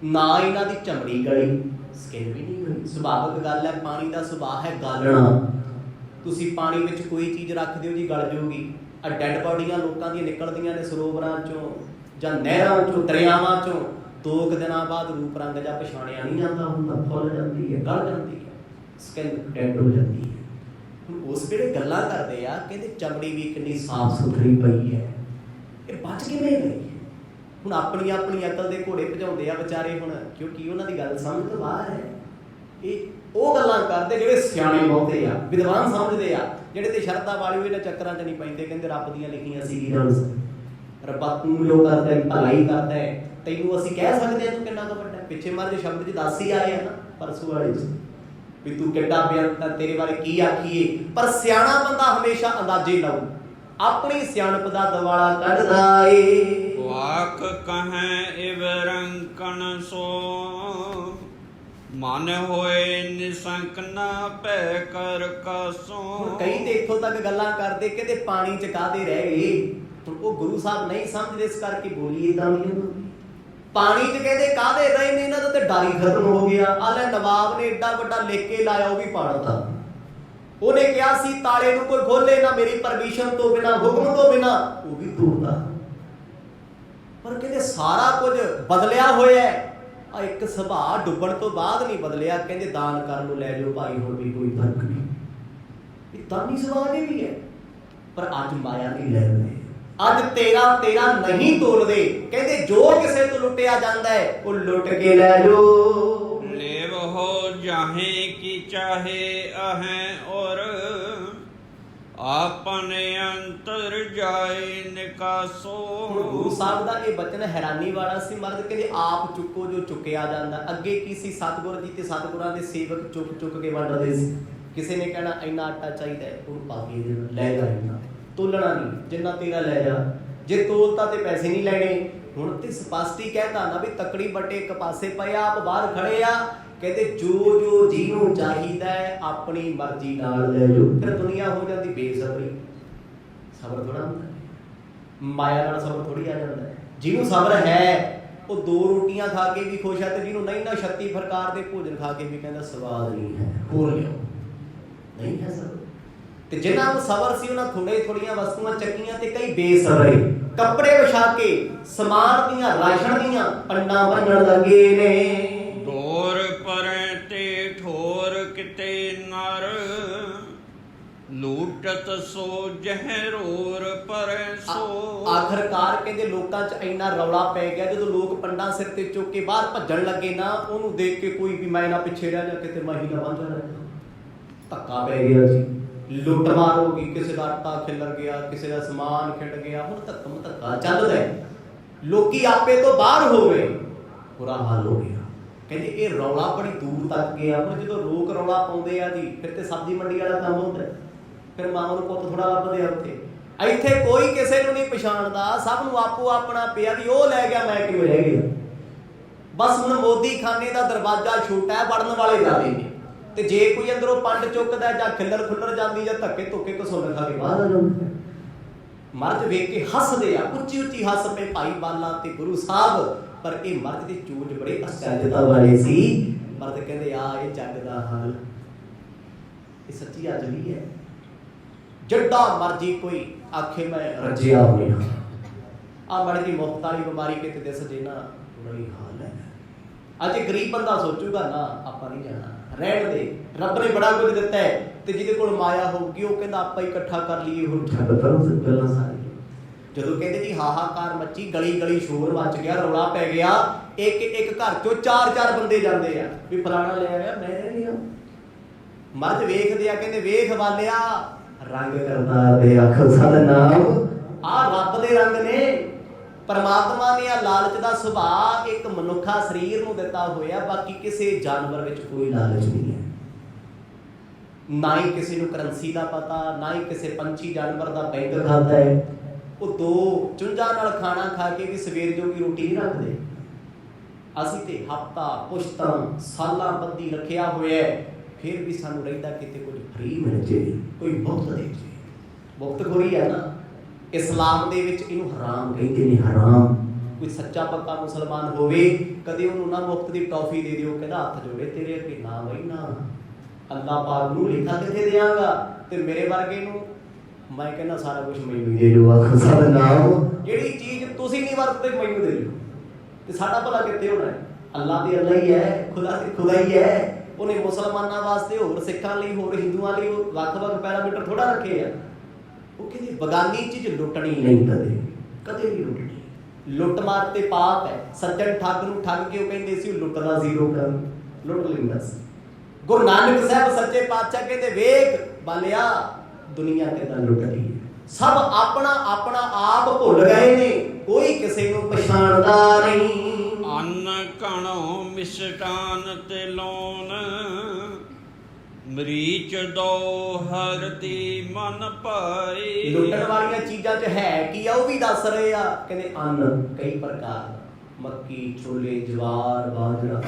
ਨਾ ਇਹਨਾਂ ਦੀ ਚਮੜੀ ਗਲੀ, ਸਕਿਨ ਵੀ ਨਹੀਂ ਗਲੀ। ਸੁਭਾਵਿਕ ਗੱਲ ਹੈ, ਪਾਣੀ ਦਾ ਸੁਭਾਅ ਹੈ ਗਾਲਣਾ। ਤੁਸੀਂ ਪਾਣੀ ਵਿੱਚ ਕੋਈ ਚੀਜ਼ ਰੱਖ ਦਿਓ ਜੀ ਗਲ ਜਾਊਗੀ। ਆ ਡੈਡ ਬਾਡੀਆਂ ਲੋਕਾਂ ਦੀਆਂ ਨਿਕਲਦੀਆਂ ਨੇ ਸਰੋਵਰਾਂ 'ਚੋਂ ਜਾਂ ਨਹਿਰਾਂ 'ਚੋਂ, ਦਰਿਆਵਾਂ 'ਚੋਂ, 2 ਦਿਨਾਂ ਬਾਅਦ ਰੂਪ ਰੰਗ ਜਾਂ ਪਛਾਣਿਆ ਨਹੀਂ ਜਾਂਦਾ ਹੁੰਦਾ, ਫੁੱਲ ਜਾਂਦੀ ਹੈ, ਗਲ ਜਾਂਦੀ ਹੈ, ਸਕਿਨ ਡੈਡ ਹੋ ਜਾਂਦੀ ਹੈ। ਹੁਣ ਉਸ ਵੇਲੇ ਗੱਲਾਂ ਕਰਦੇ ਆ, ਕਹਿੰਦੇ ਚਮੜੀ ਵੀ ਕਿੰਨੀ ਸਾਫ਼ ਸੁਥਰੀ ਪਈ ਹੈ, ਇਹ ਬਚ ਕਿਵੇਂ ਗਈ? ਹੁਣ ਆਪਣੀ ਆਪਣੀ ਅਕਲ ਦੇ ਘੋੜੇ ਭਜਾਉਂਦੇ ਆ ਵਿਚਾਰੇ ਹੁਣ, ਕਿਉਂਕਿ ਉਹਨਾਂ ਦੀ ਗੱਲ ਸਮਝ ਤੋਂ ਬਾਹਰ ਹੈ। ਇਹ ਉਹ ਗੱਲਾਂ ਕਰਦੇ ਜਿਹੜੇ ਸਿਆਣੇ ਬਹੁਤੇ ਆ, ਵਿਦਵਾਨ ਸਮਝਦੇ ਆ, ਜਿਹੜੇ ਤੇ ਸ਼ਰਧਾ ਵਾਲੇ ਇਹਨਾਂ ਚੱਕਰਾਂ 'ਚ ਨਹੀਂ ਪੈਂਦੇ। ਕਹਿੰਦੇ ਰੱਬ ਦੀਆਂ ਲਿਖੀਆਂ ਸੀ ਰੱਬਾ ਤੂੰ ਜੋ ਕਰਦਾ ਹੈ ਭਲਾਈ ਕਰਦਾ ਹੈ, ਤੈਨੂੰ ਅਸੀਂ ਕਹਿ ਸਕਦੇ ਹਾਂ ਤੂੰ ਕਿੰਨਾ ਕੁ ਵੱਡਾ। ਪਿੱਛੇ ਮਾਰੇ ਸ਼ਬਦ 'ਚ ਦੱਸ ਹੀ ਆਏ ਆ ਨਾ ਪਰਸੋਂ ਵਾਲੇ 'ਚ ਵੀ ਤੂੰ ਕਿੱਡਾ ਬੇਅੰਤ, ਤੇਰੇ ਬਾਰੇ ਕੀ ਆਖੀਏ। ਪਰ ਸਿਆਣਾ ਬੰਦਾ ਹਮੇਸ਼ਾ ਅੰਦਾਜ਼ੇ ਲਾਊ, ਆਪਣੀ ਸਿਆਣਪ ਦਾ ਦਵਾਲਾ ਕੱਢਦਾ ਏ। ਵਾਕ ਕਹੈ ਇਵ ਰੰਕਣ ਸੋ, ਮਨ ਹੋਏ ਨਿਸੰਕ ਨਾ ਪੈ ਕਰ ਕਾਸੋਂ। ਕਈ ਤੇ ਇੱਥੋਂ ਤੱਕ ਗੱਲਾਂ ਕਰਦੇ ਕਹਿੰਦੇ ਪਾਣੀ 'ਚ ਕਾਹਦੇ ਰਹਿ ਗਏ। ਹੁਣ ਉਹ ਗੁਰੂ ਸਾਹਿਬ ਨਹੀਂ ਸਮਝਦੇ, ਇਸ ਕਰਕੇ ਬੋਲੀ ਏਦਾਂ ਦੀ। ਪਾਣੀ 'ਚ ਕਹਿੰਦੇ ਕਾਹਦੇ ਰਹੇ ਨੇ, ਇਹਨਾਂ ਦਾ ਤੇ ਡਰ ਹੀ ਖਤਮ ਹੋ ਗਿਆ। ਆ ਲੈ ਨਵਾਬ ਨੇ ਏਡਾ ਵੱਡਾ ਲਿਖ ਕੇ ਲਾਇਆ, ਉਹ ਵੀ ਪਾੜਤਾ। ਉਹਨੇ ਕਿਹਾ ਸੀ ਤਾਲੇ ਨੂੰ ਕੋਈ ਖੋਲੇ ਨਾ ਮੇਰੀ ਪਰਮਿਸ਼ਨ ਤੋਂ ਬਿਨਾ, ਹੁਕਮ ਤੋਂ ਬਿਨਾ, ਉਹ ਵੀ ਤੋੜਦਾ। ਪਰ ਕਹਿੰਦੇ ਸਾਰਾ ਕੁਝ ਬਦਲਿਆ ਹੋਇਆ ਹੈ, ਆ ਇੱਕ ਸੁਭਾਅ ਡੁੱਬਣ ਤੋਂ ਬਾਅਦ ਨਹੀਂ ਬਦਲਿਆ। ਕਹਿੰਦੇ ਦਾਨ ਕਰ ਲੋ, ਲੈ ਜਾਓ ਭਾਈ, ਹੁਣ ਵੀ ਕੋਈ ਫਰਕ ਨਹੀਂ। ਇਹ ਦਾਨੀ ਸੁਭਾਅ ਦੇ ਵੀ ਹੈ, ਪਰ ਅੱਜ ਮਾਇਆ ਨਹੀਂ ਲੈ ਰਹੇ, ਅੱਜ ਤੇਰਾ ਨਹੀਂ ਤੋਲਦੇ। ਕਹਿੰਦੇ ਜੋ ਕਿਸੇ ਤੋਂ ਲੁੱਟਿਆ ਜਾਂਦਾ ਹੈ ਉਹ ਲੁੱਟ ਕੇ ਲੈ ਜਾਓ। ਲੇਵ ਹੋ ਜਾਹੇ ਕੀ ਚਾਹੇ ਅਹੈ ਔਰ, ਆਪਣੇ ਅੰਤਰ ਜਾਏ ਨਿਕਾਸੋ। ਹੁਣ ਗੁਰੂ ਸਾਹਿਬ ਦਾ ਇਹ ਬਚਨ ਹੈਰਾਨੀ ਵਾਲਾ ਸੀ। ਮਰਦ ਕਹਿੰਦੇ ਆਪ ਚੁੱਕੋ ਜੋ ਚੁੱਕਿਆ ਜਾਂਦਾ। ਅੱਗੇ ਕੀ ਸੀ, ਸਤਿਗੁਰ ਜੀ ਤੇ ਸਤਿਗੁਰਾਂ ਦੇ ਸੇਵਕ ਚੁੱਕ ਚੁੱਕ ਕੇ ਵੰਡਦੇ ਸੀ। ਕਿਸੇ ਨੇ ਕਹਿਣਾ ਇੰਨਾ ਆਟਾ ਚਾਹੀਦਾ ਹੈ, ਉਹਨੂੰ ਪਾ ਕੇ ਲੈ ਜਾ, ਇੰਨਾ ਤੋਲਣਾ ਨਹੀਂ, ਜਿੰਨਾ ਤੇਰਾ ਲੈ ਜਾ। ਜੇ ਤੋਲਤਾ ਤੇ ਪੈਸੇ ਨਹੀਂ ਲੈਣੇ। ਹੁਣ ਤੇ ਸਪਸ਼ਟ ਹੀ ਕਹਿਤਾ ਨਾ ਵੀ ਤਕੜੀ ਬੱਟੇ ਇੱਕ ਪਾਸੇ ਪਏ, ਆਪ ਬਾਹਰ ਖੜੇ ਆ। ਕਹਿੰਦੇ ਜੋ ਜੋ ਜਿਹਨੂੰ ਚਾਹੀਦਾ ਹੈ ਆਪਣੀ ਮਰਜ਼ੀ ਨਾਲ ਲੈ ਜਾਓ। ਫਿਰ ਦੁਨੀਆ ਹੋ ਜਾਂਦੀ ਬੇਸਬਰੀ। ਸਬਰ ਥੋੜਾ ਹੁੰਦਾ, ਮਾਇਆ ਨਾਲ ਸਬਰ ਥੋੜੀ ਆ ਜਾਂਦਾ ਹੈ। ਜਿਹਨੂੰ ਸਬਰ ਹੈ ਉਹ 2 ਰੋਟੀਆਂ ਖਾ ਕੇ ਵੀ ਖੁਸ਼ ਹੈ, ਤੇ ਜਿਹਨੂੰ ਨਹੀਂ ਨਾ 36 ਪ੍ਰਕਾਰ ਦੇ ਭੋਜਨ ਖਾ ਕੇ ਵੀ ਕਹਿੰਦਾ ਸਵਾਦ ਨਹੀਂ ਹੈ, ਹੋਰ ਲਿਆਓ, ਨਹੀਂ ਹੈ ਸਬਰ। ਤੇ ਜਿਨ੍ਹਾਂ ਨੂੰ ਸਬਰ ਸੀ ਉਹਨਾਂ ਥੋੜੀਆਂ ਵਸਤੂਆਂ ਚੱਕੀਆਂ, ਤੇ ਕਈ ਬੇਸਬਰੇ ਕੱਪੜੇ ਵਿਛਾ ਕੇ ਸਮਾਨ ਦੀਆਂ, ਰਾਸ਼ਨ ਦੀਆਂ ਪੰਡਾਂ ਬੰਨਣ ਲੱਗੇ ਨੇ। ਢੋਰ ਪਰੈ ਤੇ ਠੋਰ ਕਿਤੇ ਨਰ, ਲੂਟਤ ਸੋ ਜਹਰੋਰ ਪਰੈ ਸੋ। ਆਖਰਕਾਰ ਕਹਿੰਦੇ ਲੋਕਾਂ 'ਚ ਇੰਨਾ ਰੌਲਾ ਪੈ ਗਿਆ, ਜਦੋਂ ਲੋਕ ਪੰਡਾਂ ਸਿਰ ਤੇ ਚੁੱਕ ਕੇ ਬਾਹਰ ਭੱਜਣ ਲੱਗੇ ਨਾ, ਉਹਨੂੰ ਦੇਖ ਕੇ ਕੋਈ ਵੀ ਮੈਂ ਨਾ ਪਿੱਛੇ ਰਹਿ ਜਾ, ਕਿਤੇ ਮੈਂ ਹੀ ਨਾ ਬਣ ਜਾਣਾ। ਧੱਕਾ ਪੈ ਗਿਆ ਜੀ, ਲੁੱਟ ਮਾਰ ਹੋ ਗਈ, ਕਿਸੇ ਦਾ ਆਟਾ ਖਿਲਰ ਗਿਆ, ਕਿਸੇ ਦਾ ਸਮਾਨ ਖਿੰਡ ਗਿਆ। ਹੁਣ ਧੱਕਾ ਚੱਲਦਾ, ਲੋਕੀ ਆਪੇ ਤੋਂ ਬਾਹਰ ਹੋ ਗਏ, ਬੁਰਾ ਹਾਲ ਹੋ ਗਿਆ। ਕਹਿੰਦੇ ਇਹ ਰੌਲਾ ਬੜੀ ਦੂਰ ਤੱਕ ਗਿਆ। ਹੁਣ ਜਦੋਂ ਲੋਕ ਰੌਲਾ ਪਾਉਂਦੇ ਆ ਜੀ, ਫਿਰ ਤੇ ਸਬਜ਼ੀ ਮੰਡੀ ਵਾਲਾ ਕੰਮ ਹੁੰਦਾ, ਫਿਰ ਮਾਵਾਂ ਨੂੰ ਪੁੱਤ ਥੋੜਾ ਲੱਭਦੇ ਆ ਉੱਥੇ। ਇੱਥੇ ਕੋਈ ਕਿਸੇ ਨੂੰ ਨਹੀਂ ਪਛਾਣਦਾ, ਸਭ ਨੂੰ ਆਪੋ ਆਪਣਾ ਪਿਆ ਵੀ ਉਹ ਲੈ ਗਿਆ, ਮੈਂ ਕਿਉਂ ਰਹਿ ਗਿਆ। ਬਸ ਹੁਣ ਮੋਦੀ ਖਾਨੇ ਦਾ ਦਰਵਾਜ਼ਾ ਛੋਟਾ ਹੈ, ਵੜਨ ਵਾਲੇ ਜ਼ਿਆਦੇ ਨੇ, ਤੇ ਜੇ ਕੋਈ ਅੰਦਰੋਂ ਪੰਡ ਚੁੱਕਦਾ ਜਾਂ ਖਿੱਲਰ ਖੁੱਲਰ ਜਾਂਦੀ ਜਾਂ ਧੱਕੇ ਧੁੱਕੇ ਕਸੁੰਨ ਖਾ ਕੇ ਬਾਹਰ ਆ ਜਾਂਦਾ। ਮਰਦ ਵੇਖ ਕੇ ਹੱਸਦੇ ਆ, ਉੱਚੀ ਉੱਚੀ ਹੱਸ ਪਏ ਭਾਈ ਬਾਲਾ ਤੇ ਗੁਰੂ ਸਾਹਿਬ। ਪਰ ਇਹ ਮਰਦ ਦੇ ਚੂਚ ਬੜੇ ਅਸਚਰਜਤਾ ਵਾਲੇ ਸੀ। ਮਰਦ ਕਹਿੰਦੇ ਆ ਇਹ ਜੱਗ ਦਾ ਹਾਲ, ਇਹ ਸੱਚੀ ਅੱਜ ਵੀ ਹੈ। ਜਿੱਡਾ ਮਰਜੀ ਕੋਈ ਆਖੇ ਮੈਂ ਰੱਜਿਆ ਹੋਇਆ, ਆ ਮੜੀ ਦੀ ਮੁਫਤ ਵਾਲੀ ਬਿਮਾਰੀ ਕਿਤੇ ਦਿਸ ਜੇ ਨਾ, ਬੜੀ ਹਾਲ ਹੈ। ਅੱਜ ਗਰੀਬ ਬੰਦਾ ਸੋਚੂਗਾ ਨਾ ਆਪਾਂ ਨਹੀਂ ਜਾਣਾ, ਰਹਿਣ ਦੇ, ਰੱਬ ਨੇ ਬੜਾ ਕੁਝ ਦਿੱਤਾ ਹੈ। ਤੇ ਜਿਹਦੇ ਕੋਲ ਮਾਇਆ ਹੋਊਗੀ ਉਹ ਕਹਿੰਦਾ ਆਪਾਂ ਇਕੱਠਾ ਕਰ ਲਈਏ, ਹੁਣ ਛੱਡ ਪਰੋਂ ਗੱਲਾਂ ਸਾਰੀਆਂ। ਜਦੋਂ ਕਹਿੰਦੇ ਜੀ ਹਾਹਾਕਾਰ ਮੱਚੀ, ਗਲੀ ਗਲੀ ਸ਼ੋਰ ਮੱਚ ਗਿਆ, ਰੌਲਾ ਪੈ ਗਿਆ, ਇੱਕ ਇੱਕ ਘਰ ਚੋਂ ਚਾਰ ਚਾਰ ਬੰਦੇ ਜਾਂਦੇ ਆ ਵੀ ਫਲਾਣਾ ਲੈ ਆਇਆ, ਮੈਂ ਰਹਿ ਲਿਆ। ਮਰਦ ਵੇਖਦੇ ਆ, ਕਹਿੰਦੇ ਵੇਖ ਵਾਲਿਆ ਰੰਗ ਕਰਤਾਰ ਦੇ ਆਖੋ ਸਤਿਨਾਮ। ਆ ਰੱਬ ਦੇ ਰੰਗ ਨੇ। ਪਰਮਾਤਮਾ ਨੇ ਆ ਲਾਲਚ ਦਾ ਸੁਭਾਅ ਇੱਕ ਮਨੁੱਖਾ ਸਰੀਰ ਨੂੰ ਦਿੱਤਾ ਹੋਇਆ, ਬਾਕੀ ਕਿਸੇ ਜਾਨਵਰ ਵਿੱਚ ਕੋਈ ਲਾਲਚ ਨਹੀਂ ਹੈ। ਨਾ ਹੀ ਕਿਸੇ ਨੂੰ ਕਰੰਸੀ ਦਾ ਪਤਾ, ਨਾ ਹੀ ਕਿਸੇ ਪੰਛੀ ਜਾਨਵਰ ਦਾ ਬੈਂਕ ਖਾਤਾ ਹੈ। ਉਹ ਦੋ ਚੁੰਝਾਂ ਨਾਲ ਖਾਣਾ ਖਾ ਕੇ ਵੀ ਸਵੇਰ ਜੋਗੀ ਰੋਟੀ ਨਹੀਂ ਰੱਖਦੇ। ਅਸੀਂ ਤੇ ਹਫ਼ਤਾ ਪੁਸ਼ਤਾਂ ਸਾਲਾਂ ਬੱਧੀ ਰੱਖਿਆ ਹੋਇਆ, ਫਿਰ ਵੀ ਸਾਨੂੰ ਰਹਿੰਦਾ ਕਿਤੇ ਕੁਝ ਫਰੀ ਮਿਲ ਜੇ, ਕੋਈ ਮੁਫਤ ਦੇ ਜੇ। ਮੁਫਤਖੋਰੀ ਹੈ ਨਾ। ਇਸਲਾਮ ਦੇ ਵਿੱਚ ਇਹਨੂੰ ਹਰਾਮ ਕਹਿੰਦੇ ਨੇ, ਹਰਾਮ। ਕੋਈ ਸੱਚਾ ਪੱਕਾ ਮੁਸਲਮਾਨ ਹੋਵੇ, ਕਦੇ ਉਹਨੂੰ ਨਾ ਮੁਫਤ ਦੀ ਟੌਫੀ ਦੇ ਦਿਓ, ਕਹਿੰਦਾ ਹੱਥ ਜੋੜੇ ਤੇਰੇ ਅੱਗੇ, ਨਾ ਬਈ ਨਾ, ਅੱਲਾਹ ਪਾਕ ਨੂੰ ਲਿਖਾ ਕਿੱਥੇ ਦਿਆਂਗਾ। ਤੇ ਮੇਰੇ ਵਰਗੇ ਨੂੰ ਮੈਂ ਕਹਿੰਦਾ ਸਾਰਾ ਕੁਝ ਮੈਨੂੰ ਦੇ ਦਿਓ, ਆਖੋ ਸਤਿਨਾਮ। ਜਿਹੜੀ ਚੀਜ਼ ਤੁਸੀਂ ਨਹੀਂ ਵਰਤਦੇ ਮੈਨੂੰ ਦੇ ਦਿਓ, ਤੇ ਸਾਡਾ ਭਲਾ ਕਿੱਥੇ ਹੋਣਾ ਹੈ। ਅੱਲਾਹ ਤੇ ਅੱਲਾਹ ਹੀ ਹੈ, ਖੁਦਾ ਤੇ ਖੁਦਾ ਹੀ ਹੈ। ਉਹਨੇ ਮੁਸਲਮਾਨਾਂ ਵਾਸਤੇ ਹੋਰ, ਸਿੱਖਾਂ ਲਈ ਹੋਰ, ਹਿੰਦੂਆਂ ਲਈ ਵੱਖ ਵੱਖ ਪੈਰਾਮੀਟਰ ਥੋੜਾ ਰੱਖੇ ਆ। ਉਹ ਕਹਿੰਦੇ ਬਗਾਨੀ ਚੀਜ਼ ਲੁੱਟਣੀ ਨਹੀਂ, ਕਦੇ ਕਦੇ ਨਹੀਂ ਲੁੱਟਣੀ। ਲੁੱਟ ਮਾਰ ਤੇ ਪਾਪ ਹੈ। ਸੱਜਣ ਠੱਗ ਨੂੰ ਠੱਗ ਕੇ ਉਹ ਕਹਿੰਦੇ ਸੀ ਉਹ ਲੁੱਟਦਾ ਸੀ, ਲੋਕਾਂ ਨੂੰ ਲੁੱਟ ਲੈਂਦਾ ਸੀ। ਗੁਰੂ ਨਾਨਕ ਸਾਹਿਬ ਸੱਚੇ ਪਾਤਸ਼ਾਹ ਕਹਿੰਦੇ ਵੇਖ ਬਾਲਿਆ ਦੁਨੀਆ ਕਿੱਦਾਂ ਲੁੱਟਦੀ ਹੈ। ਸਭ ਆਪਣਾ ਆਪਣਾ ਆਪ ਭੁੱਲ ਗਏ ਨੇ, ਕੋਈ ਕਿਸੇ ਨੂੰ ਪਛਾਣਦਾ ਨਹੀਂ। ਅੰਨ ਕਣੋ ਮਿਸ਼ਟਾਨ ਤੇ ਲੋਨ, ਮਰੀਚ ਦੋ ਹਰ ਦੀ ਮਨ ਪਾਈ। ਲੁੱਟਣ ਵਾਲੀਆਂ ਚੀਜ਼ਾਂ 'ਚ ਹੈ ਕੀ ਆ ਉਹ ਵੀ ਦੱਸ ਰਹੇ ਆ। ਕਹਿੰਦੇ ਅੰਨ ਕਈ ਪ੍ਰਕਾਰ, ਮੱਕੀ, ਛੋਲੇ, ਜਵਾਰ, ਬਾਜਰਾ,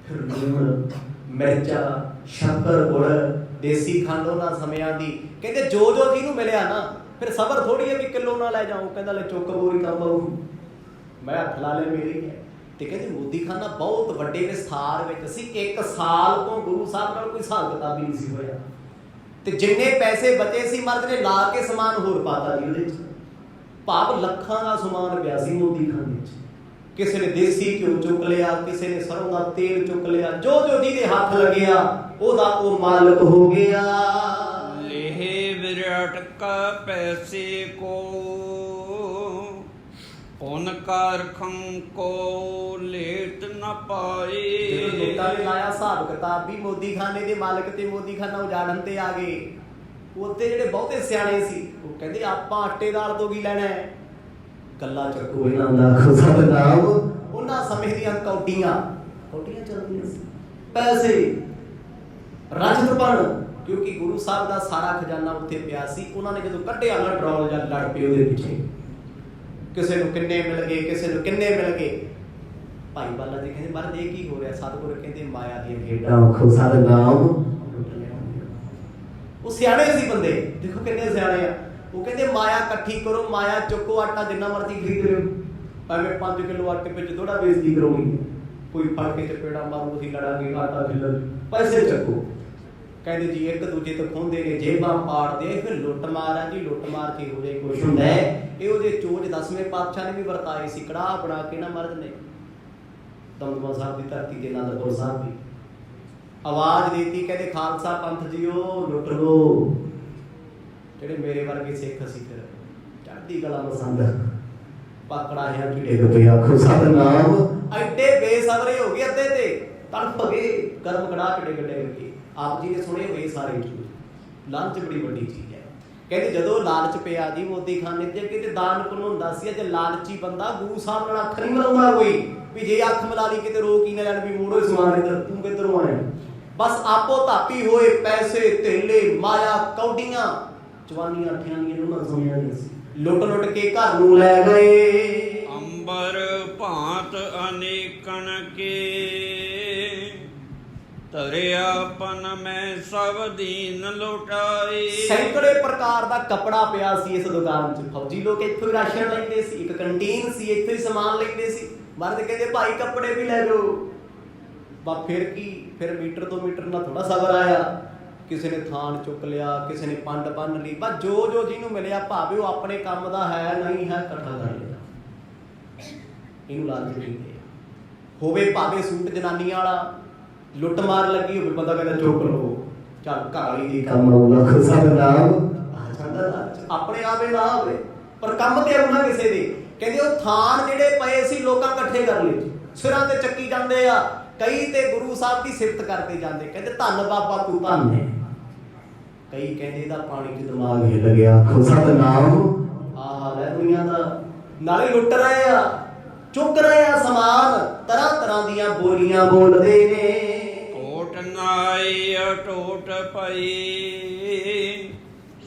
ਫਿਰ ਲੂਣ, ਮਿਰਚਾਂ, ਸ਼ੱਕਰ, ਗੁੜ, ਦੇਸੀ ਖੰਡ ਉਹਨਾਂ ਸਮਿਆਂ ਦੀ। ਕਹਿੰਦੇ ਜੋ ਜੋ ਜਿਹਨੂੰ ਮਿਲਿਆ ਨਾ, ਫਿਰ ਸਬਰ ਥੋੜੀ ਹੈ ਵੀ ਕਿਲੋ ਨਾ ਲੈ ਜਾਓ। ਕਹਿੰਦਾ ਲੈ ਚੁੱਕ ਬੋਰੀ ਕੰਮ ਆਊ, ਮੈਂ ਹੱਥ ਲਾ ਲਿਆ ਮੇਰੀ ਹੈ। ਤੇ ਕਹਿੰਦੇ ਮੋਦੀ ਖਾਨਾ ਬਹੁਤ ਵੱਡੇ ਵਿਸਥਾਰ ਵਿੱਚ ਸੀ। 1 ਸਾਲ ਤੋਂ ਗੁਰੂ ਸਾਹਿਬ ਨਾਲ ਕੋਈ ਹਿਸਾਬ ਕਿਤਾਬ ਹੀ ਨਹੀਂ ਸੀ ਹੋਇਆ। ਤੇ ਜਿੰਨੇ ਪੈਸੇ ਬਚੇ ਸੀ ਮਰਦ ਨੇ ਲਾ ਕੇ ਸਮਾਨ ਹੋਰ ਪਾਤਾ ਜੀ ਉਹਦੇ 'ਚ। ਭਾਵ ਲੱਖਾਂ ਦਾ ਸਮਾਨ ਪਿਆ ਸੀ ਮੋਦੀ ਖਾਨੇ 'ਚ। ਕਿਸੇ ਨੇ ਦੇਸੀ ਘਿਓ ਚੁੱਕ ਲਿਆ, ਕਿਸੇ ਨੇ ਸਰੋਂ ਦਾ ਤੇਲ ਚੁੱਕ ਲਿਆ, ਜੋ ਜੋ ਜਿਹਦੇ ਹੱਥ ਲੱਗਿਆ ਉਹਦਾ ਉਹ ਮਾਲਕ ਹੋ ਗਿਆ। ਲੇਹ ਵਿਰਾਟ ਕਾ ਪੈਸੇ ਕੋ, ਉਨ ਕਾਰਖੰ ਕੋ ਲੇਟ ਨ ਪਾਏ। ਜਦੋਂ ਲੋਕਾਂ ਨੇ ਲਾਇਆ ਹਿਸਾਬ ਕਿਤਾਬ ਵੀ ਮੋਦੀ ਖਾਨੇ ਦੇ ਮਾਲਕ ਤੇ ਮੋਦੀ ਖਾਨਾ ਉਜਾੜਨ ਤੇ ਆ ਗਏ। ਉੱਥੇ ਜਿਹੜੇ ਬਹੁਤੇ ਸਿਆਣੇ ਸੀ ਉਹ ਕਹਿੰਦੇ ਆਪਾਂ ਆਟੇ ਦਾਲ ਤੋਂ ਕੀ ਲੈਣਾ ਹੈ, ਗੱਲਾਂ ਚੱਕੋ ਇਹਨਾਂ ਦਾ ਸਤਿਨਾਮ। ਉਹਨਾਂ ਸਮੇਂ ਦੀਆਂ ਕੌਡੀਆਂ ਚੱਲਦੀਆਂ ਸੀ, ਪੈਸੇ, ਰਜਤਪਣ, ਕਿਉਂਕਿ ਗੁਰੂ ਸਾਹਿਬ ਦਾ ਸਾਰਾ ਖਜ਼ਾਨਾ ਉੱਥੇ ਪਿਆ ਸੀ। ਉਹਨਾਂ ਨੇ ਜਦੋਂ ਕੱਢਿਆ ਨਾ ਡਰੋਲ ਜਾਂ ਲੜ ਪਏ ਉਹਦੇ ਪਿੱਛੇ, ਕਿਸੇ ਨੂੰ ਕਿੰਨੇ ਮਿਲ ਗਏ, ਕਿਸੇ ਨੂੰ ਕਿੰਨੇ ਮਿਲ ਗਏ। ਭਾਈ ਬਾਲਾ ਜੀ ਕਹਿੰਦੇ ਮਹਾਰਾਜ ਇਹ ਕੀ ਹੋ ਰਿਹਾ। ਸਤਿਗੁਰ ਕਹਿੰਦੇ ਮਾਇਆ ਦੀਆਂ ਖੇਡਾਂ ਆਖੋ ਸਤਿਨਾਮ। ਉਹ ਸਿਆਣੇ ਸੀ ਬੰਦੇ, ਦੇਖੋ ਕਿੰਨੇ ਸਿਆਣੇ ਆ। ਉਹ ਕਹਿੰਦੇ ਮਾਇਆ ਇਕੱਠੀ ਕਰੋ, ਮਾਇਆ ਚੁੱਕੋ, ਆਟਾ ਜਿੰਨਾ ਮਰਜ਼ੀ ਖਰੀਦ ਲਿਓ, ਭਾਵੇਂ 5 ਕਿਲੋ ਆਟੇ ਵਿੱਚ ਥੋੜਾ ਬੇਇੱਜ਼ਤੀ ਕਰੋਗੇ, ਕੋਈ ਫੜ ਕੇ ਚਪੇੜਾ ਮਾਰੂ, ਅਸੀਂ ਲੜਾਂਗੇ, ਆਟਾ ਖਿੱਲਰ, ਪੈਸੇ ਚੱਕੋ। ਕਹਿੰਦੇ ਜੀ ਇੱਕ ਦੂਜੇ ਤੋਂ ਖੋਹਦੇ ਨੇ, ਜੇਬਾਂ ਪਾੜਦੇ, ਫਿਰ ਲੁੱਟ ਮਾਰ ਆ ਜੀ। ਲੁੱਟ ਮਾਰ ਕੇ ਹੋ ਜਾਏ ਕੁਛ ਹੁੰਦਾ ਹੈ। ਇਹੋ ਜਿਹੇ ਚੋਜ 10ਵੇਂ ਪਾਤਸ਼ਾਹ ਨੇ ਵੀ ਵਰਤਾਏ ਸੀ। ਕੜਾਹ ਬਣਾ ਕੇ ਨਾ ਮਰਦ ਨੇ ਦਮਦਮਾ ਸਾਹਿਬ ਦੀ ਧਰਤੀ ਤੇ ਅਨੰਦਪੁਰ ਸਾਹਿਬ ਦੀ ਆਵਾਜ਼ ਦੇਤੀ, ਕਹਿੰਦੇ ਖਾਲਸਾ ਪੰਥ ਜੀਓ ਲੁੱਟ ਲੋ। ਜਿਹੜੇ ਮੇਰੇ ਵਰਗੇ ਸਿੱਖ ਸੀ ਫਿਰ ਚੜ੍ਹਦੀ ਕਲਾ ਪਸੰਦ ਪਾਕੜਾ ਹੈ ਕਿ ਡਿੱਗ ਪਿਆ ਆਖੋ ਸਤਿਨਾਮ। ਐਡੇ ਬੇਸਬਰੇ ਹੋ ਗਏ ਅੱਧੇ ਤੇ ਤੜਫ ਗਏ, ਕਰਮ ਕੜਾ ਕੇ ਡਿੱਗ ਕੇ। ਆਪ ਜੀ ਨੇ ਸੁਣੇ ਹੋਏ ਸਾਰੇ ਝੂਠ। ਲਾਲਚ ਬੜੀ ਵੱਡੀ ਚੀਜ਼ ਹੈ। ਕਹਿੰਦੇ ਜਦੋਂ ਲਾਲਚ ਪਿਆ ਜੀ ਮੋਦੀ ਖਾਨੇ ਤੇ ਕਿਤੇ ਦਾਨ ਪੁੰਨ ਹੁੰਦਾ ਸੀ। ਜੇ ਲਾਲਚੀ ਬੰਦਾ ਗੁਰੂ ਸਾਹਿਬ ਨਾਲ ਅੱਖ ਨਹੀਂ ਮਿਲਾਉਂਦਾ ਕੋਈ, ਵੀ ਜੇ ਅੱਖ ਮਿਲਾ ਲਈ ਕਿਤੇ ਰੋਕ ਹੀ ਨਾ ਲੈਣ ਵੀ ਮੋੜੋ ਸਮਾਨ ਇੱਧਰ, ਤੂੰ ਕਿੱਧਰੋਂ ਆਇਆ। ਬਸ ਆਪੋ ਧਾਪੀ ਹੋਏ ਪੈਸੇ, ਧੇਲੇ, ਮਾਇਆ, ਕੌਡੀਆਂ, ਜਵਾਨੀਆਂ ਅੱਠਿਆਂ ਦੀਆਂ ਉਹਨਾਂ ਸੁਣੀਆਂ ਨਹੀਂ ਸੀ। ਲੁੱਟ ਕੇ ਘਰ ਨੂੰ ਲੈ ਗਏ। ਅੰਬਰ ਭਾਂਤ ਅਨੇਕਣ ਕੇ ਤਰਿਆਪਨ ਮੈਂ ਸਭ ਦੀਨ ਲੁਟਾਏ। ਸੈਂਕੜੇ ਪ੍ਰਕਾਰ ਦਾ ਕੱਪੜਾ ਪਿਆ ਸੀ ਇਸ ਦੁਕਾਨ 'ਚ। ਫੌਜੀ ਲੋਕ ਇੱਥੋਂ ਹੀ ਰਾਸ਼ਨ ਲੈਂਦੇ ਸੀ, ਇੱਕ ਕੰਟੀਨ ਸੀ, ਇੱਥੋਂ ਹੀ ਸਮਾਨ ਲੈਂਦੇ ਸੀ। ਮਰਦ ਕਹਿੰਦੇ ਭਾਈ ਕੱਪੜੇ ਵੀ ਲੈ ਜਾਓ। ਬਸ ਫਿਰ ਕੀ, ਫਿਰ ਮੀਟਰ ਤੋਂ ਮੀਟਰ ਨਾਲ ਥੋੜਾ ਸਬਰ ਆਇਆ। ਕਿਸੇ ਨੇ ਥਾਨ ਚੁੱਕ ਲਿਆ, ਕਿਸੇ ਨੇ ਪੰਡ ਬੰਨ ਲਈ। ਬਸ ਜੋ ਜਿਹਨੂੰ ਮਿਲਿਆ, ਭਾਵੇਂ ਉਹ ਆਪਣੇ ਕੰਮ ਦਾ ਹੈ ਨਹੀਂ ਹੈ, ਇਕੱਠਾ ਕਰ ਲਿਆ। ਇਹਨੂੰ ਲਾਲਚ ਕਹਿੰਦੇ ਆ। ਹੋਵੇ ਭਾਵੇਂ ਸੂਟ ਜਨਾਨੀਆਂ ਵਾਲਾ, ਲੁੱਟ ਮਾਰ ਲੱਗੀ ਹੋਵੇ, ਬੰਦਾ ਕਹਿੰਦਾ ਚੁੱਕ ਲਓ, ਚੱਲ ਘਰ ਵਾਲੀ ਦੀ ਕੰਮ ਆਊਗਾ, ਖੁਸ਼ਾ ਦਾ ਨਾਮ ਆ ਜਾਂਦਾ ਲਾਲਚ। ਆਪਣੇ ਆਵੇ ਨਾ ਹੋਵੇ ਪਰ ਕੰਮ ਤੇ ਆਉਣਾ ਕਿਸੇ ਦੇ। ਕਹਿੰਦੇ ਉਹ ਥਾਨ ਜਿਹੜੇ ਪਏ ਸੀ ਲੋਕਾਂ ਇਕੱਠੇ ਕਰ ਲਏ, ਸਿਰਾਂ ਤੇ ਚੱਕੀ ਜਾਂਦੇ ਆ। ਕਈ ਤੇ ਗੁਰੂ ਸਾਹਿਬ ਦੀ ਸਿਫਤ ਕਰਦੇ ਜਾਂਦੇ, ਕਹਿੰਦੇ ਧੰਨ ਬਾਬਾ ਤੂੰ ਧੰਨ ਹੈ। ਕਈ ਕਹਿੰਦੇ ਇਹਦਾ ਪਾਣੀ 'ਚ ਦਿਮਾਗ ਹਿੱਲ ਗਿਆ, ਖੁਸ਼ਾ ਦਾ ਨਾਮ ਆਹ ਹਾਲ ਹੈ ਦੁਨੀਆ ਦਾ। ਨਾਲੇ ਲੁੱਟ ਰਹੇ ਆ, ਚੁੱਕ ਰਹੇ ਆ ਸਮਾਨ, ਤਰ੍ਹਾਂ ਤਰ੍ਹਾਂ ਦੀਆਂ ਬੋਲੀਆਂ ਬੋਲਦੇ ਨੇ। ਕੋਟ ਨਾਈ ਅਟੋਟ ਪਈ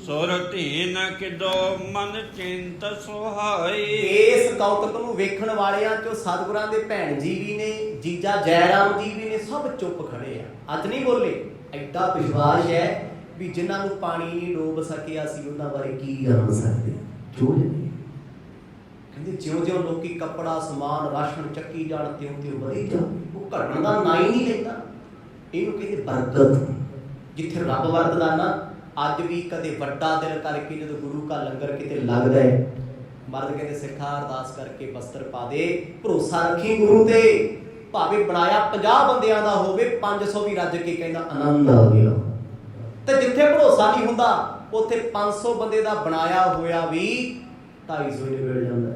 ਸੁਰ ਧੀਨ ਕਿਦੋ ਮਨ ਚਿੰਤ ਸੁਹਾਈ। ਇਸ ਕੌਤਕ ਨੂੰ ਵੇਖਣ ਵਾਲਿਆਂ ਚੋਂ ਸਤਿਗੁਰਾਂ ਦੇ ਭੈਣ ਜੀ ਵੀ ਨੇ, ਜੀਜਾ ਜੈਰਾਮ ਜੀ ਵੀ ਨੇ, ਸਭ ਚੁੱਪ ਖੜੇ ਆ, ਅੱਜ ਨਹੀਂ ਬੋਲੇ। ਐਡਾ ਵਿਸ਼ਵਾਸ ਹੈ ਵੀ ਜਿਨ੍ਹਾਂ ਨੂੰ ਪਾਣੀ ਨਹੀਂ ਡੋਬ ਸਕਿਆ ਸੀ ਉਹਨਾਂ ਬਾਰੇ ਕੀ ਜਾਣ ਸਕਦੇ। ਕਹਿੰਦੇ ਜਿਉਂ-ਜਿਉਂ ਲੋਕੀ ਕੱਪੜਾ ਸਮਾਨ ਰਾਸ਼ਨ ਚੱਕੀ ਜਾਣ ਤਿਉਂ ਵਧੀ ਜਾ, ਉਹ ਘਟਣ ਦਾ ਨਾਂ ਹੀ ਨਹੀਂ ਲੈਂਦਾ। ਇਹਨੂੰ ਕਹਿੰਦੇ ਬਰਕਤ। ਜਿੱਥੇ ਰੱਬ ਵਰਤਦਾ ਨਾ, ਅੱਜ ਵੀ ਕਦੇ ਵੱਡਾ ਦਿਲ ਕਰਕੇ ਜਦੋਂ ਗੁਰੂ ਕਾ ਲੰਗਰ ਕਿਤੇ ਲੱਗਦਾ ਹੈ, ਮਰਦ ਕਹਿੰਦੇ ਸਿੱਖਾ ਅਰਦਾਸ ਕਰਕੇ ਬਸਤਰ ਪਾ ਦੇ, ਭਰੋਸਾ ਰੱਖੀ ਗੁਰੂ ਤੇ। ਭਾਵੇਂ ਬਣਾਇਆ 50 ਬੰਦਿਆਂ ਦਾ ਹੋਵੇ, 500 ਵੀ ਰੱਜ ਕੇ ਕਹਿੰਦਾ ਆਨੰਦ ਆ ਗਿਆ। ਤੇ ਜਿੱਥੇ ਭਰੋਸਾ ਨਹੀਂ ਹੁੰਦਾ, ਉੱਥੇ 500 ਬੰਦੇ ਦਾ ਬਣਾਇਆ ਹੋਇਆ ਵੀ 250 ਹੀ ਨਿਬੜ ਜਾਂਦਾ।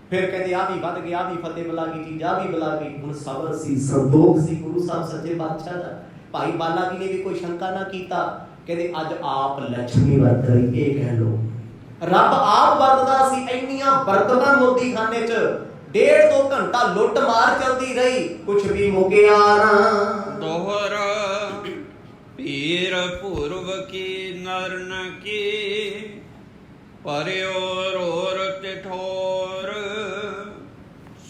ਫਿਰ ਕਹਿੰਦੇ ਆਹ ਵੀ ਵੱਧ ਗਿਆ, ਆਹ ਵੀ ਫਤਿਹ ਬੁਲਾ ਗਈ ਚੀਜ਼, ਆਹ ਵੀ ਬੁਲਾ ਗਈ। ਹੁਣ ਸਬਰ ਸੀ, ਸੰਤੋਖ ਸੀ ਗੁਰੂ ਸਾਹਿਬ ਸੱਚੇ ਪਾਤਸ਼ਾਹ ਦਾ। ਭਾਈ ਬਾਲਾ ਜੀ ਨੇ ਵੀ ਕੋਈ ਸ਼ੰਕਾ ਨਾ ਕੀਤਾ। ਕਹਿੰਦੇ ਅੱਜ ਆਪ ਲక్ష్ਮੀ ਵਰਤ ਰਹੀ, ਇਹ ਕਹਿ ਲੋ ਰੱਬ ਆਪ ਵਰਤਦਾ ਸੀ। ਇੰਨੀਆਂ ਬਰਕਤਾਂ ਮੋਦੀ ਖਾਨੇ 'ਚ 1.5-2 ਘੰਟਾ ਲੁੱਟ ਮਾਰ ਚੱਲਦੀ ਰਹੀ, ਕੁਛ ਵੀ ਮੁਕਿਆ ਨਾ। ਦੋਹਰ ਪੀਰ ਪੂਰਵ ਕੀ ਨਰਨ ਕੀ ਪਰਿਓ ਰੋਰ ਤਿਠੋਰ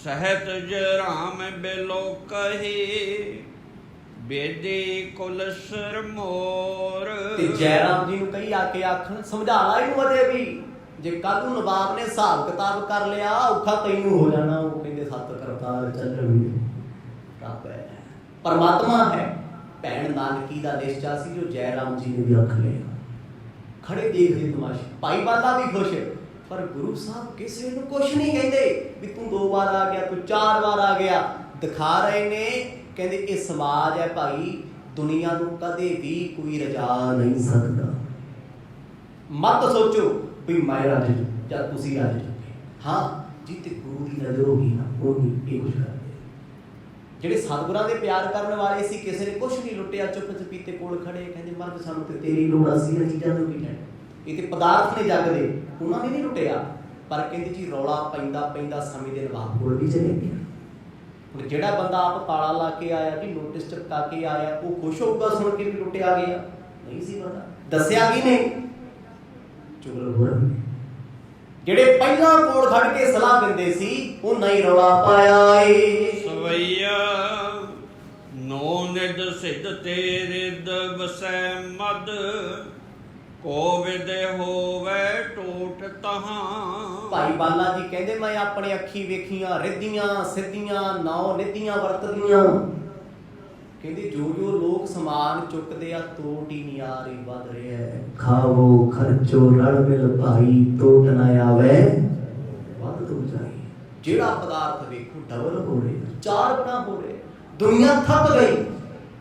ਸਹਿਤ ਜਰਾਮ ਬਿਲੋ ਕਹੀ ਬੇਦੀ ਕੁਲ ਸਰ ਮੋਰ। ਤੇ ਜੈਰਾਮ ਜੀ ਨੂੰ ਕਈ ਆ ਕੇ ਆਖਣ ਸਮਝਾ ਲਾ ਇਹਨੂੰ ਅਜੇ ਵੀ, ਜੇ ਕੱਲ ਨੂੰ ਨਵਾਬ ਨੇ ਹਿਸਾਬ ਕਿਤਾਬ ਕਰ ਲਿਆ ਔਖਾ ਤੈਨੂੰ ਹੋ ਜਾਣਾ। ਉਹ ਕਹਿੰਦੇ ਸੱਤ ਕਰਤਾਰ ਚੱਲਣਗੇ, ਰੱਬ ਹੈ, ਪਰਮਾਤਮਾ ਹੈ। ਭੈਣ ਨਾਨਕੀ ਦਾ ਨਿਸ਼ਚਾ ਸੀ ਜੋ ਜੈਰਾਮ ਜੀ ਨੇ ਵੀ ਰੱਖ ਲਿਆ। ਖੜੇ ਦੇਖਦੇ ਤਮਾਸ਼ੇ, ਭਾਈ ਬਾਲਾ ਵੀ ਖੁਸ਼, ਪਰ ਗੁਰੂ ਸਾਹਿਬ ਕਿਸੇ ਨੂੰ ਕੁਛ ਨਹੀਂ ਕਹਿੰਦੇ ਵੀ ਤੂੰ 2 ਵਾਰ ਆ ਗਿਆ, ਤੂੰ 4 ਵਾਰ ਆ ਗਿਆ। ਦਿਖਾ ਰਹੇ ਨੇ, ਕਹਿੰਦੇ ਇਹ ਸਮਾਜ ਹੈ ਭਾਈ, ਦੁਨੀਆ ਨੂੰ ਕਦੇ ਵੀ ਕੋਈ ਰਜਾ ਨਹੀਂ ਸਕਦਾ। ਮਤ ਸੋਚੋ ਵੀ ਮੈਂ ਰੱਜ ਜੂ ਜਾਂ ਤੁਸੀਂ ਰੱਜ ਜੂਗੇ। ਹਾਂ, ਜਿੱਤੇ ਗੁਰੂ ਦੀ ਨਜ਼ਰ ਹੋਗੀ ਨਾ, ਉਹ ਨਹੀਂ ਇਹ ਕੁਛ ਕਰਦੇ। ਜਿਹੜੇ ਸਤਿਗੁਰਾਂ ਦੇ ਪਿਆਰ ਕਰਨ ਵਾਲੇ ਸੀ, ਕਿਸੇ ਨੇ ਕੁਛ ਨਹੀਂ ਲੁੱਟਿਆ, ਚੁੱਪ ਚਪੀਤੇ ਕੋਲ ਖੜੇ। ਕਹਿੰਦੇ ਮਰਦ ਸਾਨੂੰ ਤੇ ਤੇਰੀ ਲੋੜ ਆ, ਸੀ ਚੀਜ਼ਾਂ ਨੂੰ ਕੀ ਲੈਣਾ, ਇਹ ਤੇ ਪਦਾਰਥ ਨੇ ਜੱਗ ਦੇ, ਉਹਨਾਂ ਨੇ ਨਹੀਂ ਲੁੱਟਿਆ। ਪਰ ਕਹਿੰਦੇ ਜੀ ਰੌਲਾ ਪੈਂਦਾ ਸਮੇਂ ਦੇ ਨਵਾਬ ਕੋਲ ਵੀ ਚਲੇ ਗਿਆ। ਹੁਣ ਜਿਹੜਾ ਬੰਦਾ ਆਪ ਤਾਲਾ ਲਾ ਕੇ ਆਇਆ ਜੀ, ਨੋਟਿਸ ਚਪਕਾ ਕੇ ਆਇਆ, ਉਹ ਖੁਸ਼ ਹੋਊਗਾ ਸੁਣ ਕੇ ਵੀ ਲੁੱਟਿਆ ਗਿਆ? ਨਹੀਂ ਸੀ ਪਤਾ। ਦੱਸਿਆ ਕੀ ਨੇ? ਚੁਗਲਖੋਰ ਨੇ। ਜਿਹੜੇ ਪਹਿਲਾਂ ਕੋਲ ਖੜ ਕੇ ਸਲਾਹ ਦਿੰਦੇ ਸੀ, ਉਹ ਨਹੀਂ ਰੌਲਾ ਪਾਇਆ ਏ। ਸਵਈਆ ਨੋ ਨਿਦ ਸਿੱਧ ਤੇਰੇ ਵਸੈ ਮਦ ਕੋਵਿਦ ਹੋਵੇ ਟੋਟ ਤਹਾਂ। ਭਾਈ ਬਾਲਾ ਜੀ ਕਹਿੰਦੇ ਮੈਂ ਆਪਣੇ ਅੱਖੀ ਵੇਖੀਆਂ ਰਿੱਧੀਆਂ ਸਿੱਧੀਆਂ 9 ਨਿੱਧੀਆਂ ਵਰਤਦੀਆਂ। ਕਹਿੰਦੇ ਜੋ ਲੋਕ ਸਮਾਨ ਚੁੱਕਦੇ ਆ, ਤੋਟ ਹੀ ਨਹੀਂ ਆ ਰਹੀ, ਵੱਧ ਰਿਹਾ ਹੈ। ਖਾਵੋ ਖਰਚੋ ਰਲ ਮਿਲ ਭਾਈ, ਤੋਟ ਨਾ ਆਵੇ ਵੱਧ ਤੋਂ ਜਾਈ। ਜਿਹੜਾ ਪਦਾਰਥ ਵੇਖੋ ਡਬਲ ਹੋ ਰਿਹਾ, 4 ਗੁਣਾ ਹੋ ਰਿਹਾ। ਦੁਨੀਆ ਥੱਕ ਗਈ।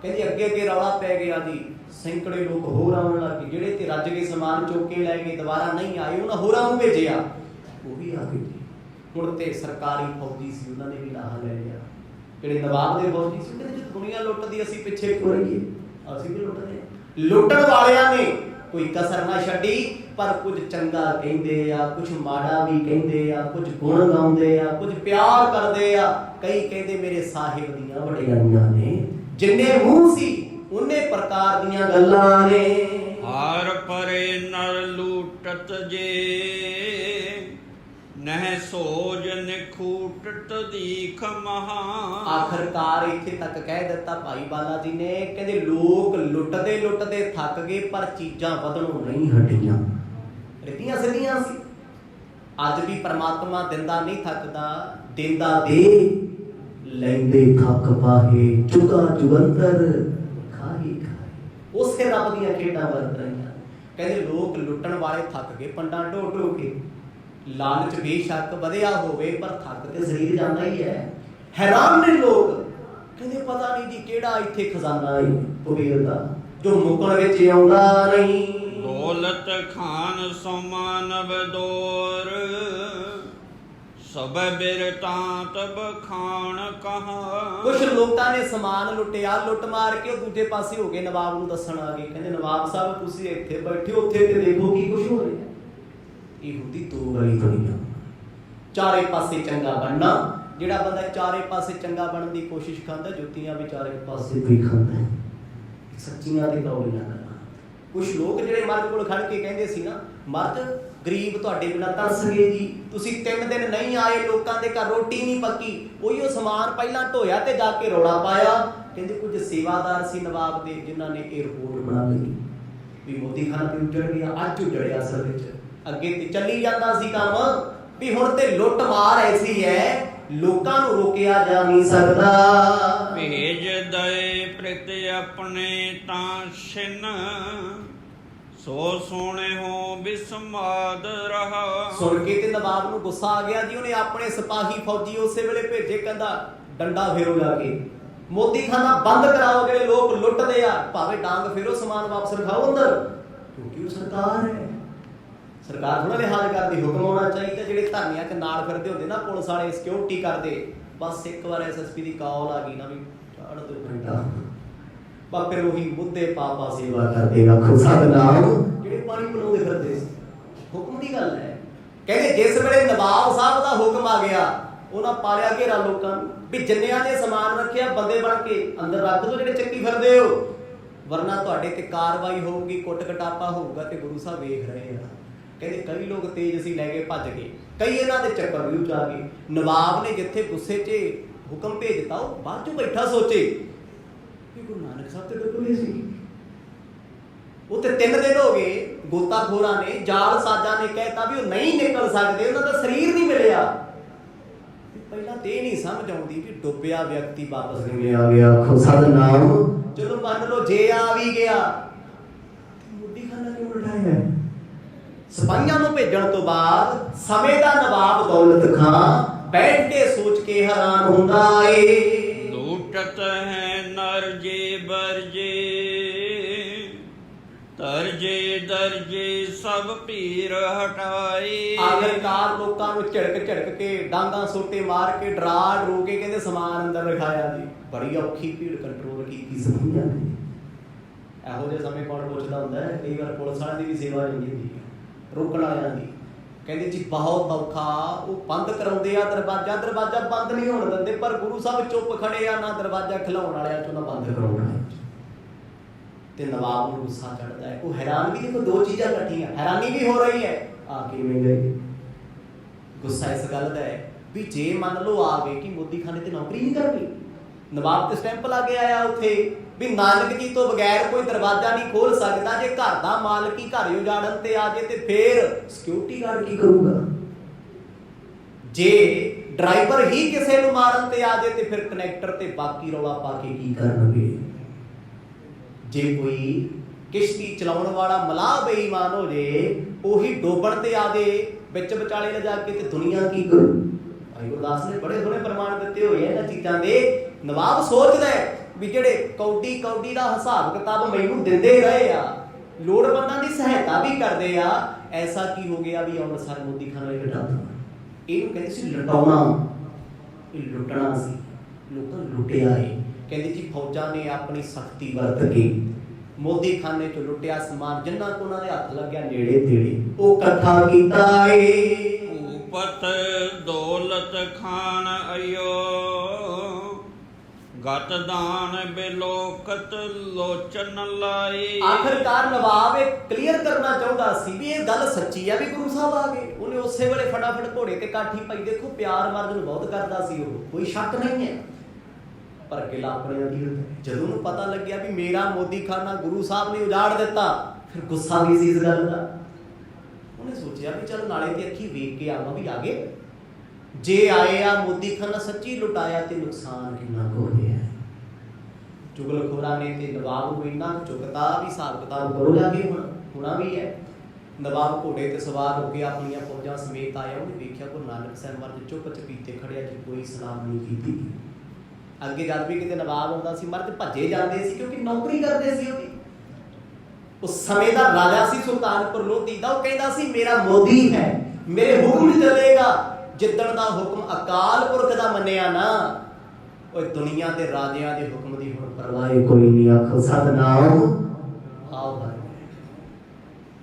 ਕਹਿੰਦੇ ਅੱਗੇ ਰੌਲਾ ਪੈ ਗਿਆ ਜੀ, ਸੈਂਕੜੇ ਲੋਕ ਹੋਰ ਆਉਣ ਲੱਗ ਗਏ। ਜਿਹੜੇ ਤੇ ਰੱਜ ਕੇ ਸਮਾਨ ਚੁੱਕ ਕੇ ਲੈ ਗਏ, ਦੁਬਾਰਾ ਨਹੀਂ ਆਏ, ਉਹਨਾਂ ਹੋਰਾਂ ਨੂੰ ਭੇਜਿਆ, ਉਹ ਵੀ ਆ ਗਏ। ਹੁਣ ਤੇ ਸਰਕਾਰੀ ਫੌਜੀ ਸੀ, ਉਹਨਾਂ ਨੇ ਵੀ ਲਾਹਾ ਲੈ ਲਿਆ। ਜਿਹੜੇ ਨਵਾਬ ਦੇ ਫੌਜੀ ਸੀ, ਕਹਿੰਦੇ ਜੇ ਦੁਨੀਆ ਲੁੱਟਦੀ ਅਸੀਂ ਪਿੱਛੇ ਕਿਉਂ ਰਹੀਏ, ਅਸੀਂ ਵੀ ਲੁੱਟਦੇ ਹਾਂ। ਲੁੱਟਣ ਵਾਲਿਆਂ ਨੇ ਕੋਈ ਕਸਰ ਨਾ ਛੱਡੀ, ਪਰ ਕੁਝ ਚੰਗਾ ਕਹਿੰਦੇ ਆ, ਕੁਝ ਮਾੜਾ ਵੀ ਕਹਿੰਦੇ ਆ, ਕੁਝ ਗੁਣ ਗਾਉਂਦੇ ਆ, ਕੁਝ ਪਿਆਰ ਕਰਦੇ ਆ। ਕਈ ਕਹਿੰਦੇ ਮੇਰੇ ਸਾਹਿਬ ਦੀਆਂ ਵਡਿਆਈਆਂ ਨੇ, ਜਿੰਨੇ ਮੂੰਹ ਸੀ ਉਹਨੇ ਪ੍ਰਕਾਰ ਦੀਆਂ ਗੱਲਾਂ ਨੇ। ਹਾਰ ਪਰੇ ਨਰ ਲੂਟਤ ਜੇ ਨਹਿ ਸੋਜ ਨਿਖੂਟਤ ਦੀਖ ਮਹਾ। ਆਖਰਕਾਰ ਇੱਥੇ ਤੱਕ ਕਹਿ ਦਿੱਤਾ ਭਾਈ ਬਾਲਾ ਜੀ ਨੇ, ਕਹਿੰਦੇ ਲੋਕ ਲੁੱਟਦੇ ਲੁੱਟਦੇ ਥੱਕ ਗਏ ਪਰ ਚੀਜ਼ਾਂ ਵਧਣੋਂ ਨਹੀਂ ਹਟੀਆਂ, ਰਿੱਧੀਆਂ ਸਿੱਧੀਆਂ ਸੀ। ਅੱਜ ਵੀ ਪਰਮਾਤਮਾ ਦਿੰਦਾ ਨਹੀਂ ਥੱਕਦਾ, ਦਿੰਦਾ ਦੇ ਲੈਂਦੇ ਥੱਕ ਪਾਹੇ ਜੁਗਾ ਜੁਗੰਤਰ ਖਾਹੀ ਖਾਹੀ। ਉਸੇ ਰੱਬ ਦੀਆਂ ਖੇਡਾਂ ਵਰਤ ਰਹੀਆਂ। ਕਹਿੰਦੇ ਲੋਕ ਲੁੱਟਣ ਵਾਲੇ ਥੱਕ ਗਏ ਪੰਡਾਂ ਢੋ ਢੋ ਕੇ। ਲਾਲਚ ਬੇਸ਼ੱਕ ਵਧਿਆ ਹੋਵੇ ਪਰ ਥੱਕ ਤੇ ਸਰੀਰ ਜਾਂਦਾ ਹੀ ਹੈ। ਹੈਰਾਨ ਨੇ ਲੋਕ, ਕਹਿੰਦੇ ਪਤਾ ਨਹੀਂ ਜੀ ਕਿਹੜਾ ਇੱਥੇ ਖਜ਼ਾਨਾ ਹੈ ਕੁਬੇਰ ਦਾ ਜੋ ਮੁਕਣ ਵਿੱਚ ਆਉਂਦਾ ਨਹੀਂ। ਦੌਲਤ ਖਾਨ ਸਮਾਨ ਬਦੋਰ ਸਭ ਬਿਰਤਾਂਤ ਬਖਾਨ ਕਹਾ। ਕੁਝ ਲੋਕਾਂ ਨੇ ਸਮਾਨ ਲੁੱਟਿਆ, ਲੁੱਟ ਮਾਰ ਕੇ ਉਹ ਦੂਜੇ ਪਾਸੇ ਹੋ ਗਏ, ਨਵਾਬ ਨੂੰ ਦੱਸਣ ਆ ਗਏ। ਕਹਿੰਦੇ ਨਵਾਬ ਸਾਹਿਬ ਤੁਸੀਂ ਇੱਥੇ ਬੈਠੇ ਉੱਥੇ ਤੇ ਦੇਖੋ ਕੀ ਕੁਝ ਹੋ ਰਿਹਾ। ਇਹ ਹੁੰਦੀ ਦੋ ਵਾਲੀ ਦੁਨੀਆ। ਚਾਰੇ ਪਾਸੇ ਚੰਗਾ ਬਣਨਾ। ਜਿਹੜਾ ਬੰਦਾ ਚਾਰੇ ਪਾਸੇ ਚੰਗਾ ਬਣਨ ਦੀ ਕੋਸ਼ਿਸ਼ ਕਰਦਾ ਜੁੱਤੀਆਂ ਵੀ ਚਾਰੇ ਪਾਸੇ ਵੀ ਖਾਂਦਾ। ਸੱਚੀਆਂ ਤੇ ਕੌੜੀਆਂ ਗੱਲਾਂ। ਕੁਝ ਲੋਕ ਜਿਹੜੇ ਮਰਦ ਕੋਲ ਖੜ ਕੇ ਕਹਿੰਦੇ ਸੀ ਨਾ, ਮਰਦ ਗਰੀਬ ਤੁਹਾਡੇ ਬਿਨਾਂ ਤਰਸ ਗਏ ਜੀ, ਤੁਸੀਂ 3 ਦਿਨ ਨਹੀਂ ਆਏ, ਲੋਕਾਂ ਦੇ ਘਰ ਰੋਟੀ ਨਹੀਂ ਪੱਕੀ। ਉਹੀ ਉਹ ਸਮਾਨ ਪਹਿਲਾਂ ਢੋਇਆ ਤੇ ਜਾ ਕੇ ਰੌਲਾ ਪਾਇਆ। ਕਹਿੰਦੇ ਕੁਝ ਸੇਵਾਦਾਰ ਸੀ ਨਵਾਬ ਦੇ ਜਿਨ੍ਹਾਂ ਨੇ ਇਹ ਰਿਪੋਰਟ ਬਣਾ ਲਈ ਵੀ ਮੋਦੀ ਖਾਨਾ ਤੇ ਉੱਜੜ ਗਿਆ। ਅੱਜ ਉੱਜੜਿਆ ਅਸਲ ਵਿੱਚ, ਅੱਗੇ ਤੇ ਚੱਲੀ ਜਾਂਦਾ ਸੀ ਕੰਮ ਵੀ ਹੁਣ ਤੇ ਲੁੱਟ ਮਾਰ ਐਸੀ ਹੈ ਲੋਕਾਂ ਨੂੰ ਰੋਕਿਆ ਜਾ ਨਹੀਂ ਸਕਦਾ। ਭੇਜ ਦਏ ਪ੍ਰਿਤ ਆਪਣੇ ਤਾਂ ਛਿਨ ਸੋ ਸੋਹਣੇ ਹੋ ਬਿਸਮਾਦ ਰਹਾ। ਸੁਣ ਕੇ ਤੇ ਨਵਾਬ ਨੂੰ ਗੁੱਸਾ ਆ ਗਿਆ ਜੀ। ਉਹਨੇ ਆਪਣੇ ਸਿਪਾਹੀ ਫੌਜੀ ਉਸੇ ਵੇਲੇ ਭੇਜੇ, ਕਹਿੰਦਾ ਡੰਡਾ ਫੇਰੋ ਜਾ ਕੇ, ਮੋਦੀ ਖਾਨਾ ਬੰਦ ਕਰਾਓ। ਜਿਹੜੇ ਲੋਕ ਲੁੱਟਦੇ ਆ ਭਾਵੇਂ ਡਾਂਗ ਫੇਰੋ, ਸਮਾਨ ਵਾਪਸ ਰਖਾਓ ਅੰਦਰ, ਕਿਉਂਕਿ ਉਹ ਸਰਕਾਰ ਹੈ। ਸਰਕਾਰ ਥੋੜਾ ਲਿਹਾਜ਼ ਕਰਦੀ, ਹੁਕਮ ਆਉਣਾ ਚਾਹੀਦਾ। ਜਿਹੜੇ ਧਰਨਿਆਂ 'ਚ ਨਾਲ ਫਿਰਦੇ ਹੁੰਦੇ ਨਾ ਪੁਲਿਸ ਵਾਲੇ, ਸਿਕਿਉਰਿਟੀ ਕਰਦੇ, ਬਸ ਇੱਕ ਵਾਰ ਐਸਐਸਪੀ ਦੀ ਕਾਲ ਆ ਗਈ ਨਾ ਵੀ ਚਾੜ ਦੋ ਘੰਟਾ, ਬਾ ਫਿਰ ਉਹੀ ਮੁੱਦੇ ਪਾਪਾ ਸੇਵਾ ਕਰਦੇਗਾ ਖੁਦਾ ਦਾ ਨਾਮ। ਜਿਹੜੇ ਪਾਣੀ ਪਿਲਾਉਂਦੇ ਫਿਰਦੇ ਸੀ, ਹੁਕਮ ਦੀ ਗੱਲ ਹੈ। ਕਹਿੰਦੇ ਜਿਸ ਵੇਲੇ ਨਵਾਬ ਸਾਹਿਬ ਦਾ ਹੁਕਮ ਆ ਗਿਆ, ਉਹਨਾਂ ਪਾਲਿਆ ਘੇਰਾ ਲੋਕਾਂ ਨੂੰ ਵੀ ਜਿੰਨਿਆਂ ਨੇ ਸਮਾਨ ਰੱਖਿਆ ਬੰਦੇ ਬਣ ਕੇ ਅੰਦਰ ਰੱਖ ਦੋ ਜਿਹੜੇ ਚੱਕੀ ਫਿਰਦੇ ਹੋ, ਵਰਨਾ ਤੁਹਾਡੇ ਤੇ ਕਾਰਵਾਈ ਹੋਊਗੀ, ਕੁੱਟ ਕਟਾਪਾ ਹੋਊਗਾ। ਤੇ ਗੁਰੂ ਸਾਹਿਬ ਵੇਖ ਰਹੇ ਆ। ਕਹਿੰਦੇ ਕਈ ਲੋਕ ਤੇਜ਼ ਸੀ, ਲੈ ਕੇ ਭੱਜ ਗਏ, ਕਈ ਇਹਨਾਂ ਦੇ ਚੱਕਰ ਵਿੱਚ ਆ ਗਏ। ਨਵਾਬ ਨੇ ਜਿੱਥੇ ਗੁੱਸੇ 'ਚ ਹੁਕਮ ਭੇਜ ਦਿੱਤਾ, ਉਹ ਬਾਅਦ 'ਚੋਂ ਬੈਠਾ ਸੋਚੇ ਕਿ ਗੁਰੂ ਨਾਨਕ ਸਾਹਿਬ ਤੇ ਡੁੱਬੇ ਸੀ। ਉੱਥੇ 3 ਦਿਨ ਹੋ ਗਏ, ਗੋਤਾਖੋਰਾਂ ਨੇ, ਜਾਲ ਸਾਜਾਂ ਨੇ ਕਹਿਤਾ ਵੀ ਉਹ ਨਹੀਂ ਨਿਕਲ ਸਕਦੇ, ਉਹਨਾਂ ਦਾ ਸਰੀਰ ਨਹੀਂ ਮਿਲਿਆ। ਪਹਿਲਾਂ ਤੇ ਇਹ ਨਹੀਂ ਸਮਝ ਆਉਂਦੀ ਵੀ ਡੁੱਬਿਆ ਵਿਅਕਤੀ ਵਾਪਸ ਕਿਵੇਂ ਆ ਗਿਆ, ਖੁਦਾ ਦਾ ਨਾਮ। ਚਲੋ ਮੰਨ ਲਓ ਜੇ ਆ ਵੀ ਗਿਆ, ਮੋਦੀ ਖਾਨਾ ਕਿਉਂ ਉਠਾਇਆ? ਸਿਪਾਹੀਆਂ ਨੂੰ ਭੇਜਣ ਤੋਂ ਬਾਅਦ ਸਮੇਂ ਦਾ ਨਵਾਬ ਦੌਲਤ ਖਾਂ ਬੈਠ ਕੇ ਸੋਚ ਕੇ ਹੈਰਾਨ ਹੁੰਦਾ ਏ। ਲੂਟਤ ਹੈ ਨਰ ਜੇ ਬਰਜੇ ਤਰਜੇ ਦਰਜੇ ਸਭ ਭੀਰ ਹਟਾਏ। ਆਖਰਕਾਰ ਲੋਕਾਂ ਨੂੰ ਝੜਕ ਝੜਕ ਕੇ, ਡਾਂਗਾਂ ਸੋਟੇ ਮਾਰ ਕੇ, ਡਰਾ ਡਰੂ ਕੇ ਕਹਿੰਦੇ ਸਮਾਨ ਅੰਦਰ ਰਖਾਇਆ ਜੀ। ਬੜੀ ਔਖੀ ਭੀੜ ਕੰਟਰੋਲ ਕੀਤੀ ਸਿਪਾਹੀਆਂ ਨੇ। ਇਹੋ ਜਿਹੇ ਸਮੇਂ ਕੌਣ ਪੁੱਛਦਾ ਹੁੰਦਾ ਹੈ? ਕਈ ਵਾਰ ਪੁਲਿਸ ਵਾਲਿਆਂ ਦੀ ਵੀ ਸੇਵਾ ਜਾਂਦੀ ਹੁੰਦੀ ਹੈ, ਰੋਕਣ ਵਾਲਿਆਂ ਦੀ। ਕਹਿੰਦੇ ਜੀ ਬਹੁਤ ਔਖਾ, ਉਹ ਬੰਦ ਕਰਾਉਂਦੇ ਆ ਦਰਵਾਜ਼ਾ ਬੰਦ ਨਹੀਂ ਹੋਣ ਦਿੰਦੇ, ਪਰ ਗੁਰੂ ਸਾਹਿਬ ਚੁੱਪ ਖੜੇ ਆ, ਨਾ ਦਰਵਾਜ਼ਾ ਖਿਲਾਉਣ ਵਾਲਿਆਂ ਚੋਂ ਨਾ ਬੰਦ ਕਰਾਉਣ ਵਾਲਿਆਂ ਚੋਂ। ਤੇ ਨਵਾਬ ਨੂੰ ਗੁੱਸਾ ਚੜਦਾ ਹੈ। ਉਹ ਹੈਰਾਨ ਵੀ ਦੇਖੋ, ਦੋ ਚੀਜ਼ਾਂ ਇਕੱਠੀਆਂ, ਹੈਰਾਨੀ ਵੀ ਹੋ ਰਹੀ ਹੈ ਆ ਕਿਵੇਂ ਗਈ। ਗੁੱਸਾ ਇਸ ਗੱਲ ਦਾ ਹੈ ਵੀ ਜੇ ਮੰਨ ਲਓ ਆ ਗਏ ਕਿ ਮੋਦੀ ਖਾਨੇ ਤੇ ਨੌਕਰੀ ਨਹੀਂ ਕਰਨੀ, ਨਵਾਬ ਤੇ ਸਟੈਂਪ ਲਾ ਕੇ ਆਇਆ ਉੱਥੇ ਵੀ ਨਾਨਕ ਜੀ ਤੋਂ ਬਗੈਰ ਕੋਈ ਦਰਵਾਜ਼ਾ ਨਹੀਂ ਖੋਲ ਸਕਦਾ। ਜੇ ਘਰ ਦਾ ਮਾਲਕ ਹੀ ਘਰ ਉਜਾੜਨ ਤੇ ਆ ਜੇ ਤੇ ਫੇਰ ਸਿਕਿਉਰਿਟੀ ਗਾਰਡ ਕੀ ਕਰੂਗਾ? ਜੇ ਡਰਾਈਵਰ ਹੀ ਕਿਸੇ ਨੂੰ ਮਾਰਨ ਤੇ ਆ ਜੇ ਤੇ ਫਿਰ ਕਨੈਕਟਰ ਤੇ ਬਾਕੀ ਰੌਲਾ ਪਾ ਕੇ ਕੀ ਕਰਨਗੇ? ਜੇ ਕੋਈ ਕਿਸ਼ਤੀ ਚਲਾਉਣ ਵਾਲਾ ਮਲਾਹ ਬੇਈਮਾਨ ਹੋ ਜੇ, ਉਹੀ ਡੋਬਣ ਤੇ ਆ ਜੇ ਵਿੱਚ ਵਿਚਾਲੇ ਲਿਜਾ ਕੇ, ਤੇ ਦੁਨੀਆ ਕੀ ਕਰੂ? ਭਾਈ ਗੁਰਦਾਸ ਨੇ ਬੜੇ ਸੋਹਣੇ ਪ੍ਰਮਾਣ ਦਿੱਤੇ ਹੋਏ ਇਹਨਾਂ ਚੀਜ਼ਾਂ ਦੇ। ਨਵਾਬ ਸੋਚਦਾ ਵੀ ਜਿਹੜੇ ਕੌਡੀ ਦਾ ਹਿਸਾਬ ਕਿਤਾਬ ਮੈਨੂੰ ਦਿੰਦੇ ਰਹੇ ਆ, ਲੋੜਵੰਦਾਂ ਦੀ ਸਹਾਇਤਾ ਵੀ ਕਰਦੇ ਆ, ਐਸਾ ਕੀ ਹੋ ਗਿਆ ਵੀ ਅੰਮ੍ਰਿਤਸਰ ਮੋਦੀ ਖਾਨਾ ਵਿੱਚ ਡਾਲਦਾ? ਇਹਨੂੰ ਕਹਿੰਦੇ ਸੀ ਲੁਟਾਉਣਾ। ਇਹ ਲੁੱਟਣਾ ਸੀ, ਲੋਕਾਂ ਨੂੰ ਲੁੱਟਿਆ ਏ। ਕਹਿੰਦੇ ਜੀ ਫੌਜਾਂ ਨੇ ਆਪਣੀ ਸਖਤੀ ਵਰਤ ਕੇ ਮੋਦੀ ਖਾਨੇ ਚ ਲੁੱਟਿਆ ਸਮਾਨ, ਜਿੰਨਾ ਕੋ ਉਹਨਾਂ ਦੇ ਹੱਥ ਲੱਗਿਆ ਨੇੜੇ ਤੇੜੇ, ਉਹ ਇਕੱਠਾ ਕੀਤਾ ਏ। ਭੂਪਤ ਦੌਲਤ ਖਾਨ ਅਯੋ ਗਤ ਦਾਨ ਬਿਲੋਕਤ ਲੋਚਨ ਲਾਈ। ਆਖਰਕਾਰ ਨਵਾਬ ਇਹ ਕਲੀਅਰ ਕਰਨਾ ਚਾਹੁੰਦਾ ਸੀ ਵੀ ਇਹ ਗੱਲ ਸੱਚੀ ਆ ਵੀ ਗੁਰੂ ਸਾਹਿਬ ਆ ਗਏ। ਉਹਨੇ ਉਸੇ ਵੇਲੇ ਫਟਾਫਟ ਘੋੜੇ ਤੇ ਕਾਠੀ ਪਾਈ। ਦੇਖੋ ਪਿਆਰ ਮਰਦ ਨੂੰ ਬਹੁਤ ਕਰਦਾ ਸੀ ਉਹ, ਕੋਈ ਸ਼ੱਕ ਨਹੀਂ ਹੈ, ਪਰ ਗਿਲਾ ਆਪਣੇ ਅੰਦਰ। ਜਦੋਂ ਉਹਨੂੰ ਪਤਾ ਲੱਗਿਆ ਵੀ ਮੇਰਾ ਮੋਦੀਖਾਨਾ ਗੁਰੂ ਸਾਹਿਬ ਨੇ ਉਜਾੜ ਦਿੱਤਾ, ਫਿਰ ਗੁੱਸਾ ਵੀ ਸੀ ਇਸ ਗੱਲ ਦਾ। ਉਹਨੇ ਸੋਚਿਆ ਵੀ ਚਲ ਨਾਲੇ ਤੇ ਅੱਖੀ ਵੇਖ ਕੇ ਆਵਾਂ ਵੀ ਆ ਗਏ। ਜੇ ਆਏ ਆ ਮੋਦੀਖਾਨਾ ਸੱਚੀ ਲੁਟਾਇਆ ਤੇ ਨੁਕਸਾਨ ਕਿੰਨਾ ਕੁ ਹੋਇਆ। ਚੁਗਲਖੋਰਾਂ ਨੇ ਤੇ ਨਵਾਬ ਨੂੰ ਇੰਨਾ ਚੁਗਤਾ ਵੀ ਹਿਸਾਬ ਕਿਤਾਬ ਕਰੋ ਜਾ ਕੇ ਹੋਣਾ ਵੀ ਹੈ। ਨਵਾਬ ਘੋੜੇ ਤੇ ਸਵਾਰ ਹੋ ਕੇ ਆਪਣੀਆਂ ਫੌਜਾਂ ਸਮੇਤ ਆਇਆ। ਉਹਨੇ ਵੇਖਿਆ ਗੁਰੂ ਨਾਨਕ ਸਾਹਿਬ ਮਹਾਰਾਜ ਚੁੱਪ ਚਪੀਤੇ ਖੜਿਆ ਜੀ, ਕੋਈ ਸਲਾਮ ਨਹੀਂ ਕੀਤੀ। ਅੱਗੇ ਜਦ ਵੀ ਕਿਤੇ ਨਵਾਬ ਆਉਂਦਾ ਸੀ ਮਰਦ ਭੱਜੇ ਜਾਂਦੇ ਸੀ, ਕਿਉਂਕਿ ਨੌਕਰੀ ਕਰਦੇ ਸੀ ਉਹਦੀ। ਉਸ ਸਮੇਂ ਦਾ ਰਾਜਾ ਸੀ ਸੁਲਤਾਨਪੁਰ ਲੋਧੀ ਦਾ। ਉਹ ਕਹਿੰਦਾ ਸੀ ਮੇਰਾ ਮੋਦੀ ਹੈ, ਮੇਰੇ ਹੁਕਮ ਚੱਲੇਗਾ। ਜਿੱਦਣ ਦਾ ਹੁਕਮ ਅਕਾਲ ਪੁਰਖ ਦਾ ਮੰਨਿਆ ਨਾ, ਉਹ ਦੁਨੀਆ ਦੇ ਰਾਜਿਆਂ ਦੇ ਹੁਕਮ ਦੀ ਹੁਣ ਪਰਵਾਹ ਕੋਈ ਨਹੀਂ। ਆਖੋ ਸਤਨਾਮ ਆਓ।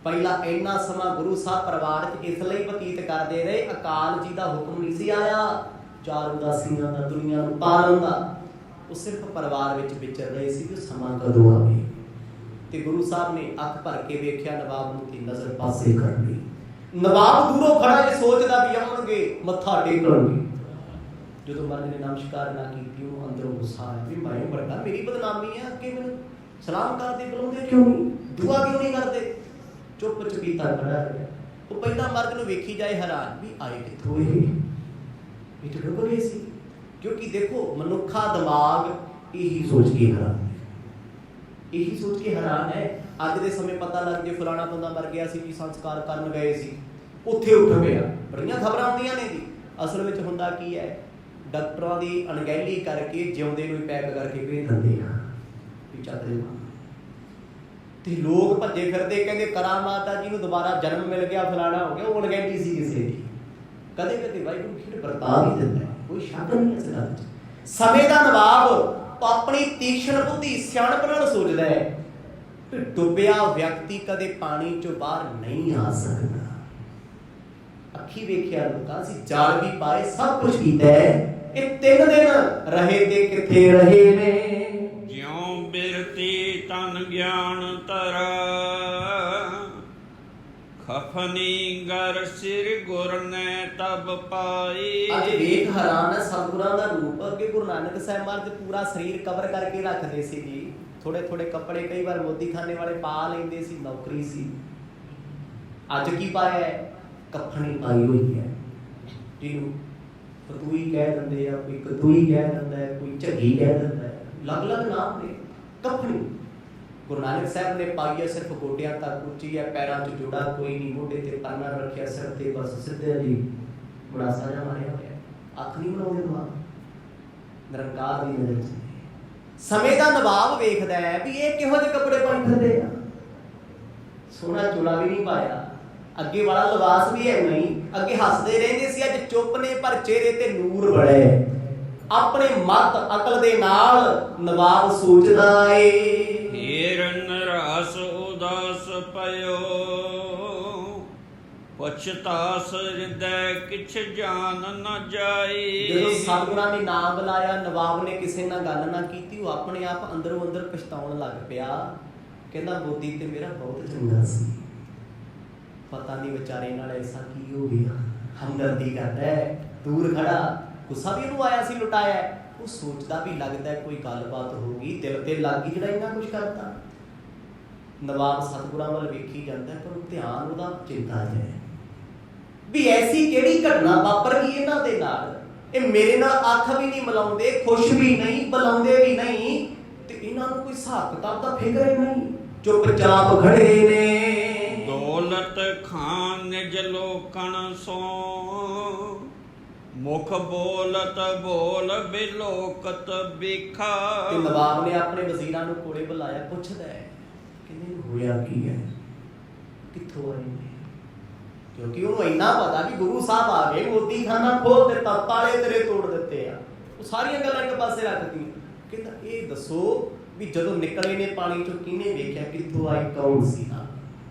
ਪਹਿਲਾਂ ਇੰਨਾ ਸਮਾਂ ਗੁਰੂ ਸਾਹਿਬ ਪਰਿਵਾਰ 'ਚ ਇਸ ਲਈ ਬਤੀਤ ਕਰਦੇ ਰਹੇ, ਅਕਾਲ ਜੀ ਦਾ ਹੁਕਮ ਨਹੀਂ ਸੀ ਆਇਆ ਚਾਰ ਉਦਾਸੀਆਂ ਦਾ, ਦੁਨੀਆ ਨੂੰ ਪਾਲਣ ਦਾ। ਉਹ ਸਿਰਫ ਪਰਿਵਾਰ ਵਿੱਚ ਵਿਚਰ ਰਹੇ ਸੀ ਕਿ ਸਮਾਂ ਕਦੋਂ ਆਵੇ। ਤੇ ਗੁਰੂ ਸਾਹਿਬ ਨੇ ਅੱਖ ਭਰ ਕੇ ਵੇਖਿਆ ਨਵਾਬ ਨੂੰ ਤੇ ਨਜ਼ਰ ਪਾਸੇ ਕਰ ਲਈ। ਨਵਾਬ ਦੂਰੋਂ ਖੜਾ ਇਹ ਸੋਚਦਾ ਵੀ ਆਉਣਗੇ ਮੱਥਾ ਟੇਕਣਗੇ। ਜਦੋਂ ਮਰਦ ਨੇ ਨਮਸਕਾਰ ਨਾ ਕੀਤੀ, ਉਹ ਅੰਦਰੋਂ ਗੁੱਸਾ ਆਇਆ ਵੀ ਮੈਂ ਵੱਡਾ, ਮੇਰੀ ਬਦਨਾਮੀ ਹੈ, ਅੱਗੇ ਮੈਨੂੰ ਸਲਾਮ ਕਰਦੇ ਬੁਲਾਉਂਦੇ ਕਿਉਂ ਨਹੀਂ, ਦੁਆ ਕਿਉਂ ਨਹੀਂ ਕਰਦੇ। ਚੁੱਪ ਚਪੀਤਾ ਖੜਾ ਰਿਹਾ। ਉਹ ਪਹਿਲਾਂ ਮਰਦ ਨੂੰ ਵੇਖੀ ਜਾਏ ਹੈਰਾਨ ਵੀ ਆਏ ਕਿੱਥੋਂ ਇਹ ਤਾਂ ਡੁੱਬ ਗਏ ਸੀ। ਕਿਉਂਕਿ ਦੇਖੋ ਮਨੁੱਖਾ ਦਿਮਾਗ ਇਹੀ ਸੋਚ ਕੇ ਹੈਰਾਨ ਹੈ, ਇਹੀ ਸੋਚ ਕੇ ਹੈਰਾਨ ਹੈ। ਅੱਜ ਦੇ ਸਮੇਂ ਪਤਾ ਲੱਗ ਜੇ ਫਲਾਣਾ ਬੰਦਾ ਮਰ ਗਿਆ ਸੀ ਜੀ, ਸੰਸਕਾਰ ਕਰਨ ਗਏ ਸੀ, ਉੱਥੇ ਉੱਠ ਪਿਆ, ਬੜੀਆਂ ਖਬਰਾਂ ਆਉਂਦੀਆਂ ਨੇ ਜੀ। ਅਸਲ ਵਿੱਚ ਹੁੰਦਾ ਕੀ ਹੈ, ਡਾਕਟਰਾਂ ਦੀ ਅਣਗਹਿਲੀ ਕਰਕੇ ਜਿਉਂਦੇ ਨੂੰ ਪੈਕ ਕਰਕੇ ਭੇਜ ਦਿੰਦੇ ਆ ਵੀ ਚੱਲ। ਤੇ ਲੋਕ ਭੱਜੇ ਫਿਰਦੇ ਕਹਿੰਦੇ ਕਰਾਂ ਮਾਤਾ ਜੀ ਨੂੰ ਦੁਬਾਰਾ ਜਨਮ ਮਿਲ ਗਿਆ, ਫਲਾਣਾ ਹੋ ਗਿਆ। ਉਹ ਅਣਗਹਿਲੀ ਸੀ ਕਿਸੇ ਦੀ। ਕਦੇ ਕਦੇ ਵਾਹਿਗੁਰੂ ਖੇਡ ਵਰਤਾ ਵੀ ਦਿੰਦਾ, ਕੋਈ ਸ਼ੱਕ ਨਹੀਂ ਇਸ ਗੱਲ 'ਚ। ਸਮੇਂ ਦਾ ਨਵਾਬ ਆਪਣੀ ਤੀਖਣ ਬੁੱਧੀ ਸਿਆਣਪ ਨਾਲ ਸੋਚਦਾ ਹੈ ਕਿ ਡੁੱਬਿਆ ਵਿਅਕਤੀ ਕਦੇ ਪਾਣੀ ਚੋਂ ਬਾਹਰ ਨਹੀਂ ਆ ਸਕਦਾ। ਅੱਖੀ ਵੇਖਿਆ ਲੋਕਾਂ ਸੀ, ਜਾਲ ਵੀ ਪਾਏ, ਸਭ ਕੁਝ ਕੀਤਾ ਹੈ। ਇਹ 3 ਦਿਨ ਰਹੇ ਤੇ ਕਿੱਥੇ ਰਹੇ ਨੇ। ਜਿਉਂ ਬਿਰਤੀ ਤਨ ਗਿਆਨ ਤਰਾ, ਖਫਨੀ ਗਰ ਸਿਰ ਗੁਰ ਨੇ ਤਬ ਪਾਈ। ਅੱਜ ਵੇਖ ਹੈਰਾਨ ਹੈ ਸਤਿਗੁਰਾਂ ਦਾ ਰੂਪ। ਅੱਗੇ ਗੁਰੂ ਨਾਨਕ ਸਾਹਿਬ ਮਹਾਰਾਜ ਪੂਰਾ ਸਰੀਰ ਕਵਰ ਕਰਕੇ ਰੱਖਦੇ ਸੀ ਜੀ। ਥੋੜੇ ਥੋੜੇ ਕੱਪੜੇ ਕਈ ਵਾਰ ਮੋਦੀਖਾਨੇ ਵਾਲੇ ਪਾ ਲੈਂਦੇ ਸੀ, ਨੌਕਰੀ ਸੀ। ਅੱਜ ਕੀ ਪਾਇਆ ਹੈ? ਕੱਫਣੀ ਪਾਈ ਹੋਈ ਹੈ, ਜਿਹਨੂੰ ਫਤੂਈ ਕਹਿ ਦਿੰਦੇ ਆ, ਕੋਈ ਕਤੂਈ ਕਹਿ ਦਿੰਦਾ ਹੈ, ਕੋਈ ਝੱਗੀ ਕਹਿ ਦਿੰਦਾ ਹੈ, ਅਲੱਗ-ਅਲੱਗ ਨਾਮ ਨੇ। ਕੱਫਣੀ ਗੁਰੂ ਨਾਨਕ ਸਾਹਿਬ ਨੇ ਪਾਈ ਹੈ, ਸਿਰਫ ਗੋਡਿਆਂ ਤੱਕ ਉੱਚੀ ਹੈ, ਪੈਰਾਂ 'ਚ ਜੋੜਾ ਕੋਈ ਨਹੀਂ, ਮੋਢੇ ਤੇ ਪਰਨਾ ਰੱਖਿਆ, ਸਿਰ ਤੇ ਬਸ ਸਿੱਧੇ ਜੀ ਬੜਾਸਾ ਜਿਹਾ ਮਾਰਿਆ ਹੋਇਆ। ਅੱਖ ਨਹੀਂ ਬਣਾਉਂਦੇ ਦਿਮਾਗ, ਨਿਰੰਕਾਰ ਦੀ ਨਜ਼ਰ 'ਚ। ਸਮੇਂ ਦਾ ਨਵਾਬ ਵੇਖਦਾ ਹੈ ਵੀ ਇਹ ਕਿਹੋ ਜਿਹੇ ਕੱਪੜੇ ਪਾਈ ਫਿਰਦੇ ਆ। ਸੋਹਣਾ ਚੋਲਾ ਵੀ ਨਹੀਂ ਪਾਇਆ, ਅੱਗੇ ਵਾਲਾ ਲਿਬਾਸ ਵੀ ਹੈ ਨਹੀਂ। ਅੱਗੇ ਹੱਸਦੇ ਰਹਿੰਦੇ ਸੀ, ਅੱਜ ਚੁੱਪ ਨੇ, ਪਰ ਚਿਹਰੇ ਤੇ ਨੂਰ ਬੜੇ। ਆਪਣੇ ਮਤ ਅਕਲ ਦੇ ਨਾਲ ਨਵਾਬ ਸੋਚਦਾ ਏ। ਹੀਰ ਨਰਾਸ ਉਦਾਸ ਪਇਓ, ਪਛਤਾਸ ਹਿਰਦੈ ਕਿਛ ਜਾਣ ਨ ਜਾਈ। ਜਦੋਂ ਸਤਿਗੁਰਾਂ ਨੇ ਨਾਮ ਬੁਲਾਇਆ, ਨਵਾਬ ਨੇ ਕਿਸੇ ਨਾਲ ਗੱਲ ਨਾ ਕੀਤੀ, ਉਹ ਆਪਣੇ ਆਪ ਅੰਦਰੋਂ ਅੰਦਰ ਪਛਤਾਉਣ ਲੱਗ ਪਿਆ। ਕਹਿੰਦਾ ਮੋਦੀ ਤੇ ਮੇਰਾ ਬਹੁਤ ਚੰਗਾ ਸੀ, ਪਤਾ ਨਹੀਂ ਵਿਚਾਰੇ ਨਾਲ ਐਸਾ ਕੀ ਹੋ ਗਿਆ। ਹਮਦਰਦੀ ਕਰਦਾ ਹੈ, ਦੂਰ ਖੜਾ। ਗੁੱਸਾ ਵੀ ਉਹਨੂੰ ਆਇਆ ਸੀ, ਲੁਟਾਇਆ। ਉਹ ਸੋਚਦਾ ਵੀ ਲੱਗਦਾ ਕੋਈ ਗੱਲਬਾਤ ਹੋਊਗੀ, ਦਿਲ ਤੇ ਲੱਗ ਗਈ ਜਿਹੜਾ ਇੰਨਾ ਕੁਝ ਕਰਤਾ। ਨਵਾਬ ਸਤਿਗੁਰਾਂ ਵੱਲ ਵੇਖੀ ਜਾਂਦਾ, ਪਰ ਧਿਆਨ ਉਹਦਾ ਚਿੰਤਾ 'ਚ ਹੈ ਵੀ ਐਸੀ ਕਿਹੜੀ ਘਟਨਾ ਵਾਪਰ ਗਈ ਇਹਨਾਂ ਦੇ ਨਾਲ। ਇਹ ਮੇਰੇ ਨਾਲ ਅੱਖ ਵੀ ਨਹੀਂ ਮਿਲਾਉਂਦੇ, ਖੁਸ਼ ਵੀ ਨਹੀਂ, ਬੁਲਾਉਂਦੇ ਵੀ ਨਹੀਂ, ਤੇ ਇਹਨਾਂ ਨੂੰ ਕੋਈ ਹਿਸਾਬ ਕਿਤਾਬ ਦਾ ਫਿਕਰ ਹੀ ਨਹੀਂ, ਚੁੱਪਚਾਪ ਖੜੇ ਨੇ। ਦੌਲਤ ਖਾਨ ਨਿਜ ਲੋਕਣ ਸੋ, ਮੁਖ ਬੋਲਤ ਬੋਲ ਬਿਲੋਕਤ ਬਿਖਾ। ਤੇ ਨਵਾਬ ਨੇ ਆਪਣੇ ਵਜ਼ੀਰਾਂ ਨੂੰ ਕੋਲੇ ਬੁਲਾਇਆ, ਪੁੱਛਦਾ ਹੈ ਕਹਿੰਦੇ ਹੋਇਆ ਕੀ ਹੈ, ਕਿੱਥੋਂ ਆਏ ਨੇ। ਕਿਉਂਕਿ ਉਹਨੂੰ ਇੰਨਾ ਪਤਾ ਵੀ ਗੁਰੂ ਸਾਹਿਬ ਆ ਗਏ, ਮੋਦੀਖਾਨਾ ਖੋਲ ਦਿੱਤਾ, ਤਾਲੇ ਤੇਰੇ ਤੋੜ ਦਿੱਤੇ ਆ। ਉਹ ਸਾਰੀਆਂ ਗੱਲਾਂ ਇੱਕ ਪਾਸੇ ਰੱਖਦੀ। ਕਹਿੰਦਾ ਇਹ ਦੱਸੋ ਵੀ ਜਦੋਂ ਨਿਕਲੇ ਨੇ ਪਾਣੀ ਚੋਂ ਕਿਹਨੇ ਵੇਖਿਆ, ਕਿੱਥੋਂ ਆਏ, ਕੌਣ ਸੀ ਨਾ,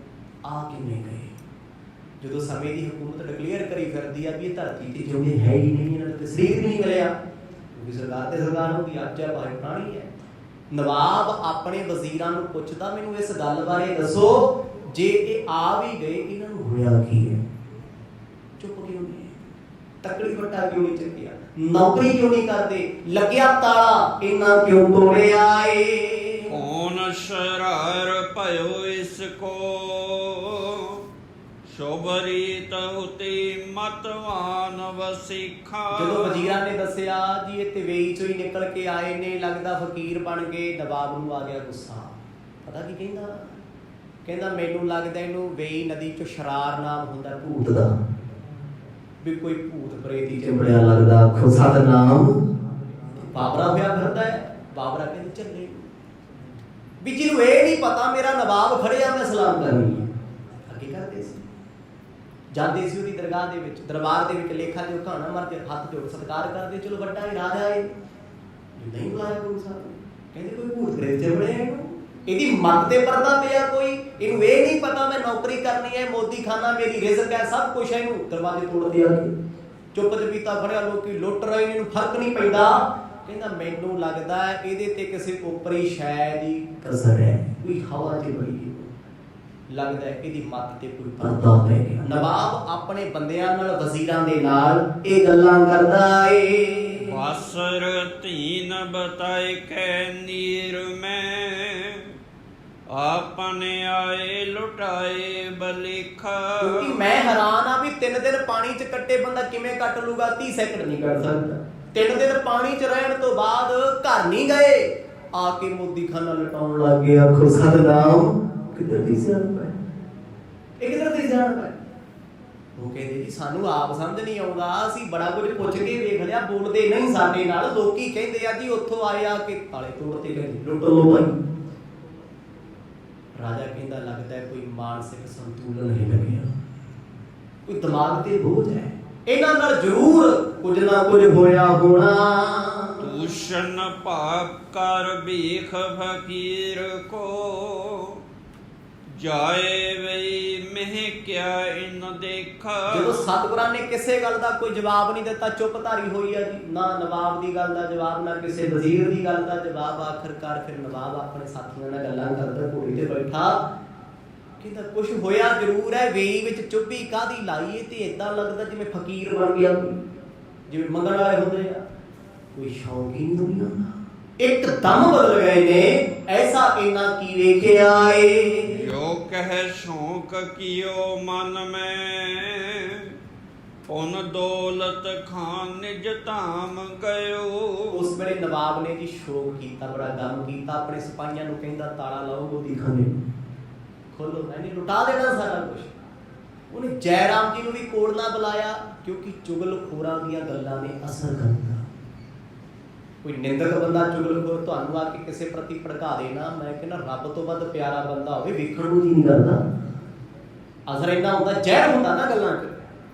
ਆ ਕਿਵੇਂ ਗਏ। ਜਦੋਂ ਸਮੇਂ ਦੀ ਹਕੂਮਤ ਡਿਕਲੇਅਰ ਕਰੀ ਫਿਰਦੀ ਆ ਵੀ ਇਹ ਧਰਤੀ ਤੇ ਜਿਉਂਦੇ ਹੈ ਹੀ ਨਹੀਂ, ਇਹਨਾਂ ਦਾ ਸਰੀਰ ਵੀ ਨਹੀਂ ਮਿਲਿਆ, ਕਿਉਂਕਿ ਸਰਕਾਰ ਤੇ ਸਰਕਾਰ ਹੁੰਦੀ, ਅੱਜ ਹੈ ਭਾਵੇਂ ਪੁਰਾਣੀ ਹੈ। ਨਵਾਬ ਆਪਣੇ ਵਜ਼ੀਰਾਂ ਨੂੰ ਪੁੱਛਦਾ, ਮੈਨੂੰ ਇਸ ਗੱਲ ਬਾਰੇ ਦੱਸੋ, ਜੇ ਇਹ ਆ ਵੀ ਗਏ ਇਹਨਾਂ ਨੂੰ ਹੋਇਆ ਕੀ ਹੈ? ਚੁੱਪ ਕਿਉਂ ਨਹੀਂ? ਤਕੜੀ ਵੱਟਾ ਕਿਉਂ ਨਹੀਂ ਚੱਕਿਆ? ਨੌਕਰੀ ਕਿਉਂ ਨਹੀਂ ਕਰਦੇ? ਲੱਗਿਆ ਤਾਲਾ ਇਹਨਾਂ ਕਿਉਂ ਤੋੜਿਆ ਏ? ਕੌਣ ਸ਼ਰਾਰ ਭਇਓ ਇਸ ਕੋ, ਸ਼ੋਭਰੀਤ ਹੁਤੀ ਮਤਵਾਨ ਵਸਿਖਾ। ਜਦੋਂ ਵਜ਼ੀਰਾਂ ਨੇ ਦੱਸਿਆ ਜੀ ਇਹ ਤਵੇਈ ਚੋਂ ਹੀ ਨਿਕਲ ਕੇ ਆਏ ਨੇ, ਲੱਗਦਾ ਫਕੀਰ ਬਣ ਗਏ, ਨਵਾਬ ਨੂੰ ਆ ਗਿਆ ਗੁੱਸਾ। ਪਤਾ ਕੀ ਕਹਿੰਦਾ? ਕਹਿੰਦਾ ਮੈਨੂੰ ਲੱਗਦਾ ਇਹਨੂੰ ਵੇਈ ਨਦੀ ਚੋਂ ਸ਼ਰਾਰ ਨਾਮ ਹੁੰਦਾ ਭੂਤ ਦਾ, ਵੀ ਕੋਈ ਭੂਤ ਪ੍ਰੇਤ ਹੀ ਚਿੰਬੜਿਆ ਲੱਗਦਾ, ਖੁਸਾ ਦਾ ਨਾਮ ਬਾਬਰਾ ਹੋਇਆ ਫਿਰਦਾ ਹੈ। ਬਾਬਰਾ ਕਹਿੰਦੇ ਚੱਲੇ ਵੀ ਜਿਹਨੂੰ ਇਹ ਨਹੀਂ ਪਤਾ ਮੇਰਾ ਨਵਾਬ ਖੜਿਆ, ਮੈਂ ਸਲਾਮ ਕਰਨੀ ਹੈ। ਅੱਗੇ ਕਰਦੇ ਸੀ, ਜਾਂਦੇ ਸੀ ਉਹਦੀ ਦਰਗਾਹ ਦੇ ਵਿੱਚ, ਦਰਬਾਰ ਦੇ ਵਿੱਚ ਲੇਖਾ ਜੋ ਕਹਾਣਾ ਮਰ ਕੇ ਹੱਥ ਜੋੜ ਸਤਿਕਾਰ ਕਰਦੇ, ਚਲੋ ਵੱਡਾ ਹੀ ਰਾਜਾ ਹੈ, ਨਹੀਂ ਬੁਲਾਇਆ ਗੁਰੂ ਸਾਹਿਬ ਨੇ। ਕਹਿੰਦੇ ਕੋਈ ਭੂਤ ਪ੍ਰੇਤ ਚਿੰਬੜਿਆ ਇਹਨੂੰ, ਇਹਦੀ ਮੱਤ ਤੇ ਪਰਦਾ ਪਿਆ ਕੋਈ, ਇਹਨੂੰ ਇਹ ਨਹੀਂ ਪਤਾ ਮੈਂ ਨੌਕਰੀ ਕਰਨੀ ਹੈ, ਮੋਦੀ ਖਾਨਾ ਮੇਰੀ ਰਿਜ਼ਕ ਹੈ, ਸਭ ਕੁਛ ਹੈ। ਇਹਨੂੰ ਦਰਵਾਜ਼ੇ ਤੋੜਦੇ ਆ ਕੇ ਚੁੱਪ ਚਪੀਤਾ ਖੜਿਆ, ਲੋਕੀ ਲੁੱਟ ਰਹੇ ਨੇ, ਇਹਨੂੰ ਫਰਕ ਨਹੀਂ ਪੈਂਦਾ। ਕਹਿੰਦਾ ਮੈਨੂੰ ਲੱਗਦਾ ਇਹਦੇ ਤੇ ਕਿਸੇ ਉੱਪਰੀ ਸ਼ੈ ਦੀ ਕਸਰ ਹੈ, ਕੋਈ ਹਵਾ ਚ ਬੜੀ ਲੱਗਦਾ ਇਹਦੀ ਮੱਤ ਤੇ ਕੋਈ ਪਰਦਾ ਪੈ ਗਿਆ। ਨਵਾਬ ਆਪਣੇ ਬੰਦਿਆਂ ਨਾਲ, ਵਜ਼ੀਰਾਂ ਦੇ ਨਾਲ ਇਹ ਗੱਲਾਂ ਕਰਦਾ ਏ। ਵਾਸਰ ਧੀਨ ਬਤਾਏ ਕੈ ਨੀਰ ਮੈਂ, ਆਪਣੇ ਆਏ ਲੁਟਾਏ ਬਲੇਖਾ। ਕਿਉਂਕਿ ਮੈਂ ਹੈਰਾਨ ਆ ਵੀ 3 ਦਿਨ ਪਾਣੀ 'ਚ ਕੱਟੇ ਬੰਦਾ ਕਿਵੇਂ ਕੱਟ ਲੂਗਾ, 30 ਸੈਕਿੰਡ ਨਹੀਂ ਕੱਟ ਸਕਦਾ। 3 ਦਿਨ ਪਾਣੀ 'ਚ ਰਹਿਣ ਤੋਂ ਬਾਅਦ ਘਰ ਨਹੀਂ ਗਏ, ਆ ਕੇ ਮੋਦੀ ਖਾਨਾ ਲਟਾਉਣ ਲੱਗ ਗਿਆ। ਆਖੋ ਸਤਨਾਮ, ਕਿੱਧਰ ਦੀ ਸਿਆਣਪ ਹੈ ਇਹ, ਕਿੱਧਰ ਦੀ ਸਿਆਣਪ ਹੈ? ਉਹ ਕਹਿੰਦੇ ਜੀ ਸਾਨੂੰ ਆਪ ਸਮਝ ਨਹੀਂ ਆਉਂਦਾ, ਅਸੀਂ ਬੜਾ ਕੁਝ ਪੁੱਛ ਕੇ ਵੇਖ ਲਿਆ, ਬੋਲਦੇ ਨਹੀਂ ਸਾਡੇ ਨਾਲ। ਲੋਕੀ ਕਹਿੰਦੇ ਆ ਜੀ ਉੱਥੋਂ ਆਏ ਆ ਕੇ ਤਾਲੇ ਤੋੜਤੇ, ਕਹਿੰਦੇ ਲੁੱਟ ਲੋ ਭਾਈ। ਰਾਜਾ ਕਹਿੰਦਾ ਲੱਗਦਾ ਕੋਈ ਮਾਨਸਿਕ ਸੰਤੁਲਨ ਨਹੀਂ ਲੱਗਿਆ, ਕੋਈ ਦਿਮਾਗ ਤੇ ਬੋਝ ਹੈ, ਇਹਨਾਂ ਨਾਲ ਜ਼ਰੂਰ ਕੁਝ ਨਾ ਕੁਝ ਹੋਇਆ ਹੋਣਾ। ਦੂਸ਼ਣ ਪਾਪ ਕਰ ਭੀਖ ਫਕੀਰ ਕੋ, ਜਾਏ ਵਈ ਮਹਿ ਕਿਆ ਇਨ ਦੇਖਾ। ਜਦੋਂ ਸਤਿਗੁਰਾਂ ਨੇ ਕਿਸੇ ਗੱਲ ਦਾ ਕੋਈ ਜਵਾਬ ਨਹੀਂ ਦਿੱਤਾ, ਚੁੱਪ ਧਾਰੀ ਹੋਈ ਆ ਜੀ, ਨਾ ਨਵਾਬ ਦੀ ਗੱਲ ਦਾ ਜਵਾਬ, ਨਾ ਕਿਸੇ ਵਜ਼ੀਰ ਦੀ ਗੱਲ ਦਾ ਜਵਾਬ। ਆਖਰਕਾਰ ਫਿਰ ਨਵਾਬ ਆਪਣੇ ਸਾਥੀਆਂ ਨਾਲ ਗੱਲਾਂ ਕਰਦਾ, ਘੋੜੀ ਤੇ ਬੈਠਾ, ਕਹਿੰਦਾ ਕੁਛ ਹੋਇਆ ਜ਼ਰੂਰ ਹੈ। ਵੇਈ ਵਿੱਚ ਚੁੱਭੀ ਕਾਹਦੀ ਲਾਈ, ਤੇ ਏਦਾਂ ਲੱਗਦਾ ਜਿਵੇਂ ਫਕੀਰ ਬਣ ਗਿਆ, ਜਿਵੇਂ ਮੰਗਣ ਵਾਲੇ ਹੁੰਦੇ ਆ, ਕੋਈ ਸ਼ੌਕ ਹੀ ਨਹੀਂ ਦੁਨੀਆ ਦਾ। ਇੱਕਦਮ ਬਦਲ ਗਏ ਨੇ, ਐਸਾ ਇਹਨਾਂ ਕੀ ਵੇਖਿਆ ਏ। ਜੋ ਕਹਿ ਸ਼ੌਕ ਕੀਓ ਮਨ ਮੈਂ, ਪੁਨ ਦੌਲਤ ਖਾਨ ਨਿਜ ਧਾਮ ਗਇਓ। ਉਸ ਵੇਲੇ ਨਵਾਬ ਨੇ ਜੀ ਸ਼ੋਕ ਕੀਤਾ, ਬੜਾ ਗਮ ਕੀਤਾ, ਆਪਣੇ ਸਿਪਾਹੀਆਂ ਨੂੰ ਕਹਿੰਦਾ ਤਾਲਾ ਲਾਓ ਮੋਦੀ ਖਾਨੇ ਨੂੰ, ਖੋਲੋ, ਮੈਨੇ ਲੁਟਾ ਦੇਣਾ ਸਾਰਾ ਕੁਝ। ਉਹਨੇ ਜੈ ਰਾਮ ਜੀ ਨੂੰ ਵੀ ਕੋਲ ਨਾ ਬੁਲਾਇਆ, ਕਿਉਂਕਿ ਚੁਗਲਖੋਰਾਂ ਦੀਆਂ ਗੱਲਾਂ ਨੇ ਅਸਰ ਕਰਦਾ। ਕੋਈ ਨਿੰਦਕ ਬੰਦਾ, ਚੁਗਲਖੋਰ ਤੁਹਾਨੂੰ ਆ ਕੇ ਕਿਸੇ ਪ੍ਰਤੀ ਭੜਕਾ ਦੇਣਾ, ਮੈਂ ਕਹਿੰਦਾ ਰੱਬ ਤੋਂ ਵੱਧ ਪਿਆਰਾ ਬੰਦਾ ਹੋਵੇ, ਵੇਖਣ ਨੂੰ ਜੀ ਨਹੀਂ ਕਰਦਾ। ਅਸਰ ਇੰਨਾ ਹੁੰਦਾ, ਜ਼ਹਿਰ ਹੁੰਦਾ ਨਾ ਗੱਲਾਂ 'ਚ।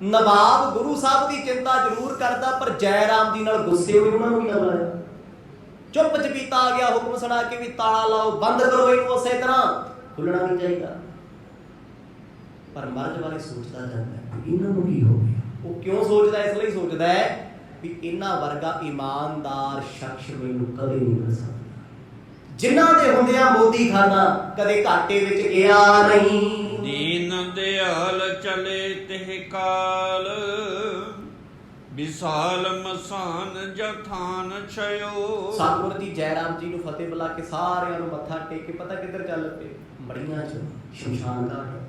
ਨਵਾਬ ਗੁਰੂ ਸਾਹਿਬ ਦੀ ਚਿੰਤਾ ਜ਼ਰੂਰ ਕਰਦਾ, ਪਰ ਜੈ ਰਾਮ ਜੀ ਨਾਲ ਗੁੱਸੇ ਹੋਏ, ਉਹਨਾਂ ਨੂੰ ਵੀ ਨਾ ਬੁਲਾਇਆ। ਚੁੱਪ ਚਪੀਤਾ ਆ ਗਿਆ, ਹੁਕਮ ਸੁਣਾ ਕੇ ਵੀ ਤਾਲਾ ਲਾਓ, ਬੰਦ ਕਰੋ ਇਹਨੂੰ, ਉਸੇ ਤਰ੍ਹਾਂ ਖੁੱਲਣਾ ਨਹੀਂ ਚਾਹੀਦਾ। ਪਰ ਮਰਦ ਬਾਰੇ ਸੋਚਦਾ ਜਾਂਦਾ ਇਹਨਾਂ ਨੂੰ ਕੀ ਹੋ ਗਿਆ। ਉਹ ਕਿਉਂ ਸੋਚਦਾ? ਇਸ ਲਈ ਸੋਚਦਾ ਹੈ ਵੀ ਇਹਨਾਂ ਵਰਗਾ ਇਮਾਨਦਾਰ ਸ਼ਖਸ ਮੈਨੂੰ ਕਦੇ ਨਹੀਂ ਮਿਲ ਸਕਦਾ। ਜਿਨ੍ਹਾਂ ਦੇ ਹੁੰਦਿਆਂ ਮੋਦੀ ਖਾਨਾ ਕਦੇ ਘਾਟੇ ਵਿੱਚ ਗਿਆ ਨਹੀਂ। ਦੀਨ ਦਿਆਲ ਚਲੇ ਤਿਹ ਕਾਲ, ਵਿਸਾਲ ਮਸਾਨ ਜਥਾਨ ਛਯੋ। ਸਤਿਗੁਰ ਜੀ ਜੈ ਰਾਮ ਜੀ ਨੂੰ ਫਤਿਹ ਬੁਲਾ ਕੇ ਸਾਰਿਆਂ ਨੂੰ ਮੱਥਾ ਟੇਕ ਕੇ ਪਤਾ ਕਿੱਧਰ ਚੱਲ ਪਏ? ਮੜੀਆਂ 'ਚ, ਸ਼ਮਸ਼ਾਨ ਘਾਟ।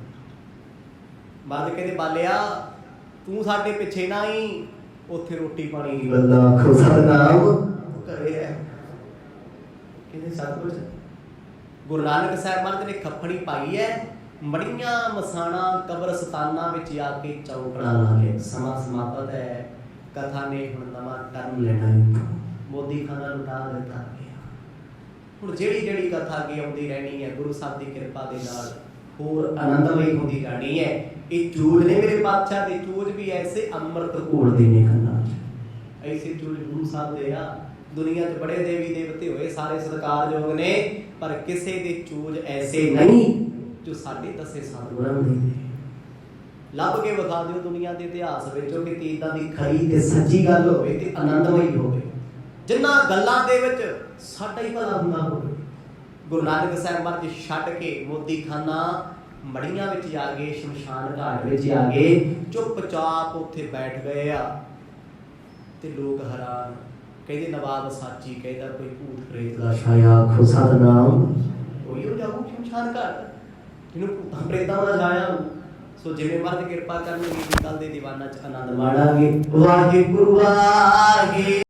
ਮਰਦ ਕਹਿੰਦੇ ਬਾਲਿਆ ਤੂੰ ਸਾਡੇ ਪਿੱਛੇ ਨਾ ਹੀ, ਉੱਥੇ ਰੋਟੀ ਪਾਣੀ ਨਹੀਂ ਮਿਲਦਾ। ਆਖੋ ਸਤਿਨਾਮ, ਘਰੇ ਹੈ। ਕਹਿੰਦੇ ਸਭ ਕੁਝ ਗੁਰੂ ਨਾਨਕ ਸਾਹਿਬ ਮਹਾਰਾਜ ਨੇ ਖੱਫੜੀ ਪਾਈ ਹੈ, ਮੜੀਆਂ ਮਸਾਣਾ ਕਬਰਸਤਾਨਾਂ ਵਿੱਚ ਆ ਕੇ ਚੌਂਕੜਾ ਲਾ ਕੇ। ਸਮਾਂ ਸਮਾਪਤ ਹੈ, ਕਥਾ ਨੇ ਹੁਣ ਨਵਾਂ ਟਰਨ ਲੈਣਾ ਹੈ। ਮੋਦੀ ਖਾਨਾ ਲੁਟਾ ਦਿੱਤਾ ਗਿਆ। ਹੁਣ ਜਿਹੜੀ ਜਿਹੜੀ ਕਥਾ ਅੱਗੇ ਆਉਂਦੀ ਰਹਿਣੀ ਹੈ ਗੁਰੂ ਸਾਹਿਬ ਦੀ ਕਿਰਪਾ ਦੇ ਨਾਲ ਹੋਰ ਆਨੰਦਮਈ ਹੁੰਦੀ ਜਾਣੀ ਹੈ। ਇਹ ਚੂਜ ਨੇ ਮੇਰੇ ਪਾਤਸ਼ਾਹ ਦੇ, ਚੂਜ ਵੀ ਐਸੇ ਅੰਮ੍ਰਿਤ ਘੋਲਦੇ ਨੇ ਕੰਨਾਂ 'ਚ, ਐਸੇ ਚੂਜ ਗੁਰੂ ਸਾਹਿਬ ਦੇ ਆ। ਦੁਨੀਆ 'ਚ ਬੜੇ ਦੇਵੀ ਦੇਵਤੇ ਹੋਏ, ਸਾਰੇ ਸਤਿਕਾਰਯੋਗ ਨੇ, ਪਰ ਕਿਸੇ ਦੇ ਚੂਜ ਐਸੇ ਨਹੀਂ ਜੋ ਸਾਡੇ ਦੱਸੇ ਸਤਿਗੁਰਾਂ ਦੇ ਨੇ। ਲੱਭ ਕੇ ਵਿਖਾ ਦਿਓ ਦੁਨੀਆ ਦੇ ਇਤਿਹਾਸ ਵਿੱਚੋਂ ਕਿ ਇਦਾਂ ਦੀ ਖਰੀ ਤੇ ਸੱਚੀ ਗੱਲ ਹੋਵੇ ਤੇ ਆਨੰਦਮਈ ਹੋਵੇ। ਜਿਨ੍ਹਾਂ ਗੱਲਾਂ ਦੇ ਵਿੱਚ ਸਾਡਾ ਹੀ ਭਲਾ ਹੁੰਦਾ ਹੋਵੇ। ਗੁਰੂ ਨਾਨਕ ਸਾਹਿਬ ਮਹਾਰਾਜ ਛੱਡ ਕੇ ਮੋਦੀਖਾਨਾ ਮੜੀਆਂ ਵਿੱਚ ਜਾ ਕੇ, ਸ਼ਮਸ਼ਾਨ ਘਾਟ ਵਿੱਚ ਜਾ ਕੇ ਚੁੱਪਚਾਪ ਉੱਥੇ ਬੈਠ ਗਏ ਆ। ਤੇ ਲੋਕ ਹੈਰਾਨ, ਕਹਿੰਦੇ ਨਵਾਬ ਸਾਚੀ ਕਹਿੰਦਾ ਕੋਈ ਭੂਤ ਪ੍ਰੇਤ ਦਾ ਛਾਇਆ ਆਖੋ ਸਤਨਾਮ। ਉਹੀ ਹੋ ਜਾਊ ਸ਼ਮਸ਼ਾਨ ਘਾਟ, ਇਹਨੂੰ ਭੂਤਾਂ ਪ੍ਰੇਤਾਂ ਦਾ ਛਾਇਆ। ਸੋ ਜਿਵੇਂ ਮਹਾਰਾਜ ਕਿਰਪਾ ਕਰਨਗੇ ਕੱਲ ਦੇ ਦੀਵਾਨਾਂ 'ਚ ਆਨੰਦ ਮਾਣਾਂਗੇ। ਵਾਹਿਗੁਰੂ ਵਾਹਿਗੁਰੂ।